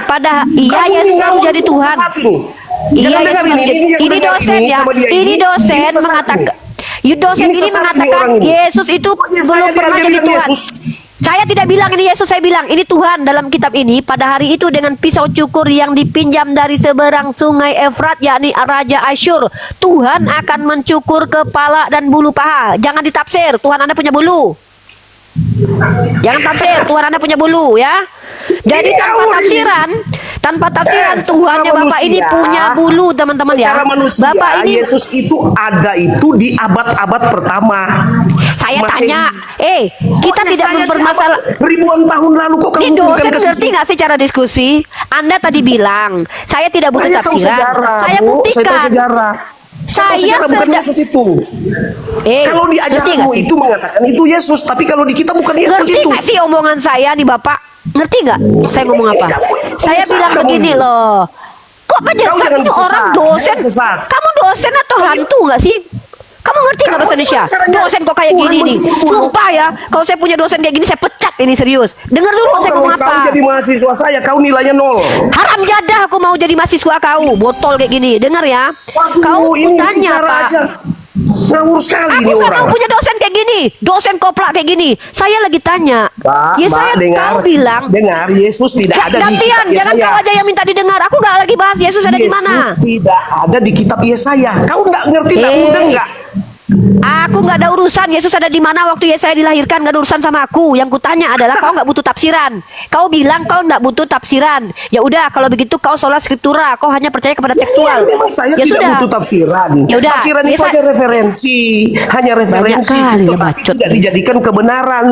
Pada iya Kamu Yesus ini baru ngawur jadi tuh, Tuhan. saat ini. Iya, Jangan Yesus dengar baru jadi- yang ini dengar dosen ini ya. sama dia Ini dosen ini sesat mengatakan. ini. Dosen Ini ini sesat mengatakan orang ini. Yesus itu Kok Yesaya belum pernah dia jadi bilang Tuhan. Yesus? Saya tidak bilang ini Yesus, saya bilang ini Tuhan dalam kitab ini. Pada hari itu dengan pisau cukur yang dipinjam dari seberang sungai Efrat, yakni Raja Asyur, Tuhan akan mencukur kepala dan bulu paha. Jangan ditafsir, Tuhan Anda punya bulu. Jangan tafsir, Tuhan Anda punya bulu ya. Jadi Ini tanpa ngawur ini. tafsiran, Tuhannya secara Bapak ini manusia, punya bulu teman-teman ya. Secara manusia, Bapak ini Yesus itu ada itu di abad-abad pertama. saya Masehi. tanya, kita Kok tidak Yesaya di mempermasalah. abad ribuan tahun lalu kok kamu Ini hubungkan dosen ke situ? ngerti nggak sih cara diskusi? Anda tadi bilang saya tidak butuh Saya tahu tafsiran. sejarah, Saya Bu. buktikan. Saya tahu sejarah. Saya tahu sejarah bukan sedang- Yesus itu. Kalau di ngerti ajaranmu nggak sih? itu mengatakan itu Yesus, tapi kalau di kita bukan Yesus Ngerti itu. nggak sih omongan saya nih Bapak? Ngerti nggak? Saya ngomong apa? Kamu Saya bisa bilang kamu begini ini. loh. Kok apa aja? Kau jangan Kamu orang disesat. dosen. Jangan sesat. Kamu dosen atau hantu nggak sih? Kamu ngerti nggak bahasa Indonesia? Dosen kok kayak Tuhan gini nih. mencukur. Sumpah ya, kalau saya punya dosen kayak gini saya pecat ini serius. Dengar dulu saya Kalau ngomong kau apa. jadi mahasiswa saya, kau nilainya 0. Haram jadah aku mau jadi mahasiswa kau. Botol kayak gini. Dengar ya. Waduh, Kau ini tanya bicara Pak. aja. Ngawur sekali Aku ini nggak orang. mau punya dosen kayak gini, dosen koplak kayak gini. Saya lagi tanya. Ya saya kau bilang. dengar, Yesus tidak ada di Gantian, kitab jangan Yesaya. kau aja yang minta didengar. Aku nggak lagi bahas Yesus ada di mana. Yesus tidak ada di kitab Yesaya. Kau nggak ngerti, nggak mudeng nggak? Aku nggak ada urusan Yesus ada di mana waktu Yesaya dilahirkan, nggak ada urusan sama aku. Yang kutanya adalah kau nggak butuh tafsiran. Kau bilang kau nggak butuh tafsiran. Ya udah kalau begitu kau sola skriptura, kau hanya percaya kepada tekstual. Iya, memang saya Ya tidak sudah. butuh tafsiran. Ya udah. Tafsiran Ya itu saya- hanya referensi, hanya referensi, kali ya, tetapi bacot. tidak dijadikan kebenaran.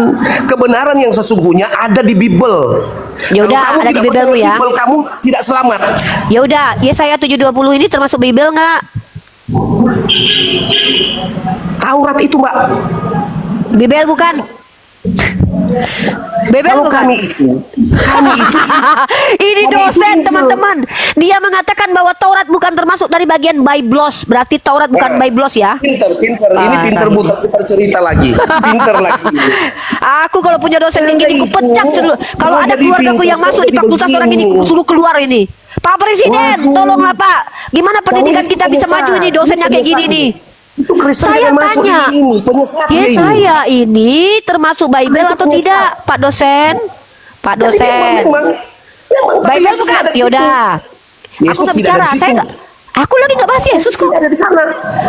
Kebenaran yang sesungguhnya ada di Bible. Ya udah, Kalau kamu ada di tidak Bible percaya ya. Bible, kamu tidak selamat. Ya udah, Yesaya 7:20 ini termasuk Bible nggak? Taurat itu, Mbak. Bible bukan? Bible Kalau bukan? kami itu Ini Kami dosen itu teman-teman. Dia mengatakan bahwa Taurat bukan termasuk dari bagian Biblos. Berarti Taurat bukan Biblos ya? pinter. Ini pinter putar cerita lagi. Pinter lagi. Aku kalau punya dosen kayak gini, ku pecat seluruh. Kalau Kau ada jadi keluargaku pintar, yang kau masuk di jadi fakultas orang ini, begini. ku suruh keluar ini. Pak Presiden, Waduh. tolonglah Pak. Gimana pendidikan Kamu kita bisa penyesat. maju ini dosennya kayak gini Penyesat. nih? Itu Kristen Saya jangan masuk tanya, ini, penyesat dia ini. Yesaya ini termasuk Bible Itu atau penyesat. tidak, Pak dosen? Pak Jadi dosen. memang tapi Bible Yesus bukan? ada di Ya situ. udah. Aku Yesus nggak tidak bicara. ada di Saya situ. nggak. Aku lagi nggak bahas Yesus Yesus kok. tidak ada di sana.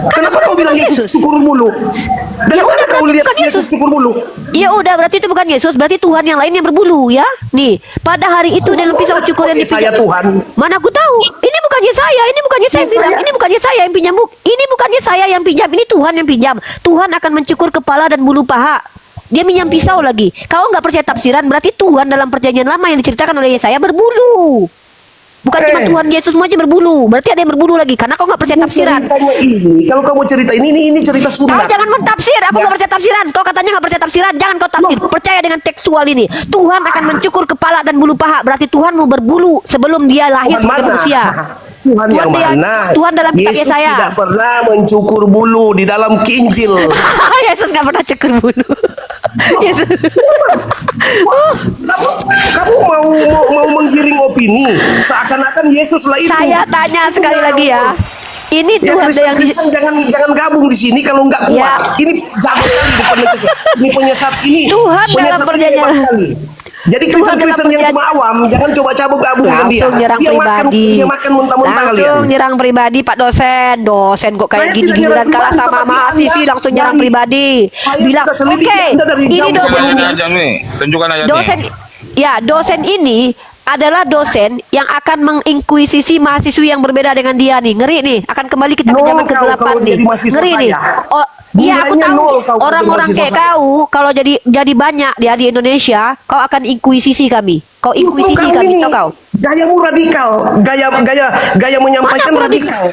Kenapa kau bilang Yesus cukur bulu? Dari Ya mana udah, kau berarti lihat bukan Yesus Yesus. cukur bulu? Ya udah, berarti itu bukan Yesus, berarti Tuhan yang lain yang berbulu ya. Nih, pada hari itu dengan pisau cukur yang Yesaya dipinjam. Tuhan. Mana aku tahu? Ini bukan Yesaya, ini bukan Yesaya Yesaya. bilang, ini bukan Yesaya yang pinjam. Ini bukan Yesaya yang pinjam, ini Tuhan yang pinjam. Tuhan akan mencukur kepala dan bulu paha. Dia minjam pisau lagi. Kau nggak percaya tafsiran, berarti Tuhan dalam perjanjian lama yang diceritakan oleh Yesaya berbulu. Bukan cuma Tuhan Yesus semua aja berbulu. Berarti ada yang berbulu lagi karena kau nggak percaya tafsiran. Ceritanya ini, kalau kau mau cerita ini cerita Kau sunat. jangan mentafsir, aku nggak percaya tafsiran. Kau katanya nggak percaya tafsiran, jangan kau tafsir. Percaya dengan tekstual ini. Tuhan akan mencukur kepala dan bulu paha. Berarti Tuhan mau berbulu sebelum dia lahir Tuhan sebagai mana? manusia. Tuhan yang dia- mana? Tuhan dalam kitab Yesus Yesaya. tidak pernah mencukur bulu di dalam Injil. Yesus nggak pernah cukur bulu. Yesus. Kamu mau menggiring opini seakan-akan Yesus lah itu. Saya tanya sekali lagi ya. Ini Ya, Tuhan yang di... Kristen jangan gabung di sini kalau nggak kuat. Ya. Ini jago sekali di penyesat. Ini penyesat ini. Tuhan dalam penyesat ini perjanjian. hebat sekali. Jadi Tuhan dalam Kristen yang cuma awam jangan coba cabut gabung dengan dia. langsung nyerang Dia pribadi. dia makan muntah-muntah kalian. Langsung nyerang pribadi Pak dosen. Dosen kok kayak Saya gini tidak nyerang giliran kalah pribadi, sama tetapi mahasiswi Anda langsung nyerang dari- pribadi. Saya Bilang, sudah selidiki oke, Anda dari ini jauh dosen sebelum Tunjukkan aja nih, tunjukkan aja dosen nih. ya dosen ini adalah dosen yang akan menginkuisisi mahasiswi yang berbeda dengan dia nih. Ngeri nih, akan kembali kita ke Nol zaman kau ke-8 kalau nih. jadi mahasiswa Ngeri nih. saya. Oh, iya aku Nilainya tahu nol kau kalau orang-orang jadi kayak mahasiswa kau kalau jadi banyak di Indonesia, kau akan inkuisisi kami. Kau Justru inkuisisi kau kami, ini tau kau? gayamu radikal, gaya menyampaikan Mana aku radikal.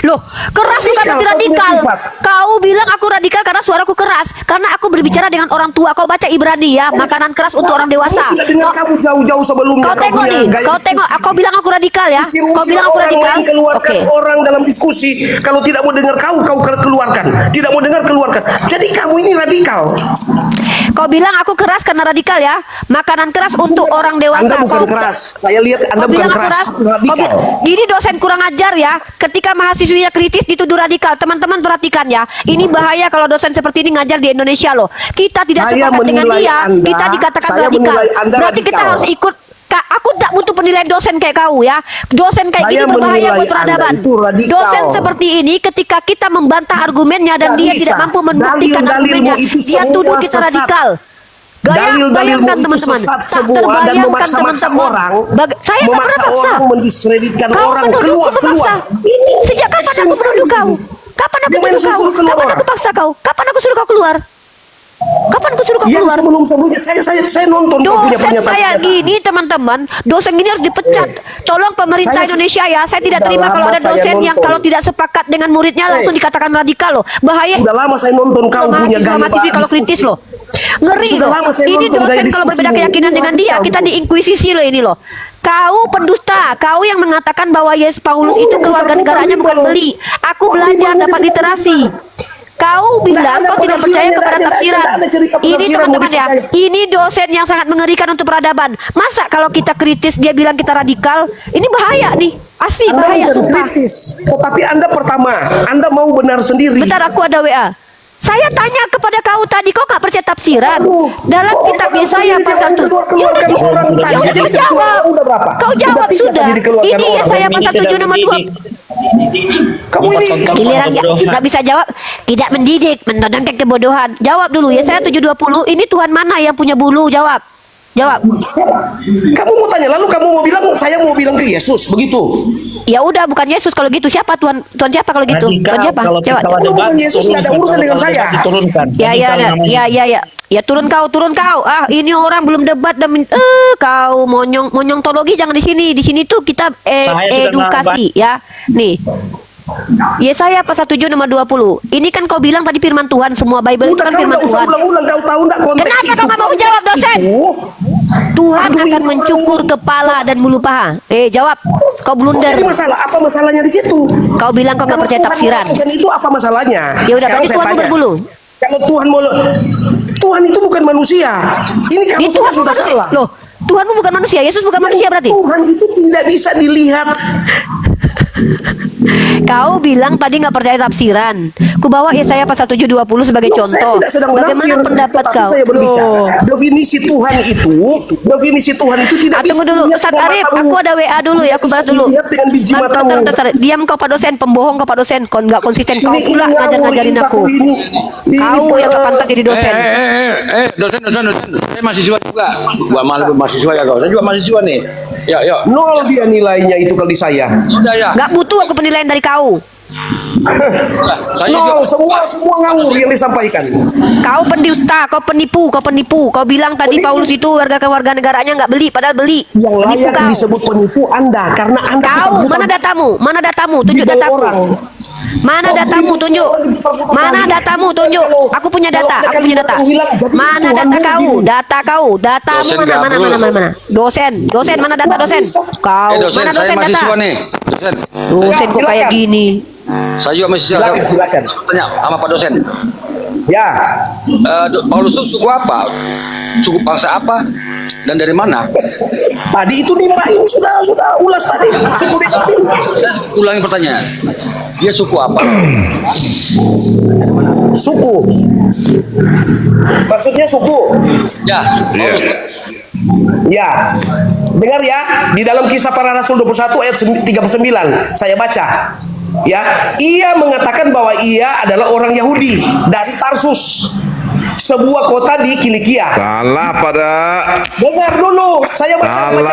Loh, keras bukan Radikal, berarti kau punya radikal. sifat. Kau bilang aku radikal karena suaraku keras. Karena aku berbicara dengan orang tua. Kau baca Ibrani ya, makanan keras untuk orang dewasa. Saya sudah dengar kamu jauh-jauh sebelumnya. Kau tengok punya nih, gaya kau tengok. diskusi. Kau bilang aku radikal ya. Usir-usir Kau bilang aku orang radikal. lain, keluarkan Oke. orang dalam diskusi. Kalau tidak mau dengar kau keluarkan. Tidak mau dengar keluarkan. Jadi kamu ini radikal. Kau bilang aku keras karena radikal ya. Makanan keras untuk orang dewasa. Anda bukan Kau- keras. Saya lihat Anda Kau bukan bilang aku keras. Kau Radikal. ini dosen kurang ajar ya. Ketika mahasiswinya kritis dituduh radikal. Teman-teman perhatikan ya. Ini bahaya kalau dosen seperti ini ngajar di Indonesia loh. Kita tidak Saya sepakat dengan menilai dia. Anda, Kita dikatakan saya radikal. menilai Anda Berarti kita radikal. harus ikut. Kak, aku tak butuh penilaian dosen kayak kau ya. Dosen kayak Saya gini berbahaya menilai buat peradaban. Anda itu radikal. Dosen seperti ini ketika kita membantah argumennya dan Nggak dia bisa. tidak mampu membuktikan Dalil-dalilmu argumennya, itu dia semua tuduh kita sesat. radikal. Dalil-dalilmu Bayangkan itu teman-teman, sesat tak semua dan terbayangkan memaksa-maksa teman-teman. orang, Saya tak pernah paksa. orang mendiskreditkan Kau orang. menuduhku Keluar. memaksa. Sejak kapan aku menuduh kau? Kapan aku Dia main menuduh kau? suruh keluar Kapan orang. aku paksa kau? Kapan aku suruh kau keluar? Kapan aku suruh kau Yang keluar? sebelum-sebelumnya saya nonton kau punya Dosen kayak pernyataan. gini teman-teman, dosen gini harus dipecat. Tolong pemerintah Saya- Indonesia ya, saya tidak Udah terima kalau lama ada saya dosen yang nonton. kalau tidak sepakat dengan muridnya langsung dikatakan radikal loh. Bahaya. Udah lama saya nonton kau punya gaya mahasiswi kalau diskusi. kritis loh. Ngeri Sudah loh. lama saya Ini nonton gaya dosen kalau berbeda diskusimu. keyakinan Ini dengan dia, radikal, kita Bu. diinkuisisi loh ini loh. Kau pendusta, kau yang mengatakan bahwa Yesus Paulus itu keluarga negaranya bukan beli. Aku belajar dapat literasi. Kau bilang kau tidak percaya kepada tafsiran. Ini teman-teman ya, ini dosen yang sangat mengerikan untuk peradaban. Masa kalau kita kritis dia bilang kita radikal? Ini bahaya nih, asli Anda bahaya bukan sumpah. kritis, tetapi Anda pertama, Anda mau benar sendiri. Bentar, aku ada WA. Saya tanya kepada kau tadi, kau nggak percaya tafsiran? Dalam kitab Yesaya pasal 7. Ya udah jawab. Kau jawab sudah. Ini Yesaya pasal 7 nomor 2. Kamu ini Giliran nggak bisa jawab, tidak mendidik, menodongkan kebodohan. Jawab dulu, Yesaya 7:20. Ini Tuhan mana yang punya bulu? Jawab. Jawab. Kamu mau tanya, lalu kamu mau bilang saya mau bilang ke Yesus begitu? Ya udah, bukan Yesus kalau gitu. Siapa Tuhan? Tuhan siapa kalau gitu? Tuhan siapa? Jawab. Kalau bukan Yesus nggak ada urusan dengan saya. Ya turun kau. Ah, ini orang belum debat dan kau monyong teologi jangan di sini. Di sini tuh kita edukasi ya. Nih. Yesaya pasal 7 nomor 20. Ini kan kau bilang tadi firman Tuhan, semua Bible itu kan firman Tuhan. Ulang-ulang, kau tahu enggak konteks Kenapa itu? kau nggak mau jawab, dosen? Tuhan akan mencukur kepala dan bulu paha. Jawab. Kau blunder. Jadi apa masalahnya di situ? Kau bilang kau nggak Kalau percaya Tuhan tafsiran. melakukan itu apa masalahnya? Ya udah, Sekarang berarti saya Tuhan tanya. berbulu. Kalau Tuhan itu bukan manusia. Ini kamu Itu Tuhan sudah bukan salah. Loh, Tuhanmu bukan manusia, Yesus bukan manusia berarti. Tuhan itu tidak bisa dilihat. Kau bilang tadi nggak percaya tafsiran. Ku bawa Yesaya pasal 7:20 sebagai Loh, contoh. saya tidak sedang Bagaimana menafsir, pendapat tetapi kau? saya berbicara. Loh. Definisi Tuhan itu tidak bisa Tunggu dulu, dilihat Ustaz dengan Arif, matamu. aku ada WA dulu ya, aku Tidak balas bisa dulu. dilihat dengan biji matamu. Bentar. Diam kau Pak dosen, pembohong kau Pak dosen, kau nggak konsisten, kau pula ngajarin aku. Kau yang kepantas jadi dosen. Dosen. Saya mahasiswa juga. Gua malu mahasiswa ya kau. Saya juga mahasiswa nih. Yuk. Nol dia nilainya itu kalau di saya. Sudah ya. Nggak butuh aku penilaian dari kau. Saya Nol, juga. semua ngawur yang disampaikan. Kau pendusta, kau penipu. Kau bilang tadi Penipu. Paulus itu warga negaranya nggak beli, padahal beli. Yang Penipu layak kau. disebut penipu Anda karena Anda Kau, putar-putar mana datamu? Tunjuk di bawah datamu. orang. Mana datamu? Tunjuk. Mana datamu? Tunjuk. Aku punya data. Mana data kau? Datamu Dosen mana? Dosen, mana data dosen? Kau, Dosen, mana saya dosen data? mahasiswa nih. Dosen. Dosen kok kayak gini. Saya juga mahasiswa. Silakan. Tanya sama Pak dosen. Ya, Paulus itu suku apa? Suku bangsa apa? Dan dari mana? tadi itu nimba ini sudah ulas tadi. Suku tadi. Ulangi pertanyaan. Dia suku apa? Suku. Maksudnya suku. Ya. Ya. Dengar ya, di dalam Kisah Para Rasul 21 ayat 39 saya baca. Ya, ia mengatakan bahwa ia adalah orang Yahudi dari Tarsus, sebuah kota di Kilikia. Salah pada. Dengar dulu, saya baca ini.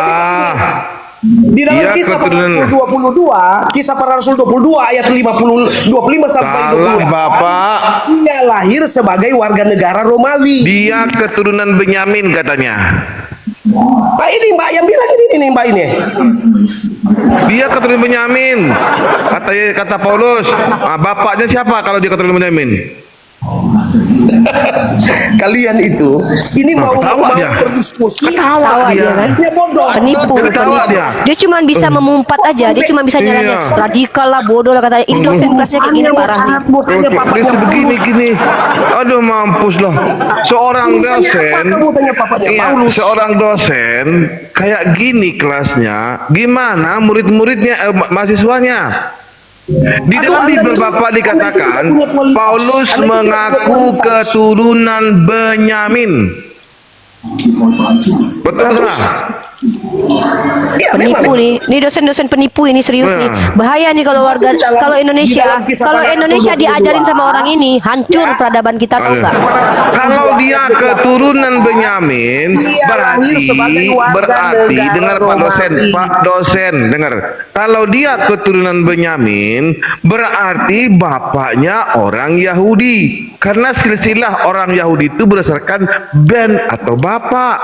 Di dalam Iya, Kisah Para keturunan. Rasul 22, Kisah Para Rasul 22 ayat 25 sampai Salah 22. Bapak. Ia lahir sebagai warga negara Romawi. Dia keturunan Benyamin katanya. Pak ini Mbak yang bilang ini nih Mbak ini. Dia keturunan Benyamin. Kata Paulus. Bapaknya siapa kalau dia keturunan Benyamin? Kalian itu ini mau ketawa dia. berdiskusi. Ketawa dia kan? Dia bodoh. Penipu. Ketawa dia. Dia cuma bisa memumpat aja. Dia cuma bisa nyerangnya. Iya. Radikal lah, bodoh lah katanya. Ini dosen kelasnya kayak gini parah nih. Mau tanya papanya Paulus. Begini. Aduh mampus loh. Seorang Urusannya apa dosen. kamu tanya papanya Iya, Paulus? seorang dosen kayak gini kelasnya. Gimana murid-muridnya, mahasiswanya? Di dalam Bible Bapak dikatakan Paulus mengaku keturunan Benyamin. Betul lah. Iya, Penipu memang. nih. Ini dosen-dosen penipu ini serius nih. Bahaya nih kalau warga kalau Indonesia diajarin sama orang ini hancur peradaban kita tahu nggak? Kalau dia keturunan Benyamin, berarti dengar Pak dosen, dengar. Kalau dia keturunan Benyamin, berarti bapaknya orang Yahudi. Karena silsilah orang Yahudi itu berdasarkan ben atau bapak.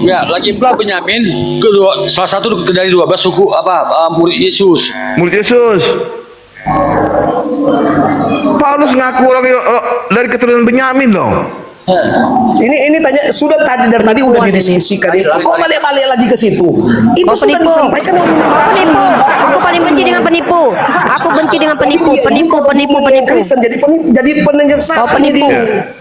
Ya, lagi pula Benyamin salah satu dari 12 suku murid Yesus. Murid Yesus. Paulus ngaku orang dari keturunan Benyamin loh. Ini tanya sudah tadi dari tadi udah didiskusikan itu. Kok balik-balik lagi ke situ? Itu Kau sudah penipu. disampaikan oleh Kau penipu. Aku paling benci dengan penipu. Aku benci dengan penipu. Penipu. Kristen jadi penyesat. Kau penipu.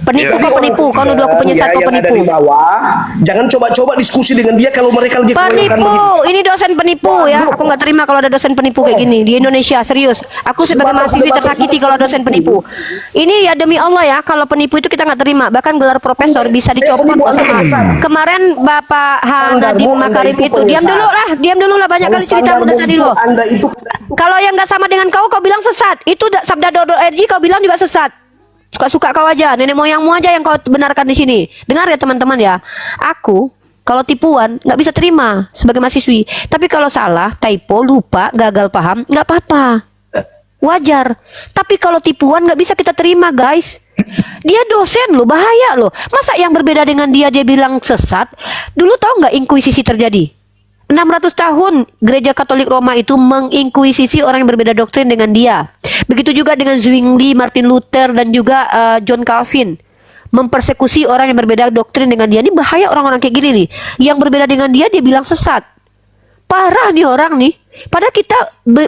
Penipu, kau penipu. Kau nuduh aku penyesat, kau Yang ada penipu. di bawah, jangan coba-coba diskusi dengan dia kalau mereka lagi keroyokan Penipu, begitu. ini dosen penipu ya. Aku nggak terima kalau ada dosen penipu kayak gini di Indonesia, serius. Aku sebagai mahasiswi tersakiti kalau dosen penipu. Ini ya demi Allah ya, kalau penipu itu kita nggak terima. Bahkan gelar profesor bisa dicopot kok sama. Kemarin Bapak Nadiem Makarim itu diam dulu lah banyak kali cerita udah tadi lo. Kalau yang nggak sama dengan kau bilang sesat. Itu sabda.org kau bilang juga sesat. Suka-suka kau aja, nenek moyangmu aja yang kau benarkan di sini. Dengar ya teman-teman ya. Aku kalau tipuan nggak bisa terima sebagai mahasiswi. Tapi kalau salah, typo, lupa, gagal paham, nggak apa-apa. Wajar. Tapi kalau tipuan nggak bisa kita terima, guys. Dia dosen loh, bahaya loh. Masa yang berbeda dengan dia bilang sesat? Dulu tahu nggak inkuisisi terjadi? 600 tahun gereja Katolik Roma itu menginkuisisi orang yang berbeda doktrin dengan dia. Begitu juga dengan Zwingli, Martin Luther, dan juga John Calvin. Mempersekusi orang yang berbeda doktrin dengan dia. Ini bahaya orang-orang kayak gini nih. Yang berbeda dengan dia bilang sesat. Parah nih orang nih. Padahal kita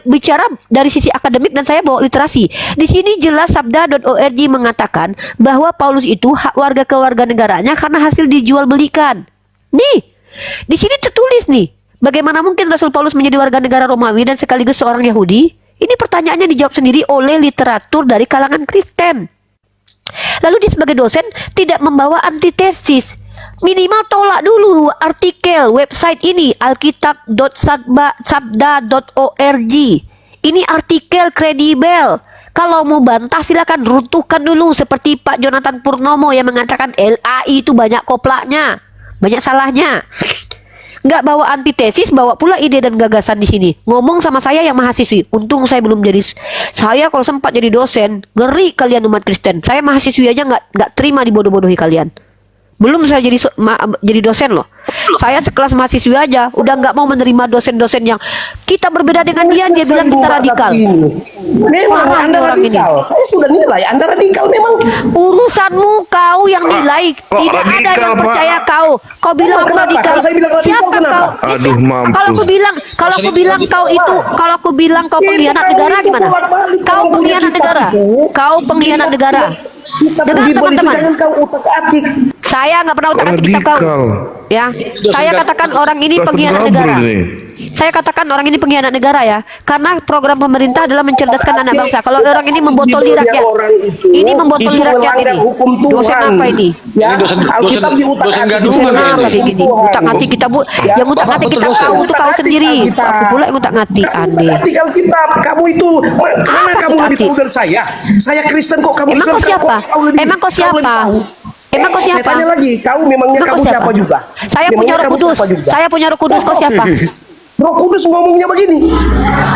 bicara dari sisi akademik dan saya bawa literasi. Di sini jelas sabda.org mengatakan bahwa Paulus itu hak warga kewarganegaranya karena hasil dijual belikan. Nih, di sini tertulis nih. Bagaimana mungkin Rasul Paulus menjadi warga negara Romawi dan sekaligus seorang Yahudi? Ini pertanyaannya dijawab sendiri oleh literatur dari kalangan Kristen. Lalu dia sebagai dosen tidak membawa antitesis. Minimal tolak dulu artikel website ini alkitab.sabda.org. Ini artikel kredibel. Kalau mau bantah silakan runtuhkan dulu seperti Pak Jonathan Purnomo yang mengatakan LAI itu banyak koplaknya, banyak salahnya. Nggak bawa antitesis, bawa pula ide dan gagasan di sini. Ngomong sama saya yang mahasiswi. Untung saya belum jadi. Saya kalau sempat jadi dosen, ngeri kalian umat Kristen. Saya mahasiswi aja nggak terima dibodoh-bodohi kalian. Belum saya jadi dosen loh. Saya sekelas mahasiswi aja udah nggak mau menerima dosen-dosen yang kita berbeda dengan dia bilang kita radikal. Memang Anda radikal. Saya sudah nilai Anda radikal memang. Urusanmu kau yang nilai. Tidak ada yang percaya kau. Kau bilang aku radikal. Siapa kau? Kalau aku bilang kau itu, kalau aku bilang kau pengkhianat negara gimana? Kau pengkhianat negara. Kau pengkhianat negara. Dengar teman-teman. Saya nggak pernah utak-atik kitab kau. Ya, saya katakan orang ini pengkhianat negara. Saya katakan orang ini pengkhianat negara ya, karena program pemerintah adalah mencerdaskan anak bangsa. Kalau orang ini membotoli rakyat, ini membotoli rakyat ini. Dosen apa ini? Ya, Alkitab diutak-atik. Dosen apa kayak gini? Utak-atik kita bu, yang utak-atik kita tahu itu kau sendiri. Aku pula yang utak-atik, aneh. Alkitab, kamu itu mana kamu lebih tahu dari saya? Saya Kristen kok kamu Emang Islam. kau siapa? Emang kau siapa? Emang kau siapa? Saya tanya lagi, kau memangnya kamu siapa juga? Saya punya Roh Kudus. Saya punya Roh Kudus. Kau siapa? Roh Kudus ngomongnya begini.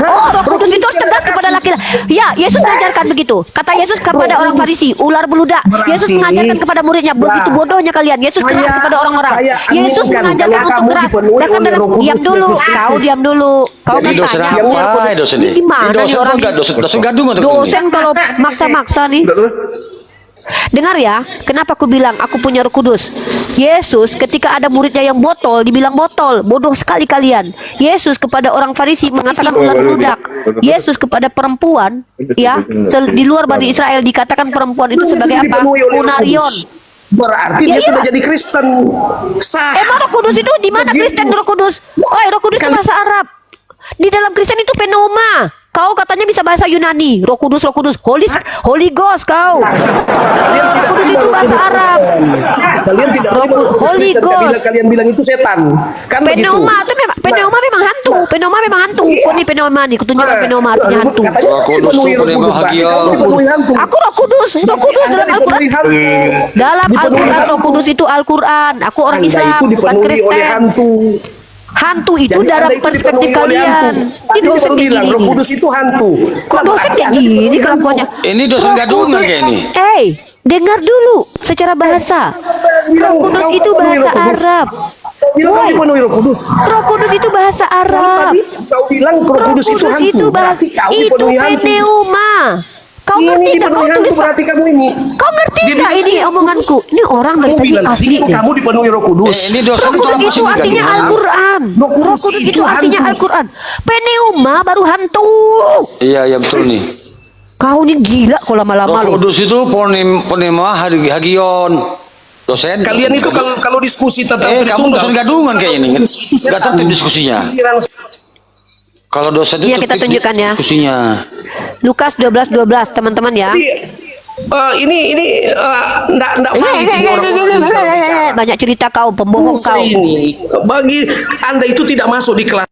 Oh, Roh Kudus itu tegas kepada laki-laki. Ya, Yesus mengajarkan begitu. Kata Yesus kepada orang Farisi, ular beludak. Yesus mengajarkan kepada muridnya, begitu bodohnya kalian. Yesus keras kepada orang-orang. Yesus mengajarkan untuk keras. Diam dulu. Kau diam dulu. Kau Jadi dosen bertanya. apa dosen ini? Gimana nih orang? Dosen gadung atau Dosen kalau maksa-maksa nih. Dengar ya, kenapa aku bilang aku punya Roh Kudus? Yesus ketika ada muridnya yang botol, dibilang botol, bodoh sekali kalian. Yesus kepada orang Farisi mengatakan ular beludak. Yesus kepada perempuan, ya, di luar Bani Israel dikatakan perempuan itu sebagai apa? Unarion. Berarti dia sudah jadi Kristen. Sah. Emang Roh Kudus itu di mana Kristen Roh Kudus? Oh, Roh Kudus itu bahasa Arab. Di dalam Kristen itu pneuma. Kau katanya bisa bahasa Yunani. Roh Kudus, Holy Ghost kau. Roh Kudus itu bahasa Arab. Kalian tidak terima Roh Kudus Holy Kristen, Ghost. kalian bilang itu setan. Kan begitu. Pneuma memang hantu. Pneuma memang hantu. Kau nih pneuma nih. Kutunjukkan pneuma artinya hantu. Roh Kudus itu bahagia. Aku Roh Kudus dalam Al-Quran. Dalam Al-Quran Roh Kudus itu Al-Quran. Aku orang Islam, bukan Kristen. Hantu itu Jadi dalam Anda itu perspektif dipenuhi oleh hantu. kalian. Tadi Ini dosen baru kayak bilang gini Roh nih. Kudus itu hantu. Kok dosen kayak gini kelakuannya? Ini dosen gadungan kayak ini. Dengar dulu secara bahasa. Roh Kudus itu bahasa Arab. Bilang kau dipenuhi Roh Kudus. Roh Kudus itu bahasa Arab. Tadi kau bilang Roh Kudus itu hantu. Berarti kau itu dipenuhi hantu. pneuma. Kau Ini ngerti nggak? dipenuhi Kau hantu tulis berarti kamu ini. Kau ngerti Dia nggak bilang ini omonganku? Ini orang dari Kamu tadi bilang asli tadi nih. kamu dipenuhi Roh Kudus. Ini dosen Roh Kudus itu artinya Al-Quran. Roh Kudus Roh Kudus itu itu artinya hantu. Al-Quran. Pneuma baru hantu. Iya, iya betul nih. Kau ini gila kau lama-lama Roh lo. Kudus itu ponema hagion. Dosen. Kalian itu kalau diskusi tentang kamu dosen gadungan kayak ini. Itu saya Gak tertib tahu. diskusinya. Giliran Kalau dosen itu Iya, kita tertib tunjukkan ya. diskusinya. Lukas 12:12 teman-teman ya. ini enggak valid ini orang-orang yang bicara. Banyak cerita kau, pembohong Dosa kau. ini bagi Anda itu tidak masuk di kelas.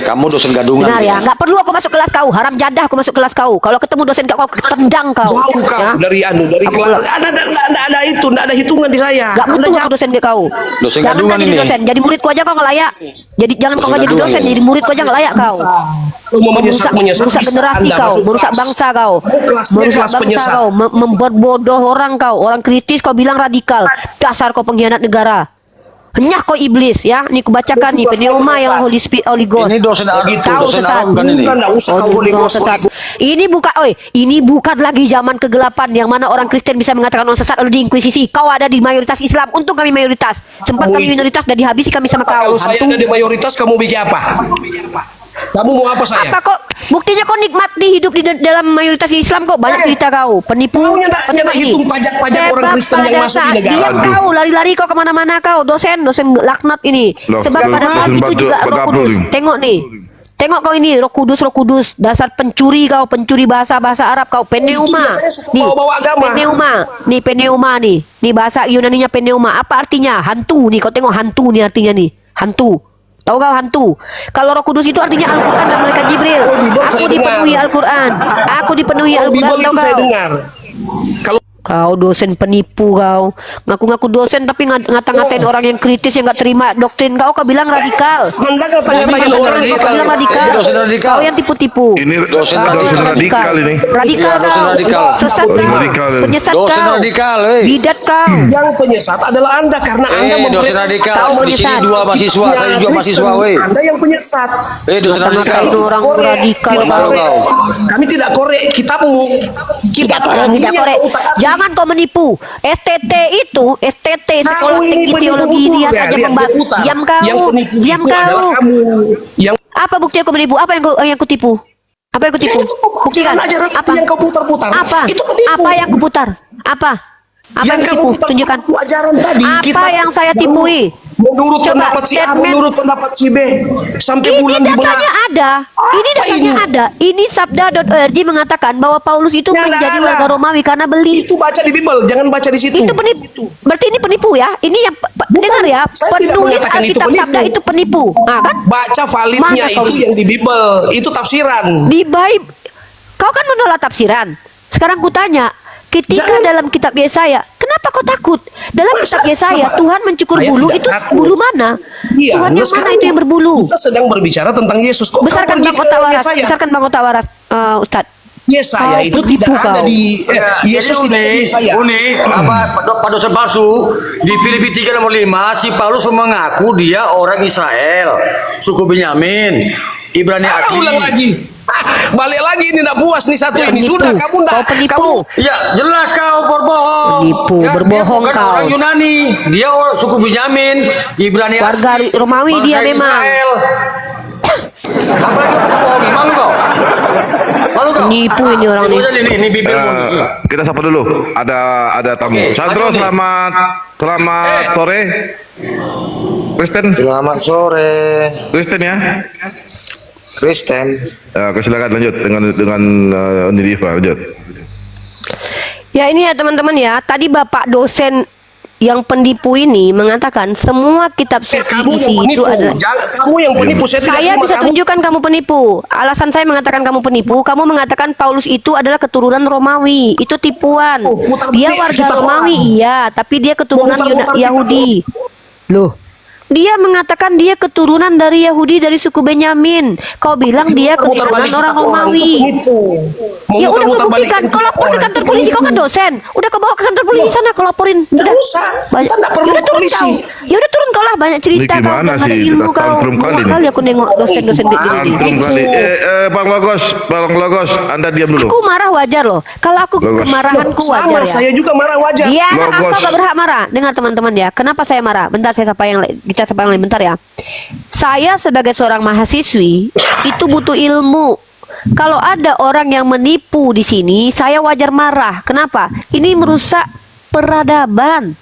Kamu dosen gadungan. Benar ya, nggak perlu aku masuk kelas kau, haram jadah aku masuk kelas kau. Kalau ketemu dosen kau tendang kau. Jauh kau Ya? dari kelas. Ada itu, enggak ada hitungan di saya. Gak Anda butuh jauh. aku dosen ke kau. Dosen Jangan gadungan jadi ini. dosen, jadi muridku aja kau nggak layak. Jadi jangan kau Dosen nggak jadi gadungan dosen, ini. jadi muridku aja nggak layak kau. Merusak Merusak generasi kau, merusak bangsa kau, merusak bangsa kau, membuat bodoh orang kau, orang kritis kau bilang radikal. Dasar kau pengkhianat negara. Henyah kau iblis ya. Nih kubacakan nih pneuma yang Holy Spirit, Holy Ghost. Ini dosen Kau dosen sesat. arogan ini. Bukan, enggak usah kau Holy Ghost. Sesat. Ini bukan lagi zaman kegelapan yang mana orang Kristen bisa mengatakan orang sesat lalu diinkuisisi. Kau ada di mayoritas Islam, untung kami mayoritas. Sempat kami minoritas dan dihabisi kami sama kau. Kalau saya ada di mayoritas, kamu bikin apa? Kamu mau apa saya? Apa kok? Buktinya kau nikmati hidup di dalam mayoritas Islam kok banyak cerita kau. Penipu. Kau nyata hitung pajak-pajak orang Kristen yang masuk di negara. Diam kau, lari-lari kau kemana-mana kau. Dosen laknat ini. Sebab pada saat itu juga Roh Kudus. Tengok nih. Tengok kau ini Roh Kudus, dasar pencuri kau, pencuri bahasa Arab kau, pneuma. biasanya suka Nih, bawa-bawa agama. pneuma nih. Nih bahasa Yunaninya pneuma. Apa artinya? Hantu nih. Kau tengok hantu nih artinya nih. Hantu. Tahu kau hantu? Kalau Roh Kudus itu artinya Al-Quran dan malaikat Jibril. Bible Aku saya dipenuhi dengar. Al-Quran. Aku dipenuhi Kalau Al-Quran. Bible Tahu itu saya kau? dengar. Kalau Kau dosen penipu kau. Ngaku-ngaku dosen tapi ngata-ngatain orang yang kritis yang nggak terima doktrin kau. Kau bilang radikal. Anda ngata-ngatain orang Kau bilang radikal. Ini dosen radikal. Kau yang tipu-tipu. Ini Dosen dosen radikal ini. Radikal Iya, dosen kau. radikal. Sesat Dosen kau. radikal. Penyesat Dosen kau. radikal, Bidat kau. yang penyesat adalah Anda karena Anda dosen radikal. Kau Di sini penyesat. 2 mahasiswa, saya juga mahasiswa, weh. Anda yang penyesat. Dosen radikal. Ngata-ngatain orang radikal Tidak kau. korek. Kami tidak korek kitabmu. Tidak Kitab korek, kami tidak yang korek. kau utak-atik. Jangan kau menipu. STT sekolah Kamu ini teknik penipu teologi betul, lihat ya, aja lihat membahas. dia putar. Diam kau. Yang penipu Diam itu adalah kau. kamu. Yang Apa bukti aku menipu? Apa yang ku tipu? Apa yang ku tipu? Buktikan. ajaran Apa? yang kau putar-putar. Apa? Itu penipu. Apa yang ku putar? Apa? Apa yang kamu tipu? putar Tunjukkan. itu ajaran tadi. Apa yang saya tipui? Menurut Coba, pendapat si A, statement. menurut pendapat si B, sampai Ini bulan di datanya ada. Ini datanya ada. Ini sabda.org mengatakan bahwa Paulus itu Nggak menjadi ada. warga Romawi karena beli. Itu baca di Bible, jangan baca di situ. Itu penipu. Berarti ini penipu ya. Ini yang dengar ya. saya tidak Penulis mengatakan itu Alkitab penipu. sabda itu penipu. Nah, kan? Baca validnya Mana kau itu lihat? yang di Bible, itu tafsiran. Di Bible kau kan menolak tafsiran. Sekarang ku tanya, ketika dalam kitab Yesaya, kenapa kau takut? Dalam kitab Yesaya Tuhan mencukur Saya bulu tidak itu takut. bulu mana? Iya, Tuhan nah yang mana sekarang itu yang berbulu? Kita sedang berbicara tentang Yesus. Kok Besarkan kau pergi Bang ke Otawaras, Yesaya? besarkan Bang Otawaras, Ustaz. Yesaya Kau itu penipu tidak ada kau. di Yesus tidak ada di Yesaya. Pak dosen palsu di Filipi 3 nomor 5 si Paulus mengaku dia orang Israel, suku Benyamin, Ibrani asli. Ulang lagi. Balik lagi ini tidak puas nih satu ini. Penipu. Sudah kamu Kau enggak penipu. Ya jelas kau berbohong. Penipu, berbohong dia bukan kau. orang Yunani, dia orang suku Benyamin, Ibrani Warga asli. Romawi bangsa dia memang. Israel. Apalagi berbohong, malu kau. Malu kau. Penipu ini orang nih. Ini bibirmu nih. Kita sapa dulu. Ada tamu. Oke, Sandro, ayo nih. selamat sore. Kristen, Selamat sore, Kristen ya. Kristen. Oke, silakan lanjut dengan Unidiva lanjut. Ya ini ya teman-teman ya. Tadi Bapak dosen yang penipu ini mengatakan semua kitab suci Kamu isi yang itu penipu. adalah. Kamu yang penipu. Saya tidak Saya terima bisa kamu. tunjukkan kamu penipu. Alasan saya mengatakan kamu penipu, kamu mengatakan Paulus itu adalah keturunan Romawi. Itu tipuan. Oh, putar Dia balik warga kitab Romawi orang. iya, tapi dia keturunan Putar-putar kitab Yahudi. Loh. Dia mengatakan dia keturunan dari Yahudi dari suku Benyamin. Kau bilang dia keturunan orang Romawi. Ya udah kau buktikan. Kau lapor ke kantor polisi. Kau kan dosen. Udah kau bawa ke kantor polisi sana. Kau laporin. Nggak usah. Kita nggak perlu polisi. Ya udah turun kau lah, banyak cerita Ini kau. gimana Nggak ada sih? ilmu Kita kau. tantrum kali Banyak nih. kali aku nengok dosen-dosen kayak gini. Tantrum kali. Bang Logos, Anda diam dulu. Aku marah wajar loh. Kalau aku kemarahanku wajar Sama, ya. saya juga marah wajar. Iya, aku Logos. gak berhak marah. Dengar teman-teman ya. Kenapa saya marah? Bentar saya sapa kita sapa yang lain bentar ya. Saya sebagai seorang mahasiswi itu butuh ilmu. Kalau ada orang yang menipu di sini, saya wajar marah. Kenapa? Ini merusak peradaban.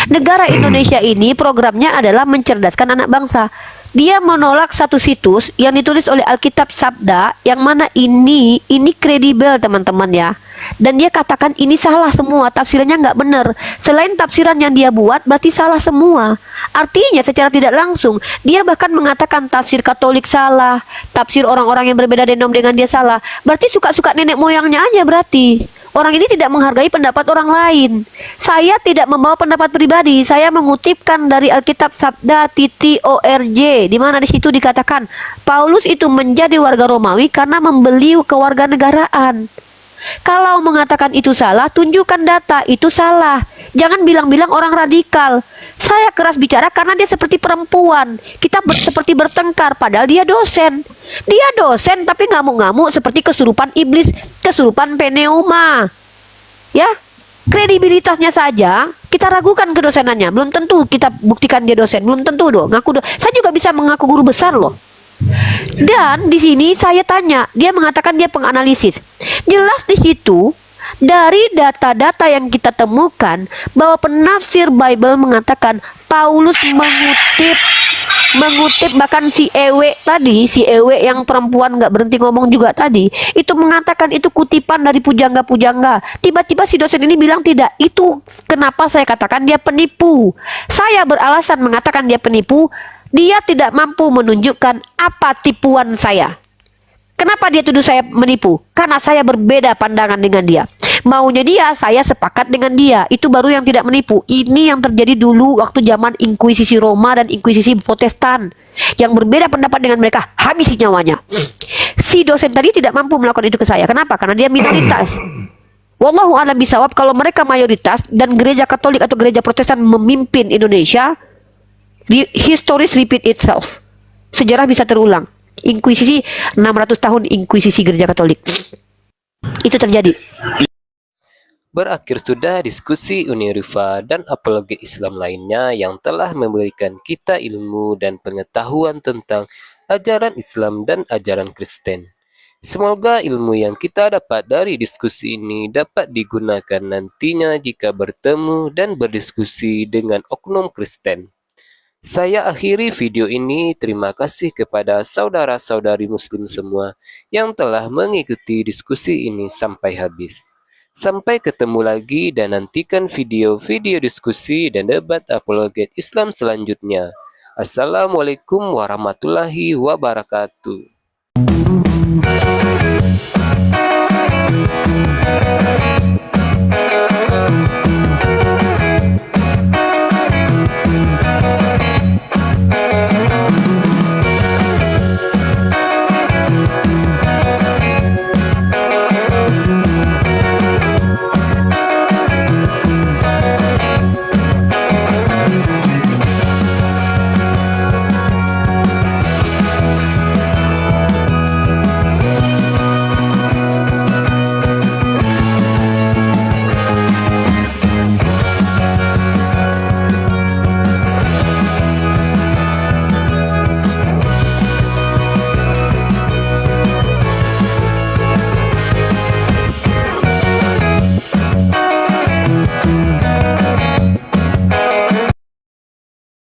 Negara Indonesia ini programnya adalah mencerdaskan anak bangsa. Dia menolak satu situs yang ditulis oleh Alkitab Sabda, yang mana ini kredibel teman-teman ya. Dan dia katakan ini salah semua, tafsirannya nggak benar. Selain tafsiran yang dia buat, berarti salah semua. Artinya secara tidak langsung, dia bahkan mengatakan tafsir Katolik salah, tafsir orang-orang yang berbeda denom dengan dia salah. Berarti suka-suka nenek moyangnya aja berarti. Orang ini tidak menghargai pendapat orang lain. Saya tidak membawa pendapat pribadi. Saya mengutipkan dari Alkitab Sabda.org, di mana di situ dikatakan Paulus itu menjadi warga Romawi karena membeli kewarganegaraan. Kalau mengatakan itu salah, tunjukkan data itu salah. Jangan bilang-bilang orang radikal. Saya keras bicara karena dia seperti perempuan. Kita seperti bertengkar, padahal dia dosen. Dia dosen tapi ngamuk-ngamuk seperti kesurupan iblis, kesurupan pneuma. Ya, kredibilitasnya saja kita ragukan kedosenannya. Belum tentu kita buktikan dia dosen. Belum tentu dong. Saya juga bisa mengaku guru besar loh. Dan di sini saya tanya, dia mengatakan dia penganalisis. Jelas di situ dari data-data yang kita temukan bahwa penafsir Bible mengatakan Paulus mengutip bahkan si Ewe yang perempuan nggak berhenti ngomong juga tadi, itu mengatakan itu kutipan dari pujangga-pujangga. Tiba-tiba si dosen ini bilang tidak. Itu kenapa saya katakan dia penipu. Saya beralasan mengatakan dia penipu. Dia tidak mampu menunjukkan apa tipuan saya. Kenapa dia tuduh saya menipu? Karena saya berbeda pandangan dengan dia. Maunya dia, saya sepakat dengan dia. Itu baru yang tidak menipu. Ini yang terjadi dulu waktu zaman Inkuisisi Roma dan Inkuisisi Protestan. Yang berbeda pendapat dengan mereka, habisi nyawanya. Si dosen tadi tidak mampu melakukan itu ke saya. Kenapa? Karena dia minoritas. Wallahu a'lam bishawab. Kalau mereka mayoritas dan gereja Katolik atau gereja Protestan memimpin Indonesia, historis repeat itself. Sejarah bisa terulang. Inkuisisi 600 tahun Inkuisisi gereja Katolik. Itu terjadi. Berakhir sudah diskusi Uni Rifa dan apologi Islam lainnya yang telah memberikan kita ilmu dan pengetahuan tentang ajaran Islam dan ajaran Kristen. Semoga ilmu yang kita dapat dari diskusi ini dapat digunakan nantinya jika bertemu dan berdiskusi dengan oknum Kristen. Saya akhiri video ini. Terima kasih kepada saudara-saudari muslim semua yang telah mengikuti diskusi ini sampai habis. Sampai ketemu lagi dan nantikan video-video diskusi dan debat apologet Islam selanjutnya. Assalamualaikum warahmatullahi wabarakatuh.